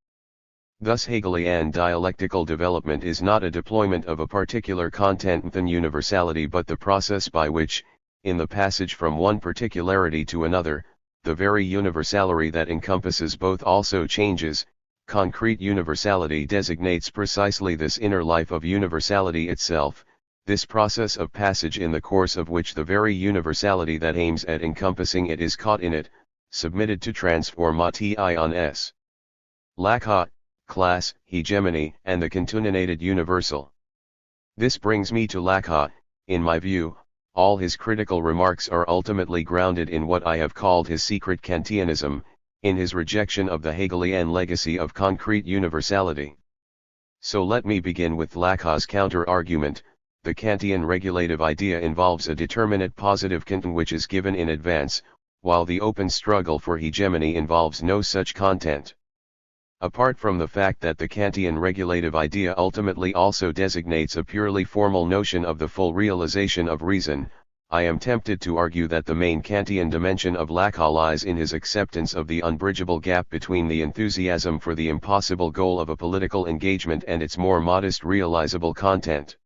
Thus Hegelian dialectical development is not a deployment of a particular content within universality but the process by which, in the passage from one particularity to another, the very universality that encompasses both also changes. Concrete universality designates precisely this inner life of universality itself, this process of passage in the course of which the very universality that aims at encompassing it is caught in it, submitted to transformations. Laclau, class, hegemony, and the contingent universal. This brings me to Laclau. In my view, all his critical remarks are ultimately grounded in what I have called his secret Kantianism, in his rejection of the Hegelian legacy of concrete universality. So let me begin with Lacau's counter-argument. The Kantian regulative idea involves a determinate positive content which is given in advance, while the open struggle for hegemony involves no such content. Apart from the fact that the Kantian regulative idea ultimately also designates a purely formal notion of the full realization of reason, I am tempted to argue that the main Kantian dimension of Laclau lies in his acceptance of the unbridgeable gap between the enthusiasm for the impossible goal of a political engagement and its more modest realizable content.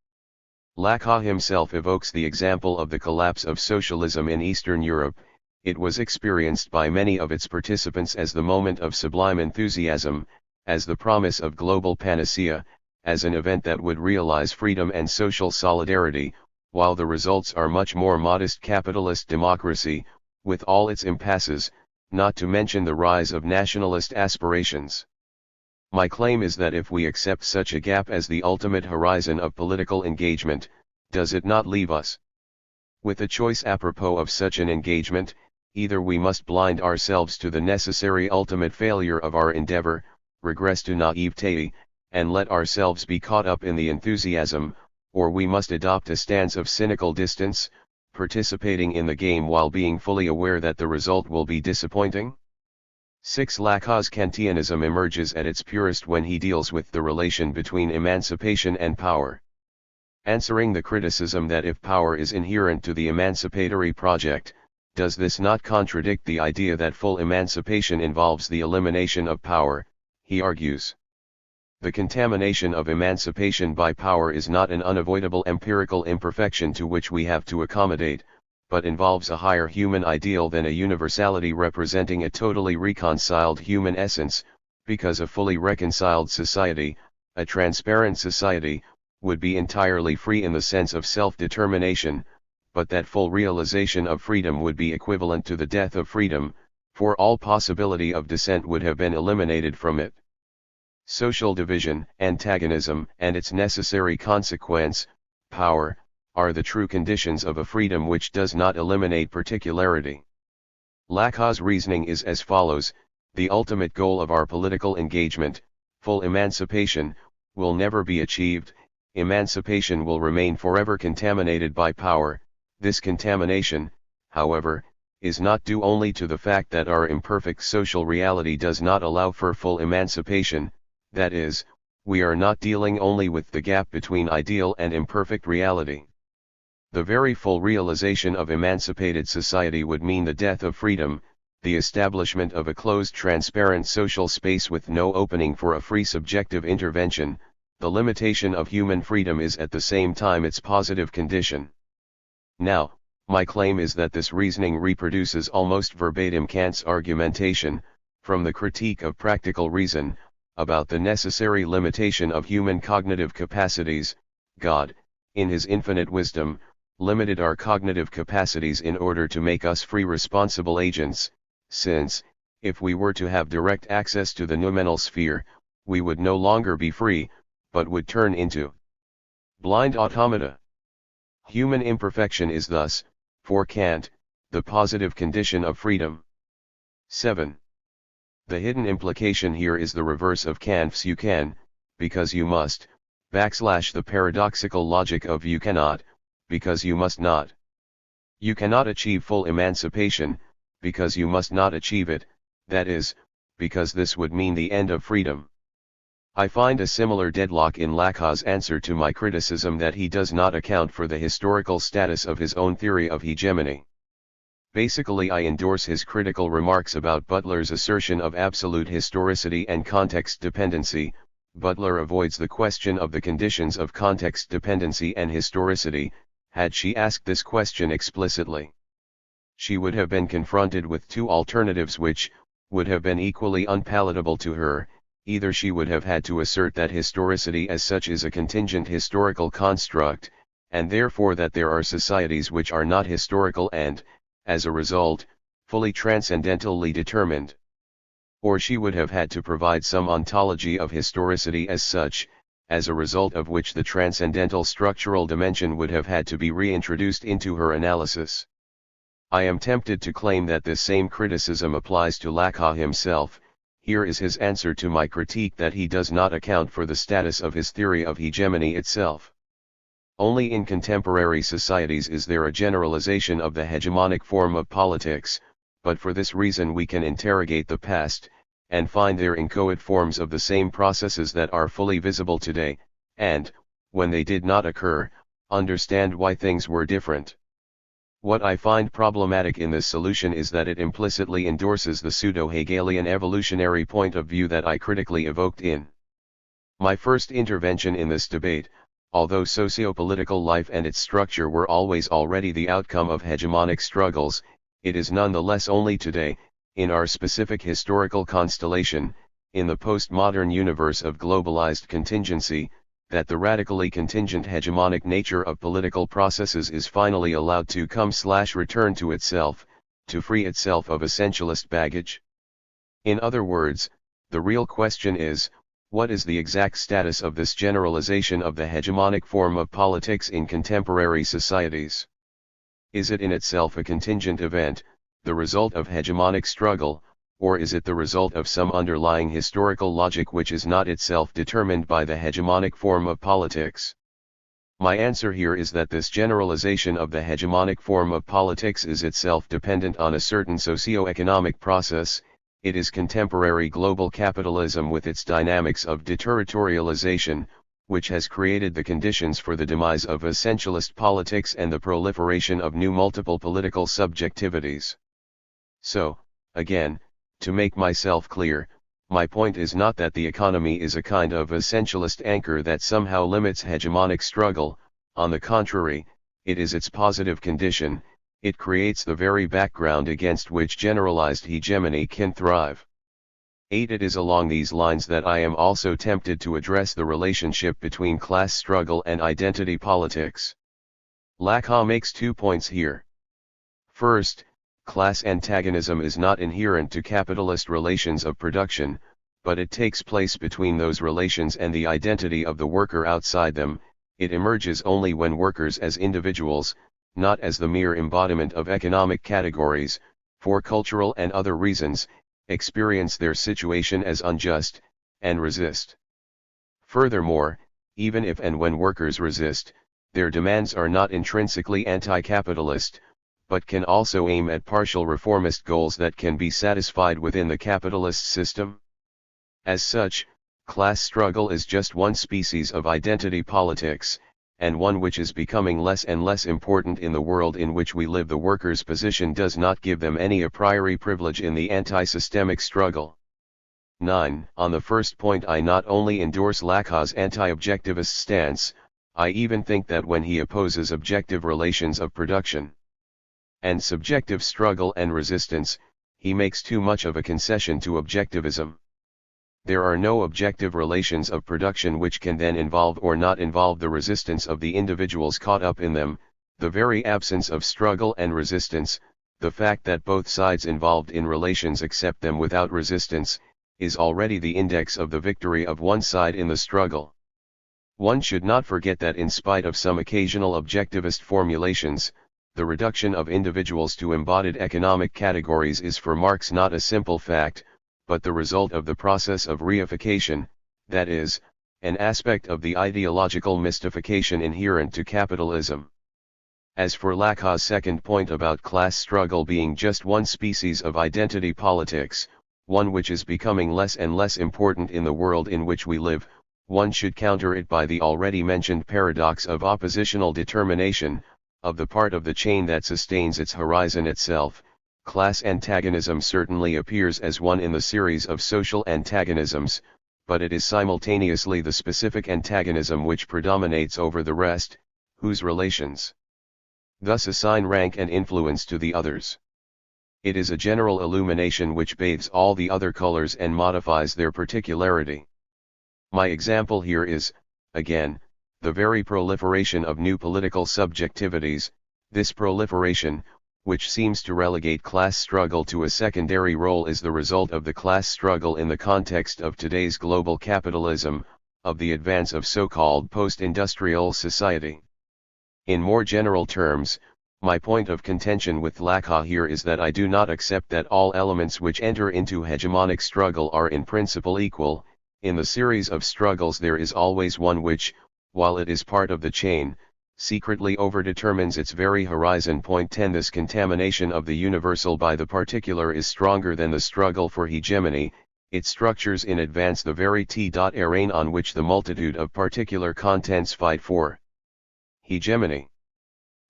Laclau himself evokes the example of the collapse of socialism in Eastern Europe. It was experienced by many of its participants as the moment of sublime enthusiasm, as the promise of global panacea, as an event that would realize freedom and social solidarity, while the results are much more modest capitalist democracy, with all its impasses, not to mention the rise of nationalist aspirations. My claim is that if we accept such a gap as the ultimate horizon of political engagement, does it not leave us with a choice apropos of such an engagement? Either we must blind ourselves to the necessary ultimate failure of our endeavor, regress to naivete, and let ourselves be caught up in the enthusiasm, or we must adopt a stance of cynical distance, participating in the game while being fully aware that the result will be disappointing. 6. Lacau's Kantianism emerges at its purest when he deals with the relation between emancipation and power. Answering the criticism that if power is inherent to the emancipatory project, does this not contradict the idea that full emancipation involves the elimination of power, he argues. The contamination of emancipation by power is not an unavoidable empirical imperfection to which we have to accommodate, but involves a higher human ideal than a universality representing a totally reconciled human essence, because a fully reconciled society, a transparent society, would be entirely free in the sense of self-determination, but that full realization of freedom would be equivalent to the death of freedom, for all possibility of dissent would have been eliminated from it. Social division, antagonism, and its necessary consequence, power, are the true conditions of a freedom which does not eliminate particularity. Lacau's reasoning is as follows: the ultimate goal of our political engagement, full emancipation, will never be achieved. Emancipation will remain forever contaminated by power. This contamination, however, is not due only to the fact that our imperfect social reality does not allow for full emancipation, that is, we are not dealing only with the gap between ideal and imperfect reality. The very full realization of emancipated society would mean the death of freedom, the establishment of a closed transparent social space with no opening for a free subjective intervention. The limitation of human freedom is at the same time its positive condition. Now, my claim is that this reasoning reproduces almost verbatim Kant's argumentation, from the Critique of Practical Reason, about the necessary limitation of human cognitive capacities. God, in his infinite wisdom, limited our cognitive capacities in order to make us free responsible agents, since, if we were to have direct access to the noumenal sphere, we would no longer be free, but would turn into blind automata. Human imperfection is thus, for Kant, the positive condition of freedom. 7. The hidden implication here is the reverse of Kant's "you can, because you must," the paradoxical logic of "you cannot, because you must not." You cannot achieve full emancipation, because you must not achieve it, that is, because this would mean the end of freedom. I find a similar deadlock in Lacau's answer to my criticism that he does not account for the historical status of his own theory of hegemony. Basically, I endorse his critical remarks about Butler's assertion of absolute historicity and context dependency. Butler avoids the question of the conditions of context dependency and historicity. Had she asked this question explicitly, she would have been confronted with two alternatives which would have been equally unpalatable to her. Either she would have had to assert that historicity as such is a contingent historical construct, and therefore that there are societies which are not historical and, as a result, fully transcendentally determined. Or she would have had to provide some ontology of historicity as such, as a result of which the transcendental structural dimension would have had to be reintroduced into her analysis. I am tempted to claim that this same criticism applies to Laclau himself. Here is his answer to my critique that he does not account for the status of his theory of hegemony itself. Only in contemporary societies is there a generalization of the hegemonic form of politics, but for this reason we can interrogate the past, and find there inchoate forms of the same processes that are fully visible today, and, when they did not occur, understand why things were different. What I find problematic in this solution is that it implicitly endorses the pseudo-Hegelian evolutionary point of view that I critically evoked in my first intervention in this debate. Although socio-political life and its structure were always already the outcome of hegemonic struggles, it is nonetheless only today, in our specific historical constellation, in the postmodern universe of globalized contingency, that the radically contingent hegemonic nature of political processes is finally allowed to come/return to itself, to free itself of essentialist baggage. In other words, the real question is, what is the exact status of this generalization of the hegemonic form of politics in contemporary societies? Is it in itself a contingent event, the result of hegemonic struggle, or is it the result of some underlying historical logic which is not itself determined by the hegemonic form of politics? My answer here is that this generalization of the hegemonic form of politics is itself dependent on a certain socio-economic process. It is contemporary global capitalism with its dynamics of deterritorialization, which has created the conditions for the demise of essentialist politics and the proliferation of new multiple political subjectivities. So, again, to make myself clear, my point is not that the economy is a kind of essentialist anchor that somehow limits hegemonic struggle. On the contrary, it is its positive condition. It creates the very background against which generalized hegemony can thrive. 8. It is along these lines that I am also tempted to address the relationship between class struggle and identity politics. Laclau makes 2 points here. First, class antagonism is not inherent to capitalist relations of production, but it takes place between those relations and the identity of the worker outside them. It emerges only when workers as individuals, not as the mere embodiment of economic categories, for cultural and other reasons, experience their situation as unjust, and resist. Furthermore, even if and when workers resist, their demands are not intrinsically anti-capitalist, but can also aim at partial reformist goals that can be satisfied within the capitalist system. As such, class struggle is just one species of identity politics, and one which is becoming less and less important in the world in which we live. The workers' position does not give them any a priori privilege in the anti-systemic struggle. 9. On the first point, I not only endorse Lacau's anti-objectivist stance, I even think that when he opposes objective relations of production and subjective struggle and resistance, he makes too much of a concession to objectivism. There are no objective relations of production which can then involve or not involve the resistance of the individuals caught up in them. The very absence of struggle and resistance, the fact that both sides involved in relations accept them without resistance, is already the index of the victory of one side in the struggle. One should not forget that in spite of some occasional objectivist formulations, the reduction of individuals to embodied economic categories is for Marx not a simple fact, but the result of the process of reification, that is, an aspect of the ideological mystification inherent to capitalism. As for Lacau's second point about class struggle being just one species of identity politics, one which is becoming less and less important in the world in which we live, one should counter it by the already mentioned paradox of oppositional determination, of the part of the chain that sustains its horizon itself. Class antagonism certainly appears as one in the series of social antagonisms, but it is simultaneously the specific antagonism which predominates over the rest, whose relations thus assign rank and influence to the others. It is a general illumination which bathes all the other colors and modifies their particularity. My example here is, again, the very proliferation of new political subjectivities. This proliferation, which seems to relegate class struggle to a secondary role, is the result of the class struggle in the context of today's global capitalism, of the advance of so-called post-industrial society. In more general terms, my point of contention with Laclau here is that I do not accept that all elements which enter into hegemonic struggle are in principle equal. In the series of struggles there is always one which, while it is part of the chain, secretly overdetermines its very horizon. Point 10. This contamination of the universal by the particular is stronger than the struggle for hegemony. It structures in advance the very terrain on which the multitude of particular contents fight for hegemony.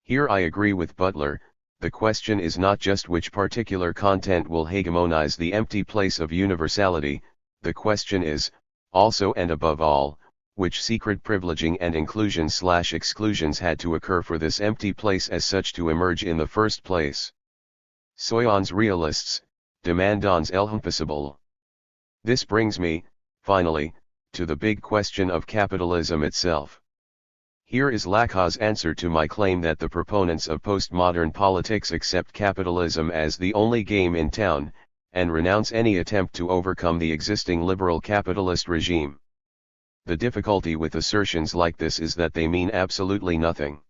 Here I agree with Butler. The question is not just which particular content will hegemonize the empty place of universality, the question is, also and above all, which secret privileging and inclusion/exclusions had to occur for this empty place as such to emerge in the first place. Soyons realists, demandons l'impossible. This brings me, finally, to the big question of capitalism itself. Here is Lacau's answer to my claim that the proponents of postmodern politics accept capitalism as the only game in town, and renounce any attempt to overcome the existing liberal capitalist regime. The difficulty with assertions like this is that they mean absolutely nothing.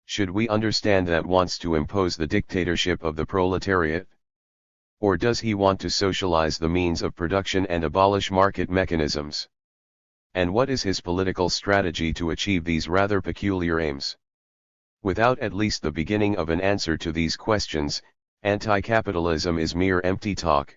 Should we understand that wants to impose the dictatorship of the proletariat? Or does he want to socialize the means of production and abolish market mechanisms? And what is his political strategy to achieve these rather peculiar aims? Without at least the beginning of an answer to these questions, anti-capitalism is mere empty talk.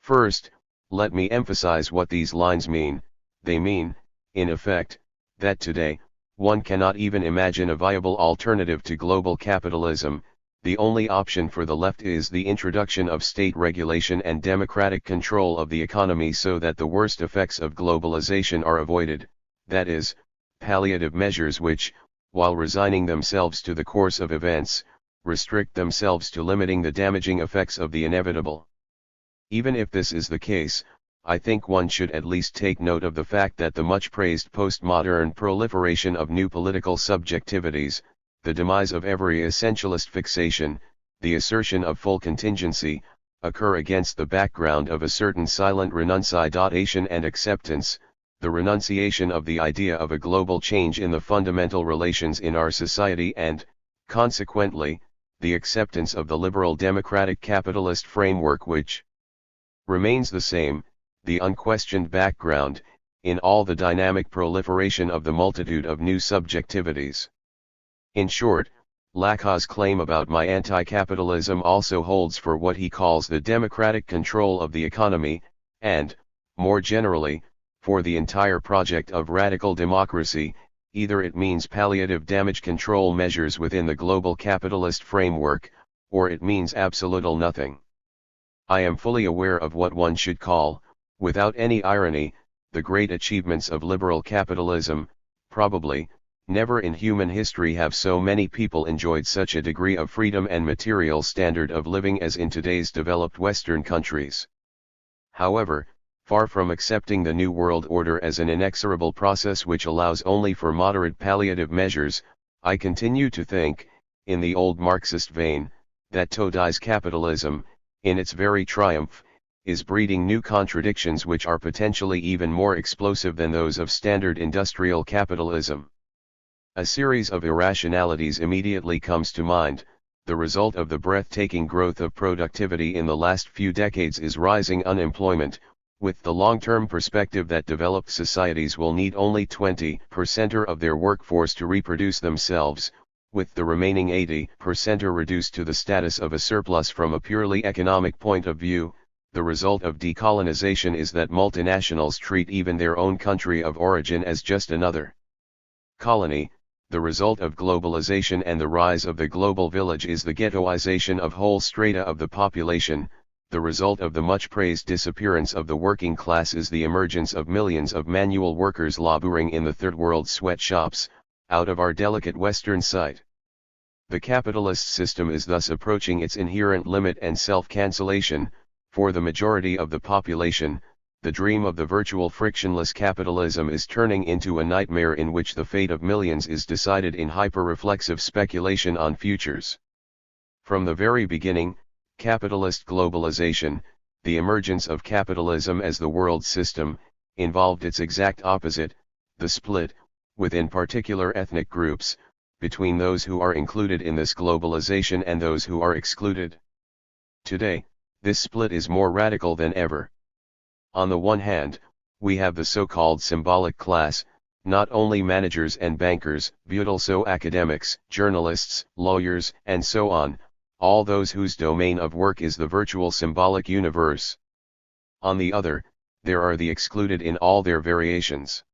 First, let me emphasize what these lines mean. They mean, in effect, that today, one cannot even imagine a viable alternative to global capitalism. The only option for the left is the introduction of state regulation and democratic control of the economy so that the worst effects of globalization are avoided, that is, palliative measures which, while resigning themselves to the course of events, restrict themselves to limiting the damaging effects of the inevitable. Even if this is the case, I think one should at least take note of the fact that the much praised postmodern proliferation of new political subjectivities, the demise of every essentialist fixation, the assertion of full contingency, occur against the background of a certain silent renunciation and acceptance, the renunciation of the idea of a global change in the fundamental relations in our society and, consequently, the acceptance of the liberal democratic capitalist framework which remains the same, the unquestioned background, in all the dynamic proliferation of the multitude of new subjectivities. In short, Lacau's claim about my anti-capitalism also holds for what he calls the democratic control of the economy, and, more generally, for the entire project of radical democracy. Either it means palliative damage control measures within the global capitalist framework, or it means absolutely nothing. I am fully aware of what one should call, without any irony, the great achievements of liberal capitalism. Probably, never in human history have so many people enjoyed such a degree of freedom and material standard of living as in today's developed Western countries. However, far from accepting the New World Order as an inexorable process which allows only for moderate palliative measures, I continue to think, in the old Marxist vein, that today's capitalism, in its very triumph, is breeding new contradictions which are potentially even more explosive than those of standard industrial capitalism. A series of irrationalities immediately comes to mind. The result of the breathtaking growth of productivity in the last few decades is rising unemployment, with the long-term perspective that developed societies will need only 20% of their workforce to reproduce themselves, with the remaining 80% reduced to the status of a surplus. From a purely economic point of view, the result of decolonization is that multinationals treat even their own country of origin as just another colony. The result of globalization and the rise of the global village is the ghettoization of whole strata of the population. The result of the much-praised disappearance of the working class is the emergence of millions of manual workers laboring in the third world sweatshops, out of our delicate Western sight. The capitalist system is thus approaching its inherent limit and self-cancellation. For the majority of the population, the dream of the virtual frictionless capitalism is turning into a nightmare in which the fate of millions is decided in hyper-reflexive speculation on futures. From the very beginning, capitalist globalization, the emergence of capitalism as the world system, involved its exact opposite, the split, within particular ethnic groups, between those who are included in this globalization and those who are excluded. Today, this split is more radical than ever. On the one hand, we have the so-called symbolic class, not only managers and bankers, but also academics, journalists, lawyers, and so on, all those whose domain of work is the virtual symbolic universe. On the other, there are the excluded in all their variations.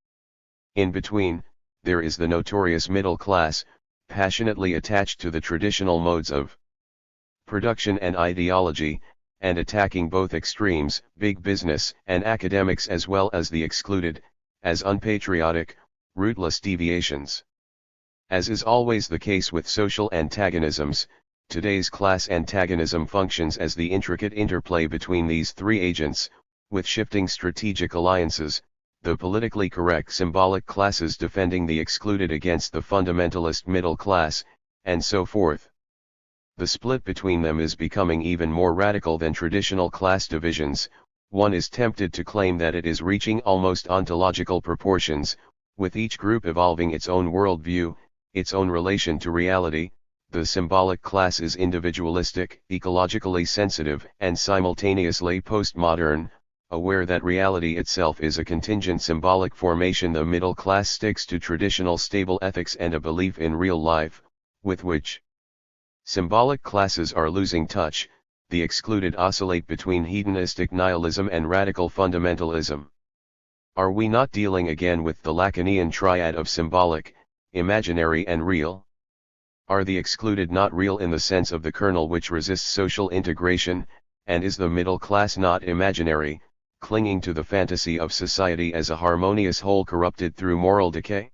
In between, there is the notorious middle class, passionately attached to the traditional modes of production and ideology, and attacking both extremes, big business and academics, as well as the excluded, as unpatriotic, rootless deviations. As is always the case with social antagonisms, today's class antagonism functions as the intricate interplay between these three agents, with shifting strategic alliances, the politically correct symbolic classes defending the excluded against the fundamentalist middle class, and so forth. The split between them is becoming even more radical than traditional class divisions. One is tempted to claim that it is reaching almost ontological proportions, with each group evolving its own worldview, its own relation to reality. The symbolic class is individualistic, ecologically sensitive, and simultaneously postmodern, aware that reality itself is a contingent symbolic formation. The middle class sticks to traditional stable ethics and a belief in real life, with which symbolic classes are losing touch. The excluded oscillate between hedonistic nihilism and radical fundamentalism. Are we not dealing again with the Lacanian triad of symbolic, imaginary and real? Are the excluded not real in the sense of the kernel which resists social integration, and is the middle class not imaginary, clinging to the fantasy of society as a harmonious whole corrupted through moral decay?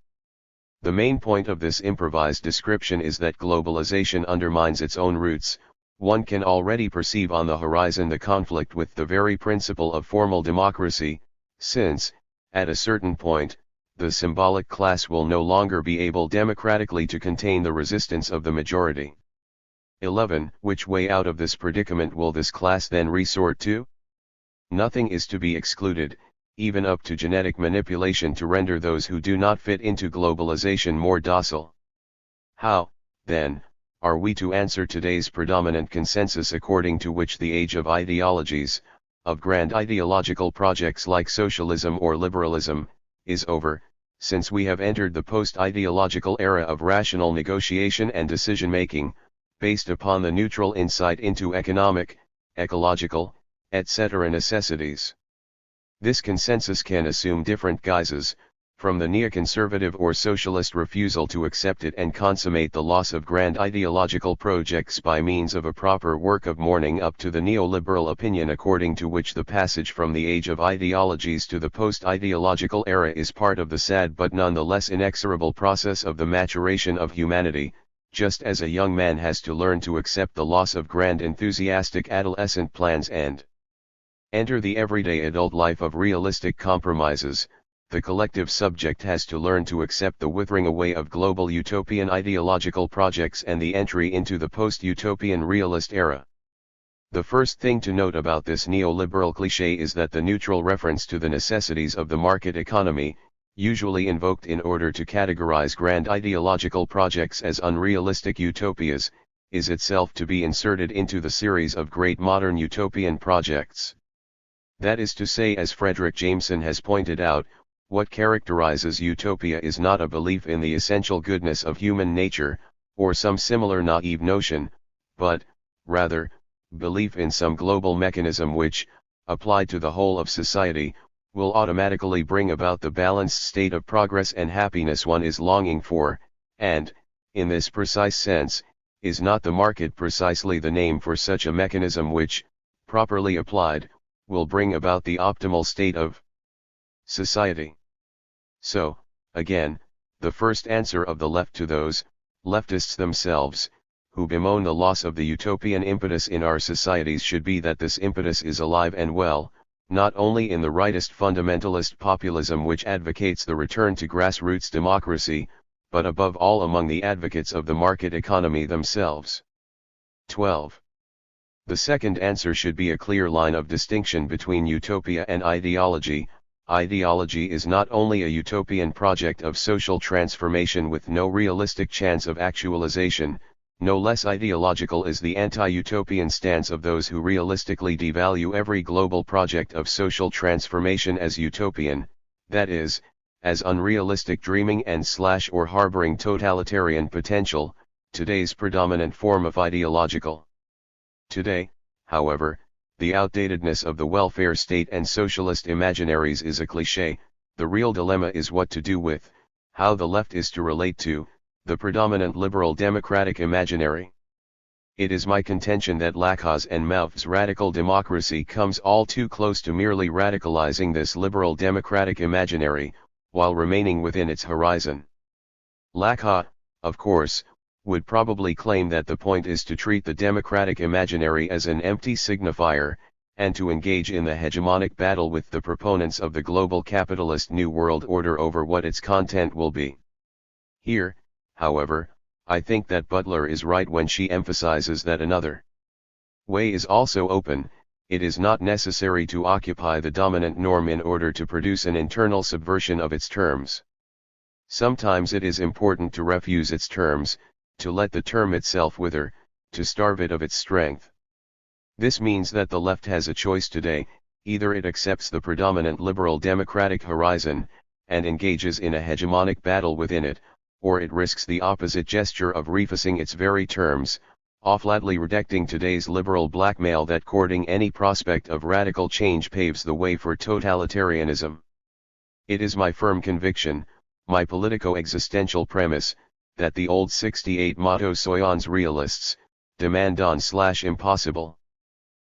The main point of this improvised description is that globalization undermines its own roots. One can already perceive on the horizon the conflict with the very principle of formal democracy, since, at a certain point, the symbolic class will no longer be able democratically to contain the resistance of the majority. 11. Which way out of this predicament will this class then resort to? Nothing is to be excluded, even up to genetic manipulation to render those who do not fit into globalization more docile. How, then, are we to answer today's predominant consensus according to which the age of ideologies, of grand ideological projects like socialism or liberalism, is over, since we have entered the post-ideological era of rational negotiation and decision-making, based upon the neutral insight into economic, ecological, etc. necessities? This consensus can assume different guises, from the neoconservative or socialist refusal to accept it and consummate the loss of grand ideological projects by means of a proper work of mourning up to the neoliberal opinion according to which the passage from the age of ideologies to the post-ideological era is part of the sad but nonetheless inexorable process of the maturation of humanity, just as a young man has to learn to accept the loss of grand enthusiastic adolescent plans and enter the everyday adult life of realistic compromises. The collective subject has to learn to accept the withering away of global utopian ideological projects and the entry into the post-utopian realist era. The first thing to note about this neoliberal cliché is that the neutral reference to the necessities of the market economy, usually invoked in order to categorize grand ideological projects as unrealistic utopias, is itself to be inserted into the series of great modern utopian projects. That is to say, as Frederick Jameson has pointed out, what characterizes utopia is not a belief in the essential goodness of human nature, or some similar naive notion, but, rather, belief in some global mechanism which, applied to the whole of society, will automatically bring about the balanced state of progress and happiness one is longing for, and, in this precise sense, is not the market precisely the name for such a mechanism which, properly applied, will bring about the optimal state of society? So, again, the first answer of the left to those, leftists themselves, who bemoan the loss of the utopian impetus in our societies should be that this impetus is alive and well, not only in the rightist fundamentalist populism which advocates the return to grassroots democracy, but above all among the advocates of the market economy themselves. 12. The second answer should be a clear line of distinction between utopia and ideology. Ideology is not only a utopian project of social transformation with no realistic chance of actualization, no less ideological is the anti-utopian stance of those who realistically devalue every global project of social transformation as utopian, that is, as unrealistic dreaming and or harboring totalitarian potential, today's predominant form of ideological. Today, however, the outdatedness of the welfare state and socialist imaginaries is a cliché. The real dilemma is what to do with, how the left is to relate to, the predominant liberal democratic imaginary. It is my contention that Lacau's and Mauth's radical democracy comes all too close to merely radicalizing this liberal democratic imaginary, while remaining within its horizon. Laclau, of course, would probably claim that the point is to treat the democratic imaginary as an empty signifier, and to engage in the hegemonic battle with the proponents of the global capitalist New World Order over what its content will be. Here, however, I think that Butler is right when she emphasizes that another way is also open. It is not necessary to occupy the dominant norm in order to produce an internal subversion of its terms. Sometimes it is important to refuse its terms, to let the term itself wither, to starve it of its strength. This means that the left has a choice today: either it accepts the predominant liberal democratic horizon, and engages in a hegemonic battle within it, or it risks the opposite gesture of refusing its very terms, flatly rejecting today's liberal blackmail that courting any prospect of radical change paves the way for totalitarianism. It is my firm conviction, my politico-existential premise, that the old 68 motto soyons realists, demand on/impossible,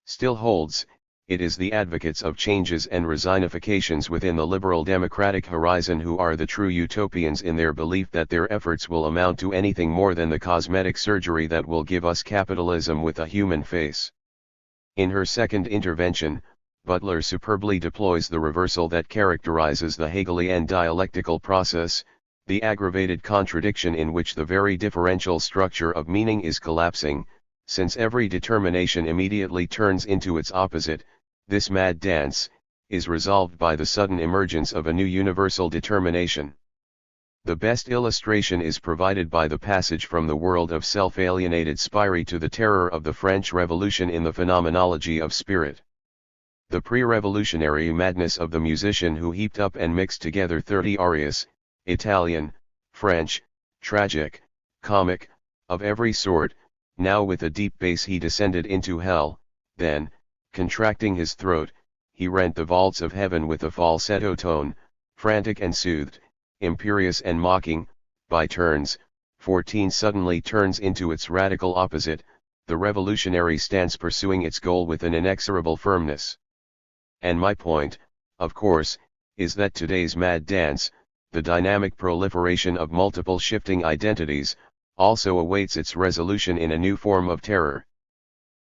still holds. It is the advocates of changes and resignifications within the liberal democratic horizon who are the true utopians in their belief that their efforts will amount to anything more than the cosmetic surgery that will give us capitalism with a human face. In her second intervention, Butler superbly deploys the reversal that characterizes the Hegelian dialectical process, the aggravated contradiction in which the very differential structure of meaning is collapsing, Since every determination immediately turns into its opposite, this mad dance is resolved by the sudden emergence of a new universal determination. The best illustration is provided by the passage from the world of self-alienated Spiri to the terror of the French Revolution in the phenomenology of spirit. The pre-revolutionary madness of the musician who heaped up and mixed together 30 arias, Italian, French, tragic, comic, of every sort, now with a deep bass he descended into hell, then, contracting his throat, he rent the vaults of heaven with a falsetto tone, frantic and soothed, imperious and mocking, by turns. 14 suddenly turns into its radical opposite, the revolutionary stance pursuing its goal with an inexorable firmness. And my point, of course, is that today's mad dance, the dynamic proliferation of multiple shifting identities, also awaits its resolution in a new form of terror.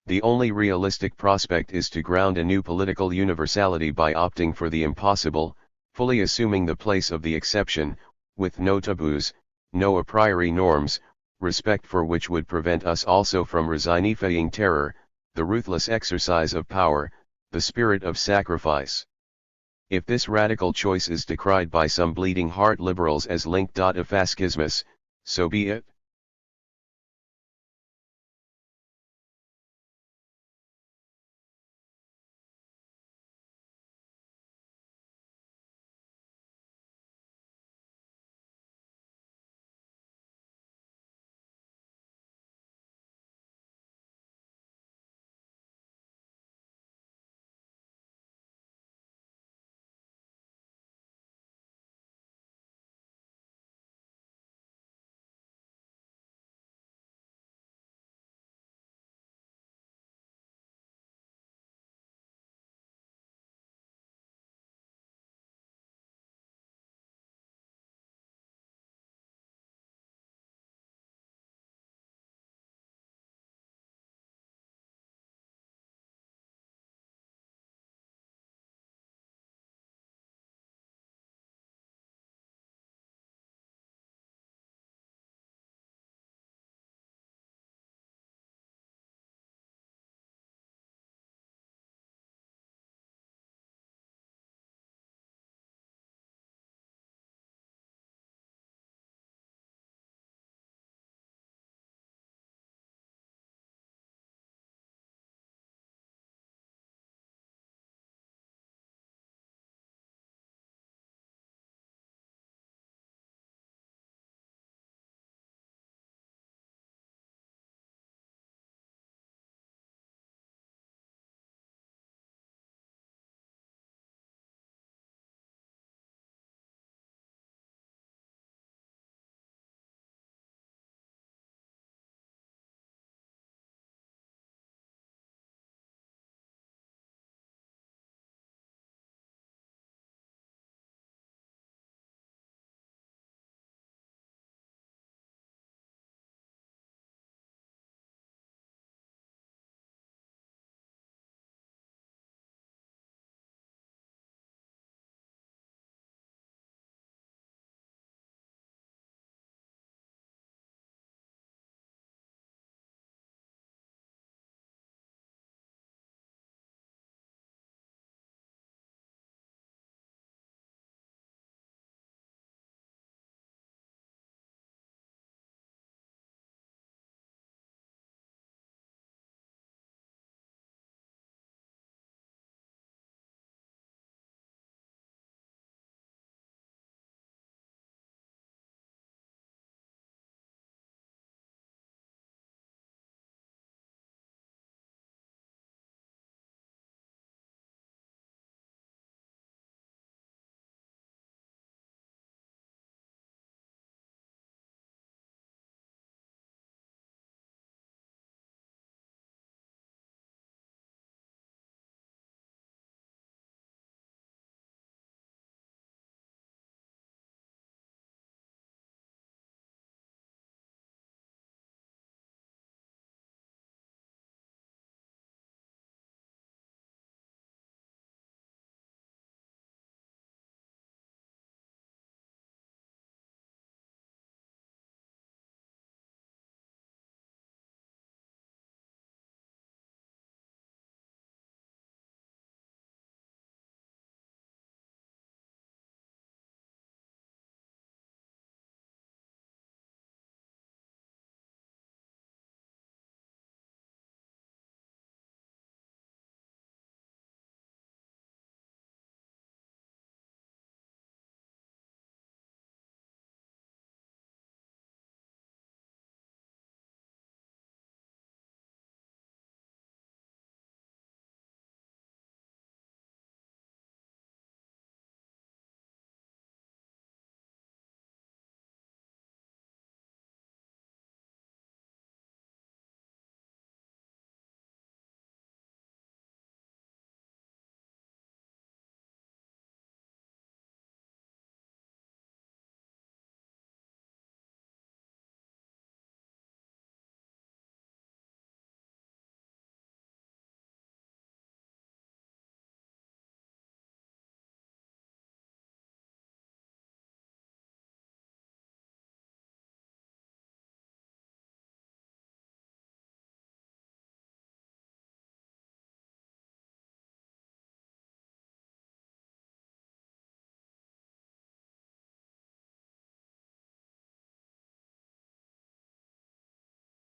The only realistic prospect is to ground a new political universality by opting for the impossible, fully assuming the place of the exception, with no taboos, no a priori norms, respect for which would prevent us also from resignifying terror, the ruthless exercise of power, the spirit of sacrifice. If this radical choice is decried by some bleeding heart liberals as linked to fascismus, so be it.